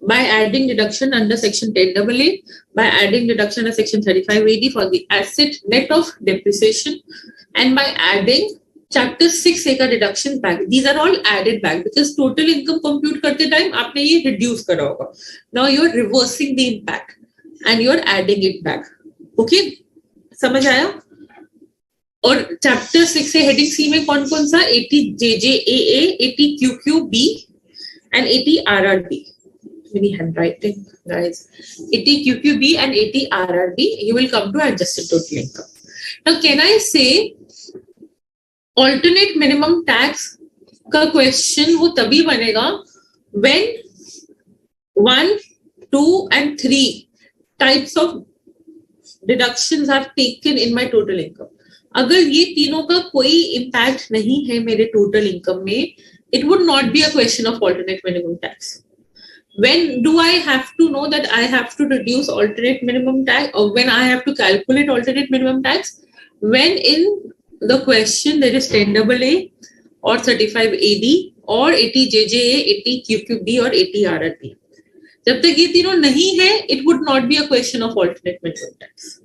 Speaker 1: By adding deduction under section 10AA, by adding deduction under section 3580 for the asset net of depreciation, and by adding chapter 6A का deduction back. These are all added back because total income compute करते time आपने ये reduce करा होगा. Now you're reversing the impact and you're adding it back. Okay? समझ आया? और chapter 6 से हेडिंग सी में कौन कौन सा 80 JJAA, 80 QQB and 80 RRB. Many handwriting, guys. 80 QQB and 80 RRB. You will come to adjusted total income. Now, can I say alternate minimum tax का question वो तभी बनेगा when 1, 2 and 3 types of deductions are taken in my total income. अगर ये तीनों का कोई impact नहीं है मेरे total income में, it would not be a question of alternate minimum tax. When do I have to know that I have to reduce alternate minimum tax, or when I have to calculate alternate minimum tax? When in the question there is 10AA or 35 AD or 80 JJA, 80 QQB or 80 RRB. जब तक ये तीनों नहीं है, it would not be a question of alternate minimum tax.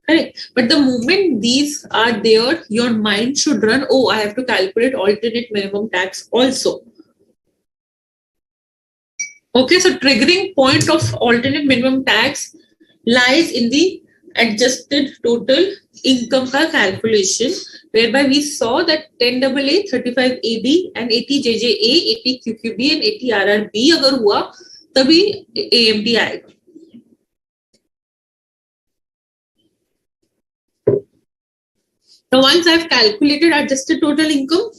Speaker 1: Correct. But the moment these are there, your mind should run, oh, I have to calculate alternate minimum tax also. Okay, so triggering point of alternate minimum tax lies in the adjusted total income का calculation, whereby we saw that 10AA, 35 AD and 80 JJA, 80 QQB and 80 RRB अगर हुआ तभी AMT आएगा. So once I've calculated adjusted total income,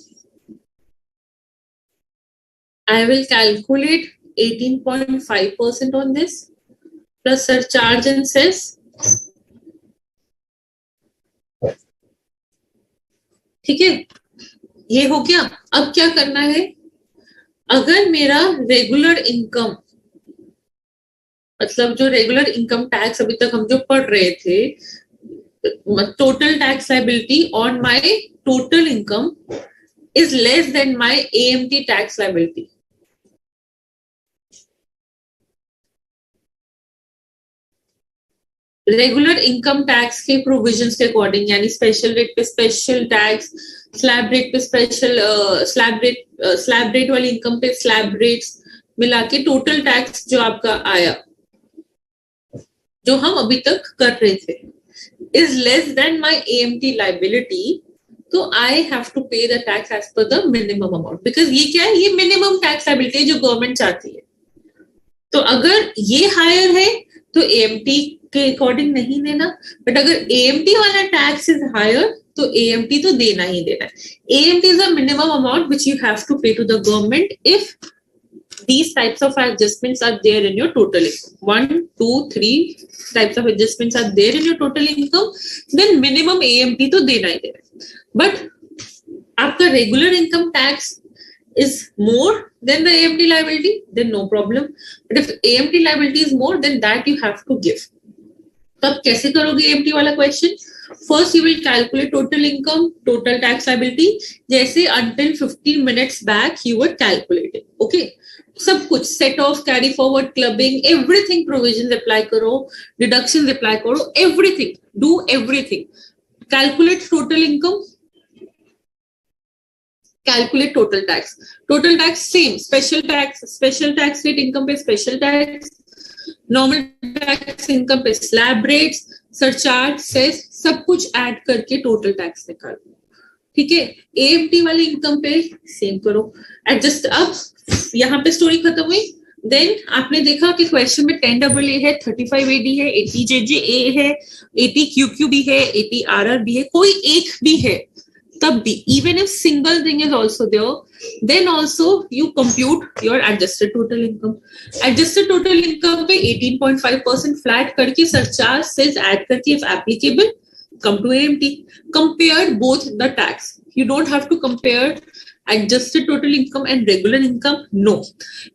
Speaker 1: I will calculate 18.5% on this plus surcharge and cess. ठीक है, ये हो गया. अब क्या करना है? अगर मेरा रेगुलर इनकम, मतलब जो रेगुलर इनकम टैक्स अभी तक हम जो पढ़ रहे थे, total tax liability on my total income is less than my AMT tax liability. Regular income tax के प्रोविजंस के अकॉर्डिंग, यानी स्पेशल रेट पे स्पेशल टैक्स, स्लैब रेट पे स्पेशल स्लैब रेट वाली इनकम पे स्लैब रेट्स मिला के total tax जो आपका आया, जो हम अभी तक कर रहे थे, is less than my AMT liability, तो I have to pay the tax as per the minimum amount, because ये क्या है, ये minimum tax liability है जो गवर्नमेंट चाहती है. तो अगर ये हायर है तो AMT के अकॉर्डिंग नहीं देना, बट अगर AMT वाला टैक्स इज हायर तो AMT तो देना ही देना है. AMT is a minimum amount which you have to pay to the government if these types of adjustments are there in your total income. 1, 2, 3 types of adjustments are there in your total income, then minimum AMT तो देना ही देना है. But आपका regular income tax is more than the AMT liability, then no problem. But if AMT liability is more, then that you have to give. तो आप कैसे करोगे AMT वाला question? First, you will calculate total income, total tax liability, जैसे until 15 minutes back you were calculating. Okay? सब कुछ set off, carry forward, clubbing, everything provisions apply करो, deductions apply करो, everything, do everything. Calculate total income, calculate total tax. Total tax same, special tax rate income पे special tax, normal tax income पे slab rates, surcharge, cess सब कुछ add करके total tax निकालो. ठीक है. एएमटी वाली इनकम पे सेम करो, एडजस्ट. अब यहाँ पे स्टोरी खत्म हुई. देन आपने देखा कि क्वेश्चन में 10AA है, 35AD है, 80JJA है, 80QQB है, 80RRB है, कोई एक भी है तब भी, even if single thing is also there, then also you compute your adjusted total income. Adjusted total income पे 18.5% flat करके surcharge says add करके if applicable come to AMT. Compare both the tax. You don't have to compare adjusted total income and regular income. No,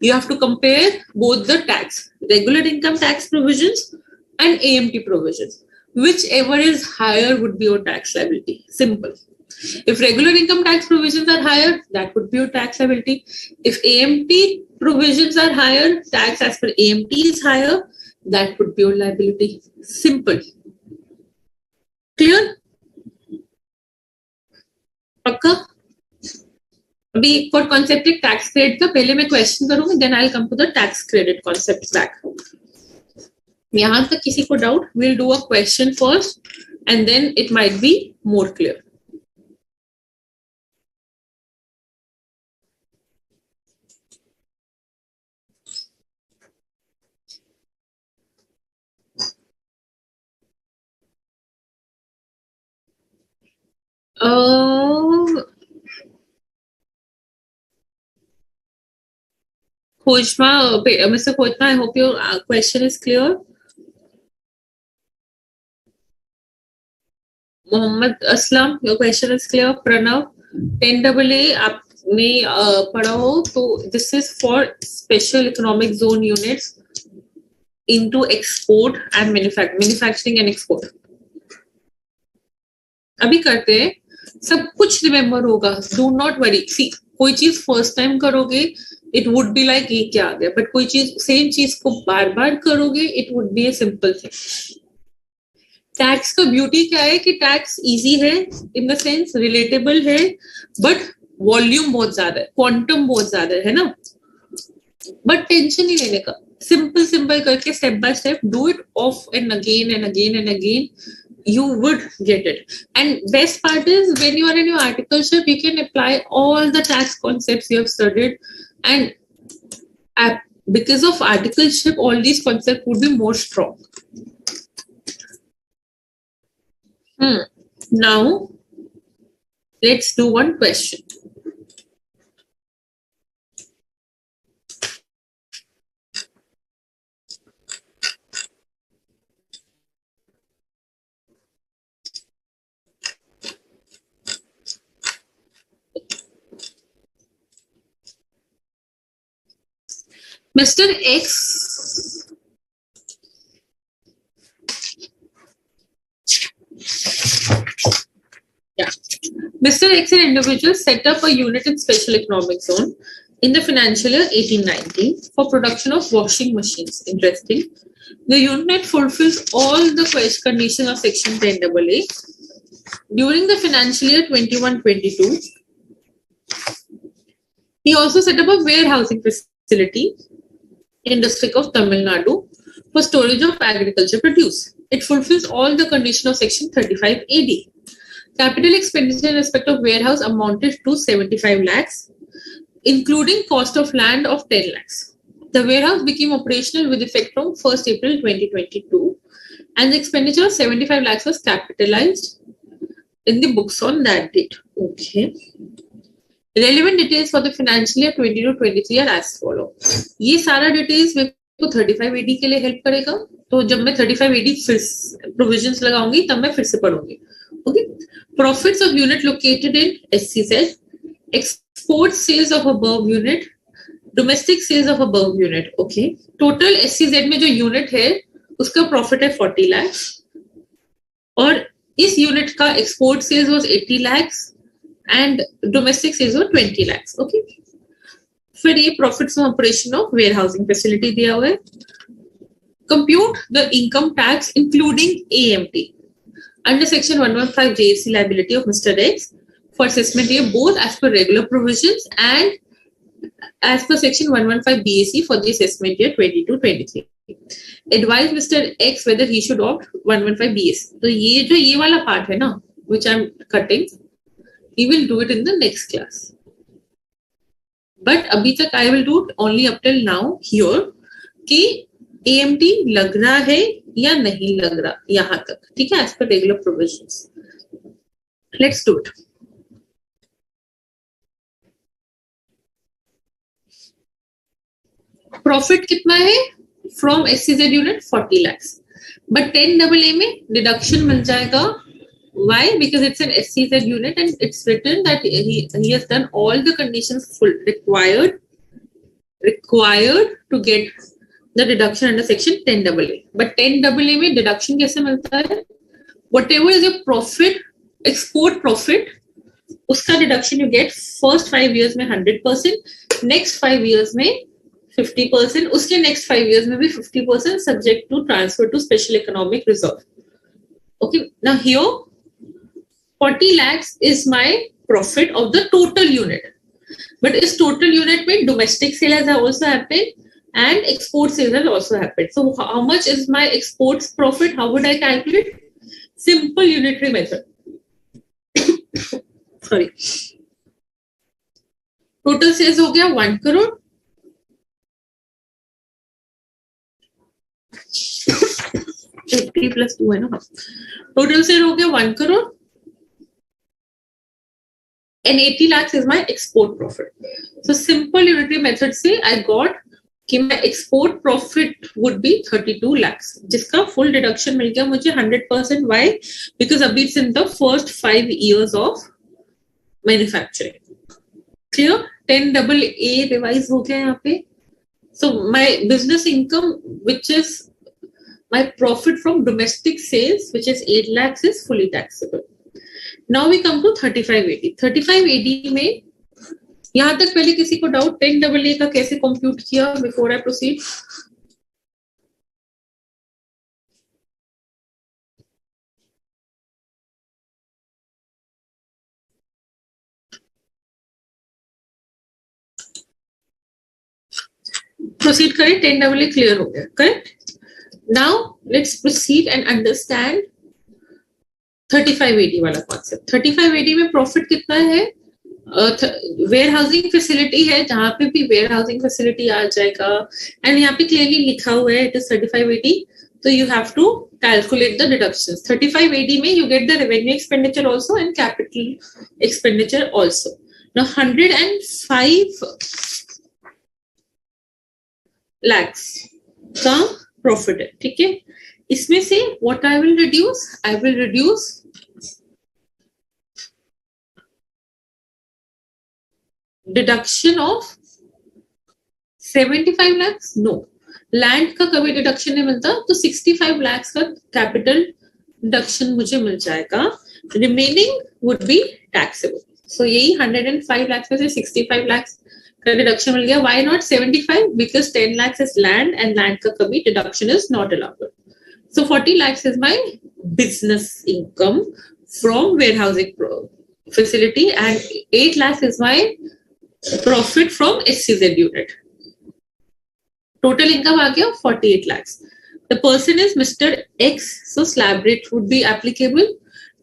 Speaker 1: you have to compare both the tax, regular income tax provisions and AMT provisions. Whichever is higher would be your tax liability. Simple. If regular income tax provisions are higher, that would be your tax liability. If AMT provisions are higher, tax as per AMT is higher, that would be your liability. Simple. Clear? पक्का? अभी for conceptic tax credit का पहले मैं question करूँगी, then I'll come to the tax credit concept back. यहाँ तक किसी को doubt? We'll do a question first, and then it might be more clear. Khoshma, Mr. Khoshma, I hope your question is clear. Mohammad Aslam, your question is clear. Pranav, 10AA आपने पढ़ा हो तो this is for special economic zone units into export and manufacturing and export. अभी करते हैं, सब कुछ remember होगा. Do not worry. सी, कोई चीज फर्स्ट टाइम करोगे इट वुड बी लाइक ये क्या आ गया, बट कोई चीज सेम चीज को बार बार करोगे it would be a simple thing. Tax का ब्यूटी क्या है कि टैक्स इजी है इन द सेंस रिलेटेबल है, बट वॉल्यूम बहुत ज्यादा है, क्वांटम बहुत ज्यादा है ना. बट टेंशन नहीं लेने का, सिंपल सिंपल करके step by step do it of and again and again and again. You would get it. And best part is when you are in your articleship, you can apply all the tax concepts you have studied, and because of articleship, all these concepts would be more strong. Now, let's do one question. Mr. X Mr. X, an individual, set up a unit in special economic zone in the financial year 1819 for production of washing machines. Interesting. The unit fulfills all the conditions of section 10AA. During the financial year 21-22, he also set up a warehousing facility in district of Tamil Nadu for storage of agriculture produce. It fulfills all the conditions of section 35AD. Capital expenditure in respect of warehouse amounted to 75 lakhs, including cost of land of 10 lakhs. The warehouse became operational with effect from 1st April 2022, and the expenditure of 75 lakhs was capitalized in the books on that date. Okay. Relevant details for the financial year 22-23 are as follow. ये सारा details मेरे को 35AD के लिए help करेगा, तो जब मैं 35AD फिर provisions लगाऊंगी तब मैं फिर से पढ़ूंगी. Okay. Profits of unit located in SCZ, export sales of above unit, domestic sales of above unit. Okay. Total SCZ में जो unit है उसका profit है 40 lakhs और इस unit का export sales was 80 lakhs and domestic sales were 20 lakhs. Okay. फिर ये profits from operation of warehousing facility दिया हुआ है. Compute the income tax including AMT under section 115 JSC liability of Mr. X for assessment year both as per regular provisions and as per section 115 BAC for the assessment year 22-23. Advise Mr. X whether he should opt 115 BAC. तो ये जो ये वाला part है ना, which I'm cutting, he will do it in the next class. But अभी तक I will do it only up till now here कि AMT लग रहा है या नहीं लग रहा यहाँ तक, ठीक है, as per regular provisions. Let's do it. Profit कितना है from SEZ unit 40 lakhs, but 10AA में डिडक्शन मिल जाएगा. Why? Because it's an SEZ unit and it's written that he has done all the conditions required to get the deduction under section 10AA. But 10AA में deduction कैसे मिलता है? Whatever is your profit, export profit, उसका deduction you get first 5 years में 100%, next 5 years में 50%, उसके next 5 years में भी 50% subject to transfer to special economic reserve. Okay, now here 40 lakhs is my profit of the total unit, but is total unit में domestic sale has also happened and export sales has also happened. So how much is my exports profit? How would I calculate? Simple unitary method. Sorry. Total sales हो गया 1 crore. 80 plus 2 है ना. Total sale हो गया 1 crore. And 80 lakhs is my export profit. So simple unitary method से I got कि my export profit would be 32 lakhs, जिसका full deduction मिल गया मुझे 100%. Why? Because अभी it's in the first 5 years of manufacturing. Clear? 10AA revise हो गया यहाँ पे. So my business income, which is my profit from domestic sales, which is 8 lakhs, is fully taxable. Now we come to 35AD. 35AD में यहाँ तक पहले किसी को डाउट 10AA का कैसे कंप्यूट किया बिफोर आई प्रोसीड? प्रोसीड करें. 10AA क्लियर हो गया, correct? Now let's proceed and understand 35AD वाला कॉन्सेप्ट. 35AD में प्रॉफिट कितना है? वेयर हाउसिंग फैसिलिटी है, जहां पे भी वेयर हाउसिंग फैसिलिटी आ जाएगा एंड यहाँ पे क्लियरली लिखा हुआ है इट इज 35AD. तो you have to calculate the deductions. 35AD में you get the revenue expenditure also and capital expenditure also. Now 105 lakhs का प्रॉफिट है, ठीक है. इसमें से what I will reduce deduction of 75 lakhs. No, land का कभी डिडक्शन नहीं मिलता, तो 65 lakhs का कैपिटल डिडक्शन मुझे मिल जाएगा. Remaining would be taxable. So यही 105 lakhs में से 65 lakhs का डिडक्शन मिल गया. Why not 75? Because 10 lakhs is land and land का कभी deduction is not allowed. So 40 lakhs is my business income from warehousing facility and 8 lakhs is my profit from SEZ unit. Total income आ गया 48 lakhs. The person is Mr. X, so slab rate would be applicable.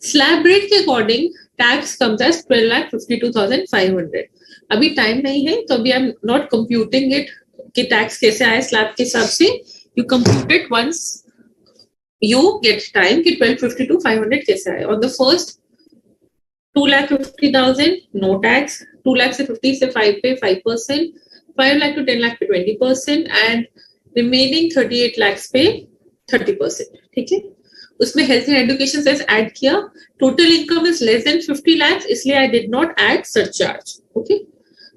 Speaker 1: Slab rate के according tax comes as 12,52,500. अभी time नहीं है तो अभी I am not computing it कि tax कैसे आए स्लैब के हिसाब से. You compute it once you get time कि 12,52,500 कैसे आए. On the first 2,50,000 no tax, 2 lakh से 50 से 5 पे 5%, 5 लाख टू 10 लाख पे 20% एंड रिमेनिंग 38 lakhs पे 30%. ठीक है. उसमें health and education cess add किया. Total income is less than 50 lakhs, इसलिए I did not add surcharge. Okay.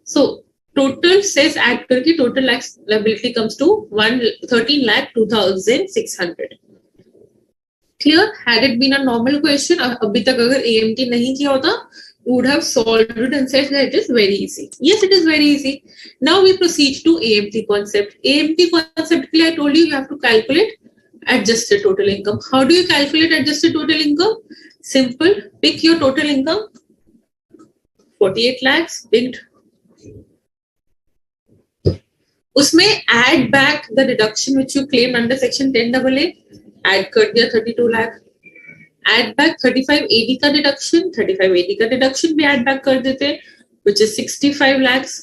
Speaker 1: So total says add करके total liability comes to 13,02,600. Clear? Had it been a normal question, अभी तक अगर AMT नहीं किया होता, you would have solved it and said that it is very easy. Yes, it is very easy. Now we proceed to AMT concept. AMT concept के लिए I told you have to calculate adjusted total income. How do you calculate adjusted total income? Simple. Pick your total income. 48 lakhs picked. उसमें add back the deduction which you claimed under section 10AA, add कर दिया 32 lakh, add back 35AD का deduction, 35AD का deduction भी add back कर देते, which is 65 lakhs.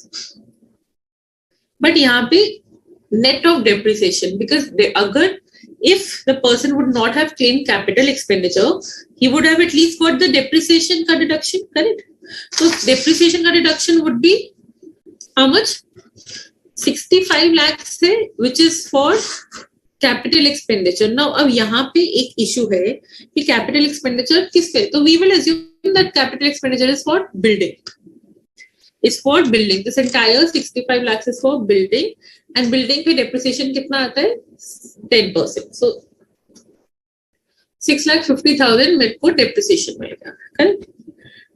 Speaker 1: But यहाँ पे net of depreciation, because अगर if the person would not have claimed capital expenditure, he would have at least got the depreciation का deduction, correct? So depreciation का deduction would be how much? 65 lakhs से, which is for capital expenditure. Now अब यहाँ पे एक issue है कि capital expenditure किस पे? तो we will assume that capital expenditure is for building. Is for building. This entire 65 lakhs is for building, and building पे depreciation कितना आता है? 10%. So 6,50,000 मेरे को depreciation मिलेगा, correct?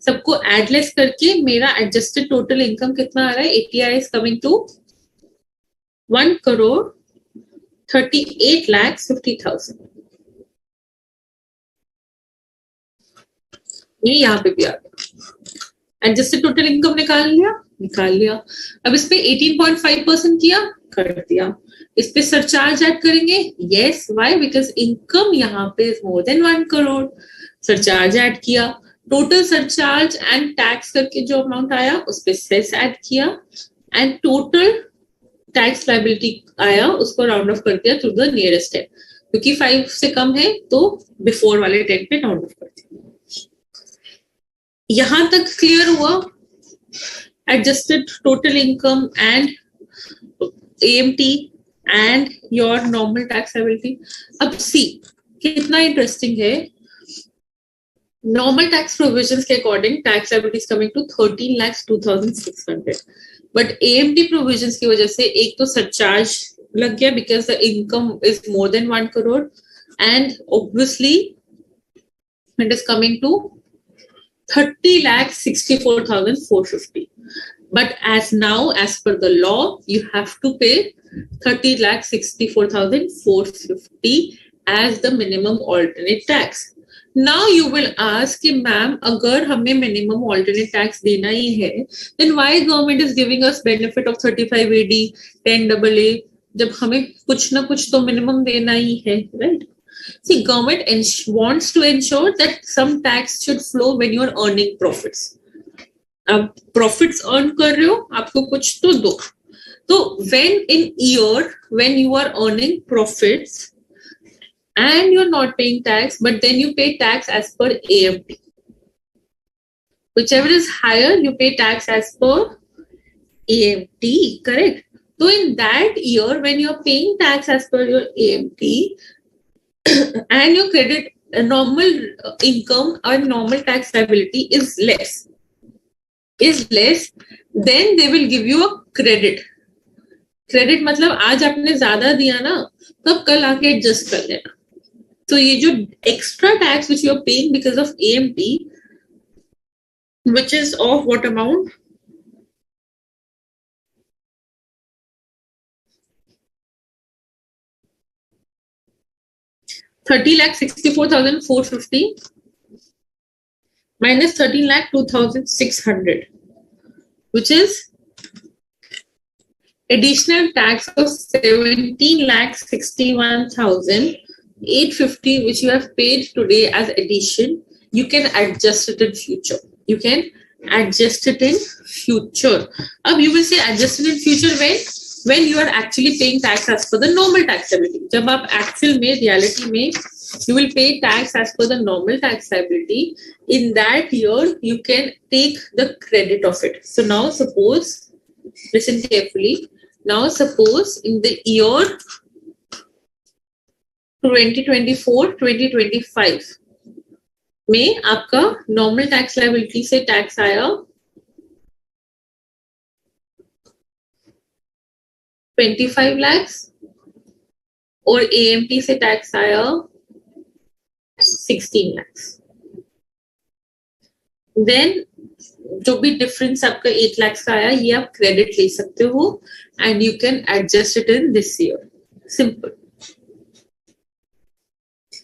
Speaker 1: सबको एडलेस करके मेरा एडजस्टेड टोटल इनकम कितना आ रहा है? ATI is coming to 1,38,50,000. ये यहाँ पे भी आ गया. एडजस्टेड टोटल इनकम निकाल लिया. अब इस पे 18.5% किया, कर दिया. इस पे सरचार्ज ऐड करेंगे. Yes, why? बिकॉज इनकम यहाँ पे is more than 1 crore. Surcharge add किया. टोटल सरचार्ज एंड टैक्स करके जो अमाउंट आया उस पे सेस ऐड किया, एंड टोटल टैक्स लायबिलिटी आया, उसको राउंड ऑफ कर दिया टू द नियरेस्ट 10, क्योंकि 5 से कम है तो बिफोर वाले 10 पे राउंड ऑफ कर दिया. यहां तक क्लियर हुआ? Adjusted total income and AMT and your normal tax liability. अब सी कितना इंटरेस्टिंग है. Normal tax provisions के according tax liability is coming to 13,02,600. But AMT provisions की वजह से एक तो surcharge लग गया because the income is more than 1 crore, and obviously it is coming to 30,64,450. But as now, as per the law, you have to pay 30,64,450 as the minimum alternate tax. Now you will ask कि ma'am अगर हमें minimum alternate tax देना ही है, then why government is giving us benefit of 35AD, 10AA, जब हमें कुछ ना कुछ तो minimum देना ही है, right? See, government wants to ensure that some tax should flow when you are earning profits. अब profits earn कर रहे हो, आपको कुछ तो दो. तो when in year when you are earning profits and you're not paying tax, but then you pay tax as per AMT. Whichever is higher, you pay tax as per AMT, correct? So in that year, when you're paying tax as per your AMT and your credit normal income or normal tax liability is less, then they will give you a credit. Credit मतलब आज आपने ज्यादा दिया ना, तब कल आके adjust कर लेना. So ये जो extra tax which you are paying because of AMT, which is of what amount? $30,64,450 minus 13,02,600, which is additional tax of 17,61,850, which you have paid today as addition. You can adjust it in future. अब you will say adjust it in future when you are actually paying tax as per the normal tax liability. जब आप actual में reality में you will pay tax as per the normal tax liability. In that year you can take the credit of it. So now suppose, listen carefully. Now suppose in the year 2024-2025 में आपका normal tax liability से tax आया 25 lakhs और AMT से tax आया 16 lakhs. Then जो भी difference आपका 8 lakhs का आया, ये आप क्रेडिट ले सकते हो and you can adjust it in this year. Simple.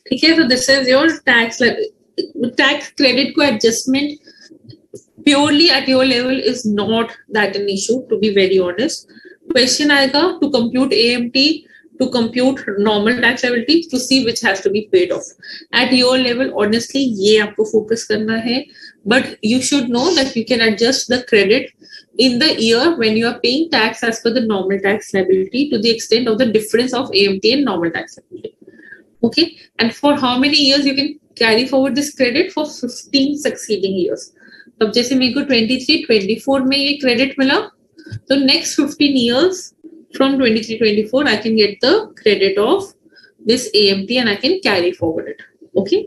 Speaker 1: ठीक है, तो this is your tax credit को adjustment purely at your level is not that an issue, to be very honest. Question आएगा to compute AMT, to compute normal tax liability, to see which has to be paid off. At your level, honestly, ये आपको focus करना है. But you should know that you can adjust the credit in the year when you are paying tax as per the normal tax liability to the extent of the difference of AMT and normal tax liability. Okay, and for how many years you can carry forward this credit? For 15 succeeding years. अब जैसे मेरे को 23-24 में ये credit मिला, तो next 15 years from 23-24 I can get the credit of this AMT and I can carry forward it. Okay.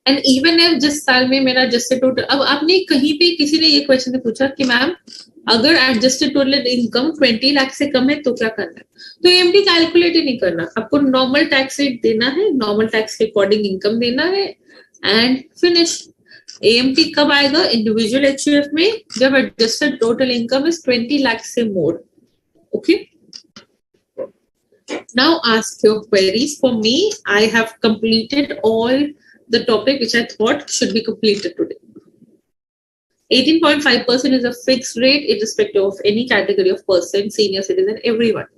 Speaker 1: And even if जिस साल में मेरा एडजस्टेड टोटल, अब आपने कहीं पे किसी ने ये क्वेश्चन पूछा कि मैम अगर एडजस्टेड टोटल इनकम 20 लाख से कम है तो क्या करना है, तो एमटी कैलकुलेट ही नहीं करना, आपको नॉर्मल टैक्स रेट देना है, नॉर्मल टैक्स के अकॉर्डिंग इनकम देना है एंड फिनिश. एएमटी कब आएगा? इंडिविजुअल एचयूएफ में जब adjusted total income is 20 lakh से more. Okay, now ask your queries. For me, I have completed all the topic which I thought should be completed today. 18.5% is a fixed rate irrespective of any category of person, senior citizen, everyone.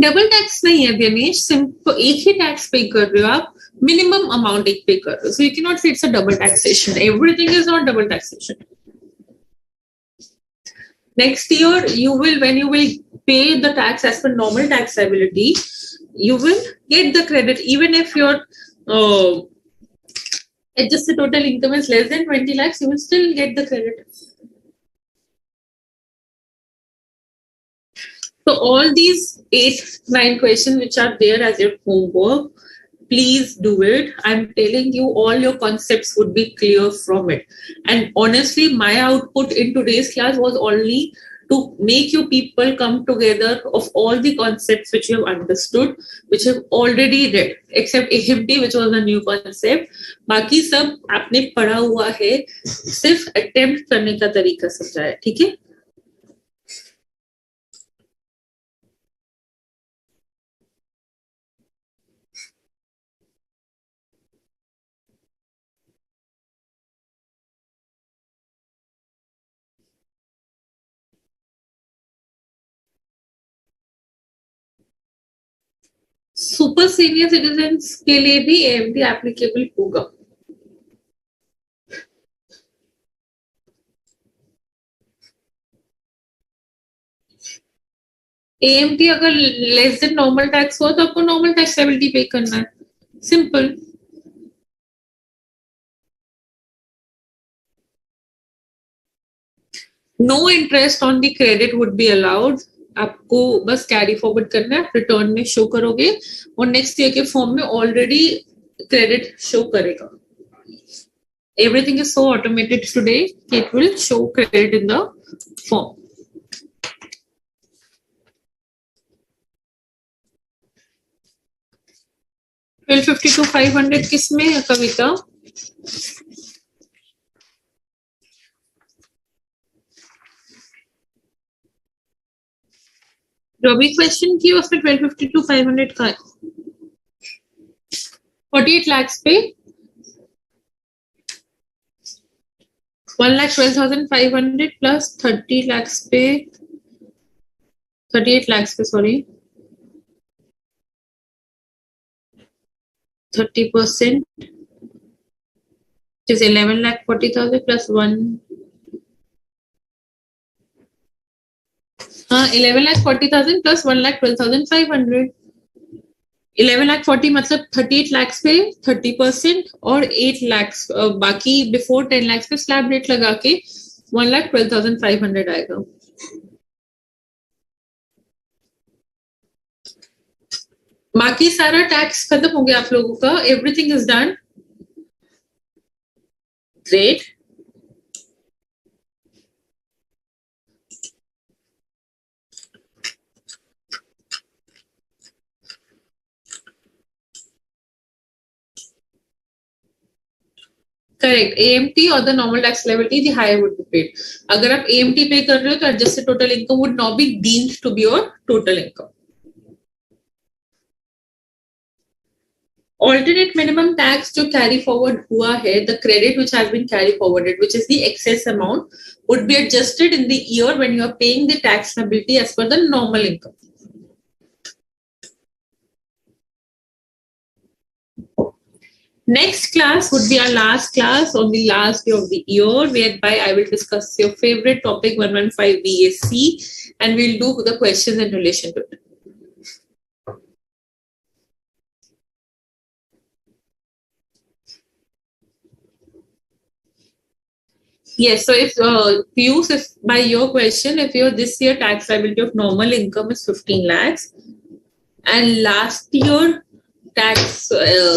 Speaker 1: Double tax नहीं है Dinesh, simple एक ही tax पे कर रहे हो आप, minimum amount एक पे कर रहे हो, सो यू कैन नॉट से it's a double taxation. Everything is not double taxation. Next year you will, when you will pay the tax as per normal tax liability, you will get the credit even if your adjusted total income is less than 20 lakhs, you will still get the credit. So all these 8-9 questions which are there as your homework, please do it. I'm telling you, all your concepts would be clear from it. And honestly, my output in today's class was only to make you people come together of all the concepts which you have understood, which you have already read, except AMT, which was a new concept. बाकी सब आपने पढ़ा हुआ है, सिर्फ attempt करने का तरीका समझाया, ठीक है? सुपर सीनियर सिटीजन्स के लिए भी एएमटी एप्लीकेबल होगा. एएमटी अगर लेस देन नॉर्मल टैक्स हो तो आपको नॉर्मल टैक्स लायबिलिटी पे करना है, simple. No interest on the credit would be allowed. आपको बस कैरी फॉरवर्ड करना है, रिटर्न में शो करोगे और नेक्स्ट ईयर के फॉर्म में ऑलरेडी क्रेडिट शो करेगा. Everything is so automated today, it will show credit in the form. $1250 to $500 किसमें है कविता? जो भी क्वेश्चन की उसमें 1250 to 500 का है. 48 lakhs पे 1,12,500 plus 30 lakhs पे 38 lakhs पे sorry 30% which is 11,40,000 plus 1. 11,40,000 plus 1,12,500. 11,40,000 मतलब 38 lakhs पे 30% और 8 lakhs बाकी बिफोर 10 lakhs पे स्लैब रेट लगा के 1,12,500 आएगा. बाकी सारा टैक्स खत्म हो गया आप लोगों का. Everything is done. Great. Correct. AMT or the normal tax liability, the higher would be paid. अगर आप AMT pay कर रहे हो तो adjusted total income would not be deemed to be your total income. Alternate minimum tax जो carry forward हुआ है, the credit which has been carry forwarded, which is the excess amount, would be adjusted in the year when you are paying the tax liability as per the normal income. Next class would be our last class on the last day of the year, whereby I will discuss your favorite topic 115 BAC, and we'll do the questions in relation to it. Yes, so if Piyush, if by your question, if your this year tax liability of normal income is 15 lakhs, and last year tax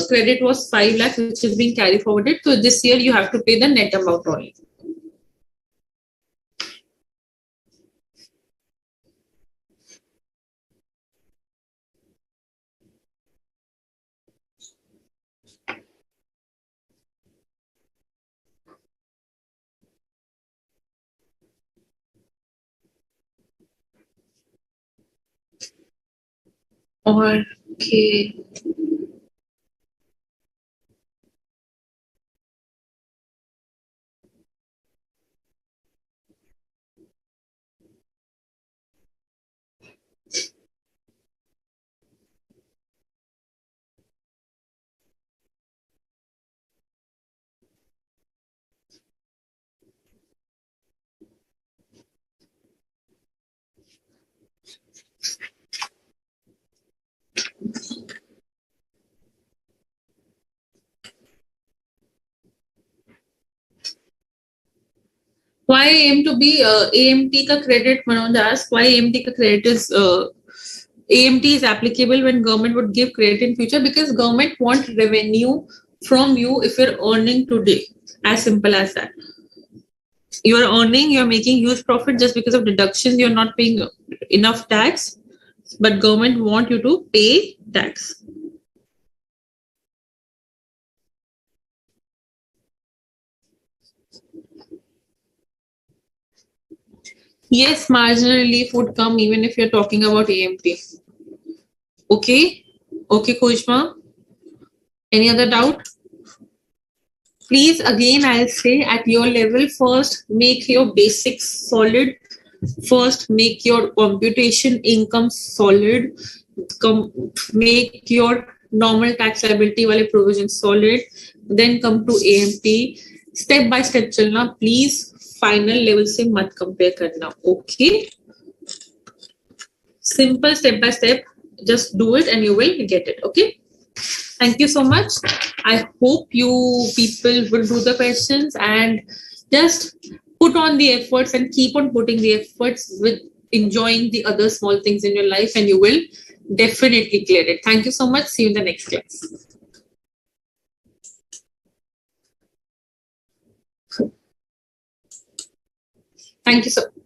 Speaker 1: credit was 5 lakhs, which is being carried forwarded, so this year you have to pay the net amount only. Okay. Why aim to be AMT ka credit? Manoj asked why AMT ka credit is AMT is applicable when government would give credit in future, because government want revenue from you if you're earning today. As simple as that. You're earning, you're making huge profit, just because of deductions you're not paying enough tax, but government want you to pay tax. Yes, marginal relief would come even if you're talking about AMT. Okay? Okay, Kojma? Any other doubt? Please, again, I'll say at your level, first make your basics solid. First, make your computation income solid. Make your normal tax liability wale provisions solid. Then come to AMT. Step by step chalna. Please, final level se mat compare karna. Okay? Simple step by step. Just do it and you will get it. Okay? Thank you so much. I hope you people will do the questions and just put on the efforts and keep on putting the efforts with enjoying the other small things in your life, and you will definitely clear it. Thank you so much. See you in the next class. Thank you so much.